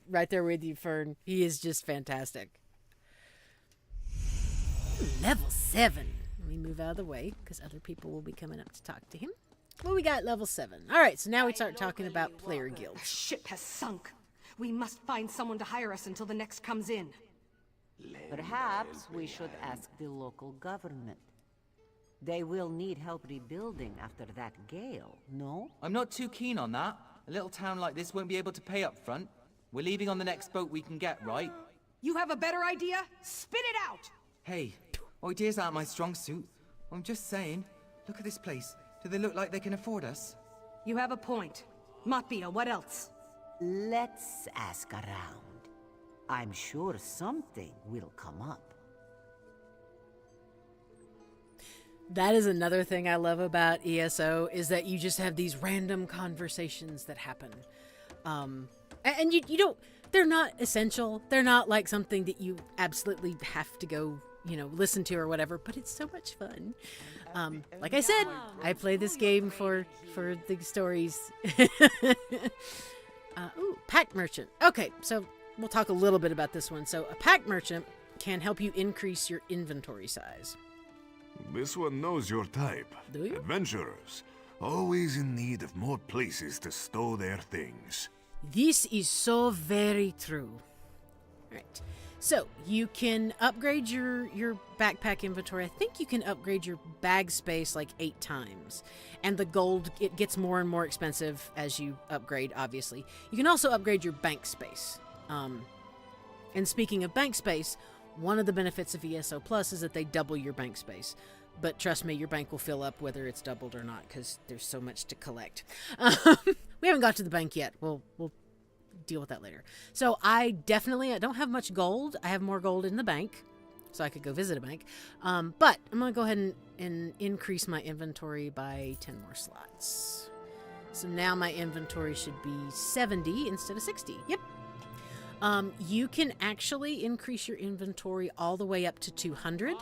Right there with you, Fern. He is just fantastic. Level 7. Let me move out of the way because other people will be coming up to talk to him. Well, we got level 7. All right, so now we start talking about player guilds. The ship has sunk. We must find someone to hire us until the next comes in. Perhaps we should ask the local government. They will need help rebuilding after that gale, no? I'm not too keen on that. A little town like this won't be able to pay up front. We're leaving on the next boat we can get, right? You have a better idea? Spit it out! Hey, ideas aren't my strong suit. I'm just saying, look at this place. Do they look like they can afford us? You have a point. Matbia, what else? Let's ask around. I'm sure something will come up. That is another thing I love about ESO is that you just have these random conversations that happen. And you don't, they're not essential. They're not like something that you absolutely have to go, listen to or whatever, but it's so much fun. Like I said, I play this game for the stories. Pack merchant. Okay, so we'll talk a little bit about this one. So a pack merchant can help you increase your inventory size. This one knows your type. Do you? Adventurers, always in need of more places to stow their things. This is so very true. Right. So you can upgrade your backpack inventory. I think you can upgrade your bag space like 8 times. And the gold, it gets more and more expensive as you upgrade, obviously. You can also upgrade your bank space. And speaking of bank space, one of the benefits of ESO Plus is that they double your bank space. But trust me, your bank will fill up whether it's doubled or not because there's so much to collect. We haven't got to the bank yet. We'll deal with that later. So I don't have much gold. I have more gold in the bank, so I could go visit a bank. But I'm going to go ahead and increase my inventory by 10 more slots. So now my inventory should be 70 instead of 60. Yep. You can actually increase your inventory all the way up to 200.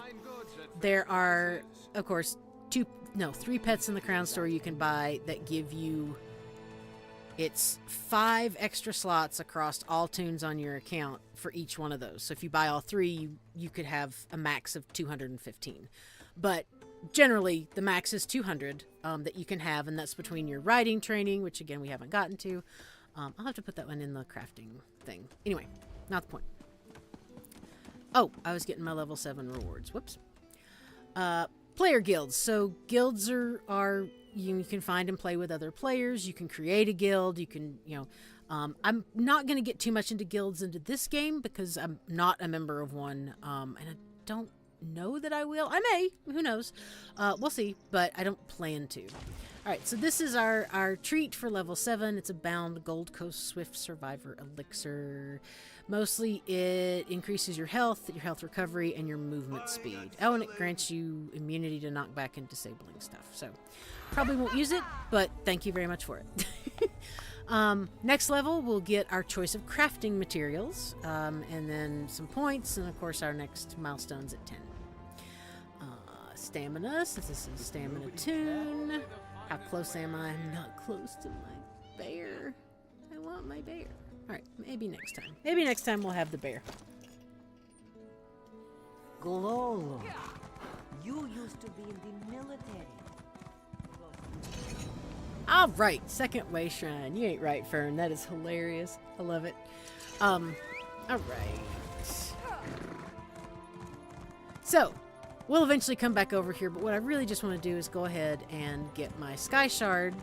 There are, of course, 3 pets in the Crown Store you can buy that give you, it's 5 extra slots across all tunes on your account for each one of those. So if you buy all 3, you could have a max of 215. But generally, the max is 200 that you can have, and that's between your riding training, which again we haven't gotten to. I'll have to put that one in the crafting thing. Anyway, not the point. Oh, I was getting my level 7 rewards. Whoops. Player guilds. So guilds are you can find and play with other players. You can create a guild. You can, I'm not going to get too much into guilds into this game because I'm not a member of one. And I don't know that I will. I may. Who knows? We'll see. But I don't plan to. All right, so this is our treat for level 7. It's a bound Gold Coast Swift Survivor elixir. Mostly it increases your health recovery, and your movement speed. Oh, and it grants you immunity to knockback and disabling stuff. So probably won't use it, but thank you very much for it. Next level, we'll get our choice of crafting materials, and then some points, and of course our next milestone's at 10. Stamina, since this is a stamina tune. How close am I? I'm not close to my bear. I want my bear. Alright, maybe next time. Maybe next time we'll have the bear. Glolo, you used to be in the military. Alright, second way shrine. You ain't right, Fern. That is hilarious. I love it. Alright. So, we'll eventually come back over here, but what I really just want to do is go ahead and get my Sky Shard,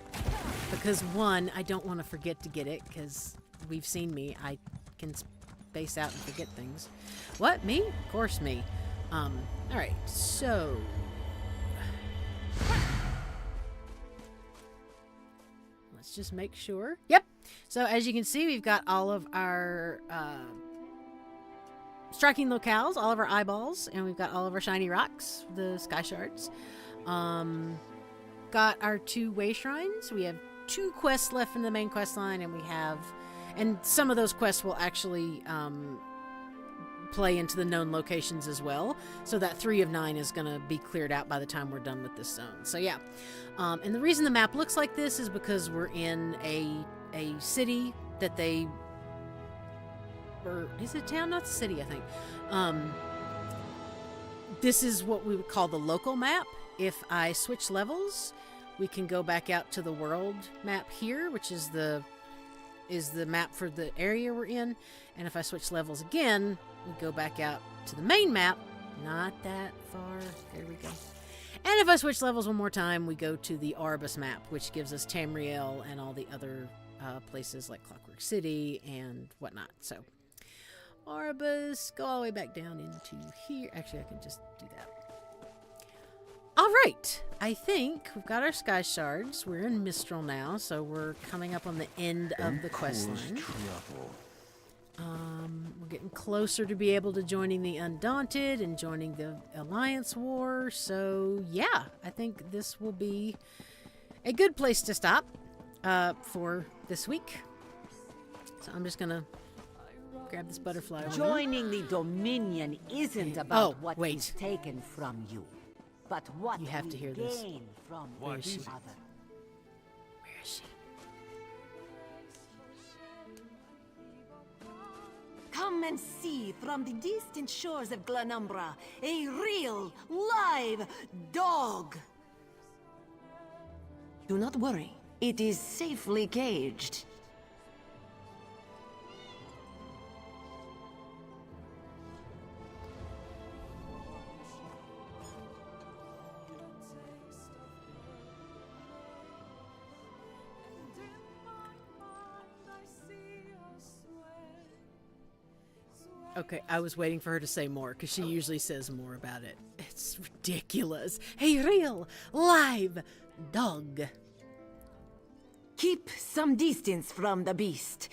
because one, I don't want to forget to get it, because we've seen me. I can space out and forget things. What? Me? Of course me. Alright, so... let's just make sure. Yep! So as you can see, we've got all of our... striking locales, all of our eyeballs, and we've got all of our shiny rocks, the sky shards. Got our 2 way shrines. We have 2 quests left in the main quest line, and some of those quests will actually play into the known locations as well. So that 3 of 9 is going to be cleared out by the time we're done with this zone. So yeah. And the reason the map looks like this is because we're in a city that they... Or is it a town? Not a city, I think. This is what we would call the local map. If I switch levels, we can go back out to the world map here, which is the map for the area we're in. And if I switch levels again, we go back out to the main map. Not that far. There we go. And if I switch levels one more time, we go to the Arbus map, which gives us Tamriel and all the other places like Clockwork City and whatnot. So, Arbus, go all the way back down into here. Actually, I can just do that. All right. I think we've got our Sky Shards. We're in Mistral now, so we're coming up on the end of the quest line. We're getting closer to be able to joining the Undaunted and joining the Alliance War. So, yeah, I think this will be a good place to stop for this week. So I'm just going to grab this butterfly. Joining the Dominion isn't about is taken from you, but what you have to hear this. Gain from each other. Where is she? Come and see from the distant shores of Glanumbra a real, live dog. Do not worry. It is safely caged. Okay, I was waiting for her to say more, because she usually says more about it. It's ridiculous. A real, live dog. Keep some distance from the beast.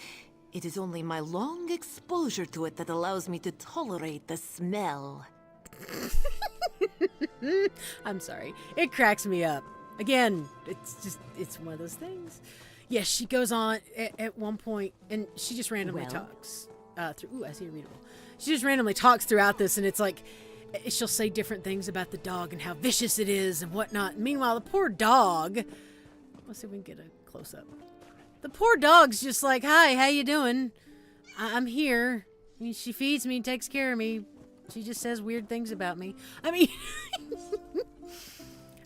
It is only my long exposure to it that allows me to tolerate the smell. I'm sorry. It cracks me up. Again, it's one of those things. Yes, she goes on at one point, and she just randomly talks. Ooh, I see a readable. She just randomly talks throughout this, and it's like she'll say different things about the dog and how vicious it is and whatnot. And meanwhile, the poor dog. Let's see if we can get a close up. The poor dog's just like, "Hi, how you doing? I'm here." I mean, she feeds me, takes care of me. She just says weird things about me. I mean,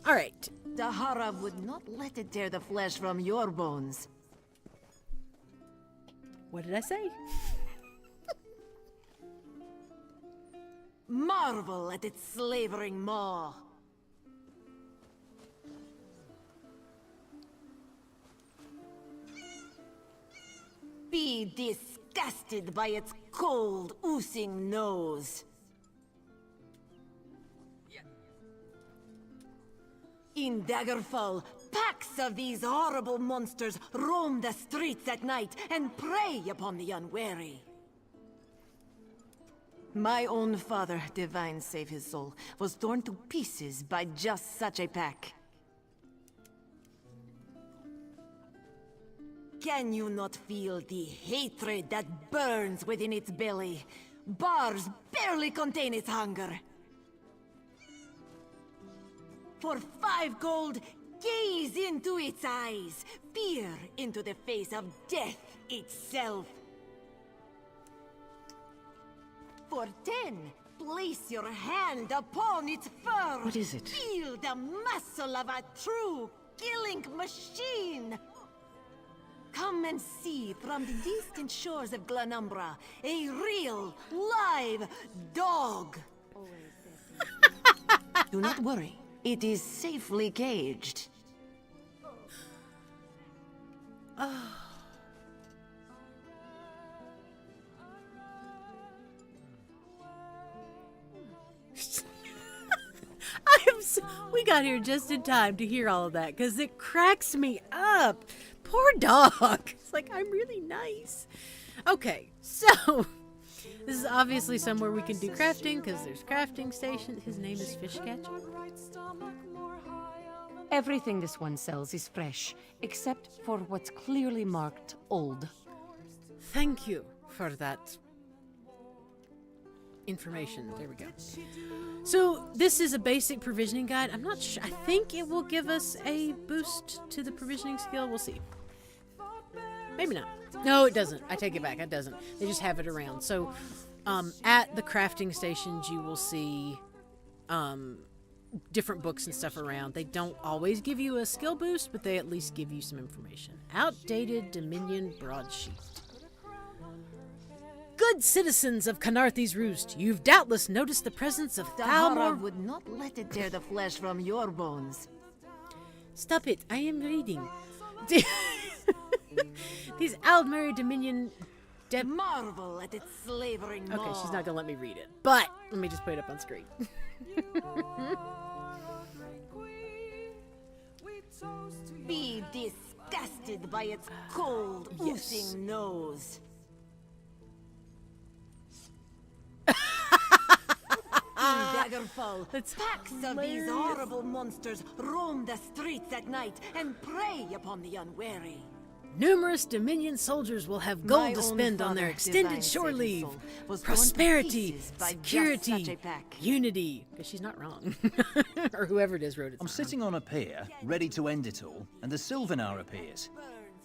all right. Dahara would not let it tear the flesh from your bones. What did I say? Marvel at its slavering maw. Be disgusted by its cold, oozing nose. In Daggerfall, packs of these horrible monsters roam the streets at night and prey upon the unwary. My own father, divine save his soul, was torn to pieces by just such a pack. Can you not feel the hatred that burns within its belly? Bars barely contain its hunger. For 5 gold, gaze into its eyes, peer into the face of death itself. For 10, place your hand upon its fur. What is it? Feel the muscle of a true killing machine. Come and see from the distant shores of Glanumbra a real, live dog. Do not worry. It is safely caged. We got here just in time to hear all of that, because it cracks me up. Poor dog. It's like, I'm really nice. Okay, so this is obviously somewhere we can do crafting, because there's crafting station. His name is Fishcatcher. Everything this one sells is fresh, except for what's clearly marked old. Thank you for that. information. There we go. So this is a basic provisioning guide. I'm not sure. I think it will give us a boost to the provisioning skill. We'll see. Maybe not. No, it doesn't. I take it back. It doesn't. They just have it around. So at the crafting stations, you will see different books and stuff around. They don't always give you a skill boost, but they at least give you some information. Outdated Dominion broadsheet. Good citizens of Khenarthi's Roost, you've doubtless noticed the presence of Tahara would not let it tear the flesh from your bones. Stop it, I am reading. These Aldmeri Dominion... Marvel at its slavering maw. Okay, she's not gonna let me read it, but let me just put it up on screen. Be disgusted by its cold, oozing nose. Daggerfall, packs of these horrible monsters roam the streets at night and prey upon the unwary. Numerous Dominion soldiers will have gold to spend on their extended shore leave. Prosperity, security, unity. Because she's not wrong. Or whoever it is wrote it. I'm sitting on a pier, ready to end it all, and the Sylvanar appears.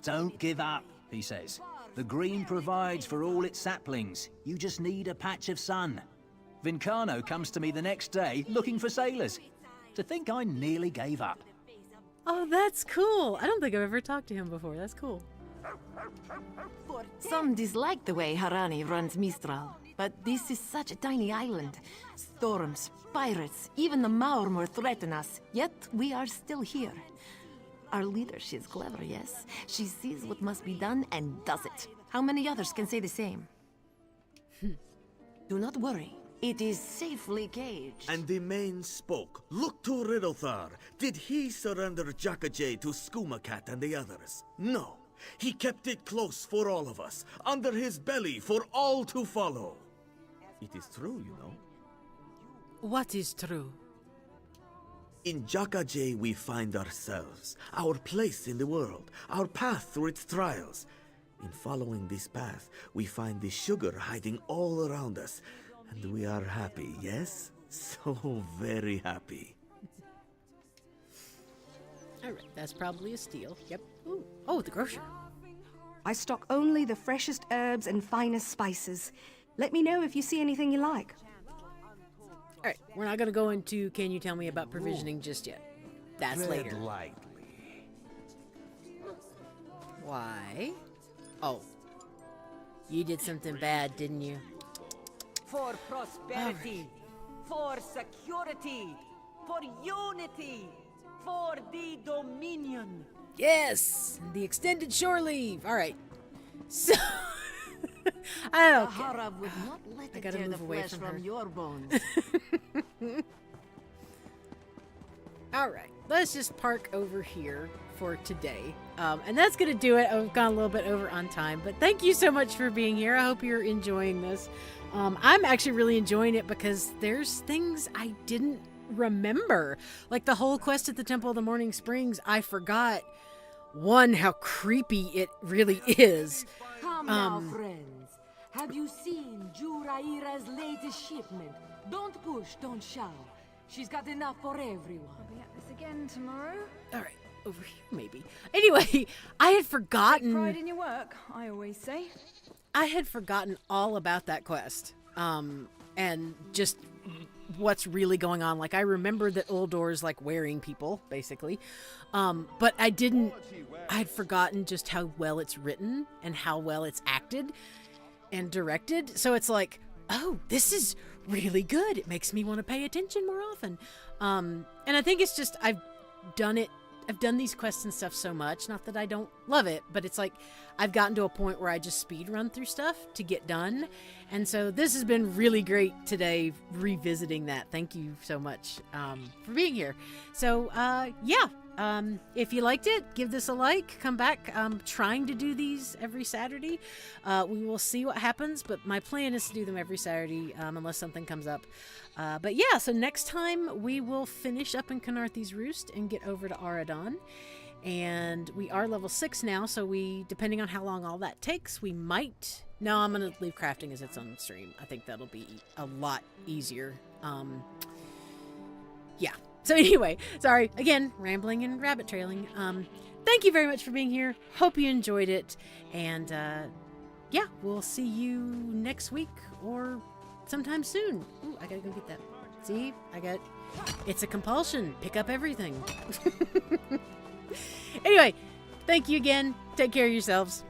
Don't give up, he says. The green provides for all its saplings. You just need a patch of sun. Vincano comes to me the next day looking for sailors. To think I nearly gave up. Oh, that's cool. I don't think I've ever talked to him before. That's cool. Some dislike the way Harani runs Mistral, but this is such a tiny island. Storms, pirates, even the Maormor threaten us, yet we are still here. Our leader, she's clever, yes. She sees what must be done and does it. How many others can say the same? Do not worry. It is safely caged. And the man spoke. Look to Riddlethar. Did he surrender Jackajay to Skoomacat and the others? No. He kept it close for all of us, under his belly for all to follow. It is true, you know. What is true? In Jackajay we find ourselves, our place in the world, our path through its trials. In following this path, we find the sugar hiding all around us. And we are happy, yes? So very happy. Alright, that's probably a steal. Yep. Ooh. Oh, the grocer. I stock only the freshest herbs and finest spices. Let me know if you see anything you like. Alright, we're not gonna go into can you tell me about provisioning just yet. That's Tread later. lightly. Why? Oh. You did something bad, didn't you? For prosperity, for security, for unity, for the Dominion. Yes! The extended shore leave. Alright. So... I don't care. Tahara would not let it gotta tear the move away flesh from from her. your bones. Alright, let's just park over here for today. And that's going to do it. I've gone a little bit over on time, but thank you so much for being here. I hope you're enjoying this. I'm actually really enjoying it because there's things I didn't remember. Like the whole quest at the Temple of the Morning Springs, I forgot, one, how creepy it really is. Come now, friends. Have you seen Juraira's latest shipment? Don't push, don't shove. She's got enough for everyone. I'll be at this again tomorrow. All right, over here maybe. Anyway, I had forgotten. Take pride in your work, I always say. I had forgotten all about that quest, and just what's really going on. Like, I remember that Uldor's like wearing people, basically, but I'd forgotten just how well it's written and how well it's acted and directed. So it's like, oh, this is really good. It makes me want to pay attention more often. And I think it's just, I've done these quests and stuff so much, not that I don't love it, but it's like I've gotten to a point where I just speed run through stuff to get done. And so this has been really great today, revisiting that. Thank you so much for being here. So yeah, if you liked it, give this a like, come back. I'm trying to do these every Saturday. We will see what happens, but my plan is to do them every Saturday unless something comes up. But yeah, so next time we will finish up in Khenarthi's Roost and get over to Aradon. And we are level 6 now, so depending on how long all that takes, we might... No, I'm going to leave crafting as its own stream. I think that'll be a lot easier. Yeah. So anyway, sorry, again, rambling and rabbit trailing. Thank you very much for being here. Hope you enjoyed it. And yeah, we'll see you next week or sometime soon. Ooh, I gotta go get that. See, it's a compulsion. Pick up everything. Anyway, thank you again. Take care of yourselves.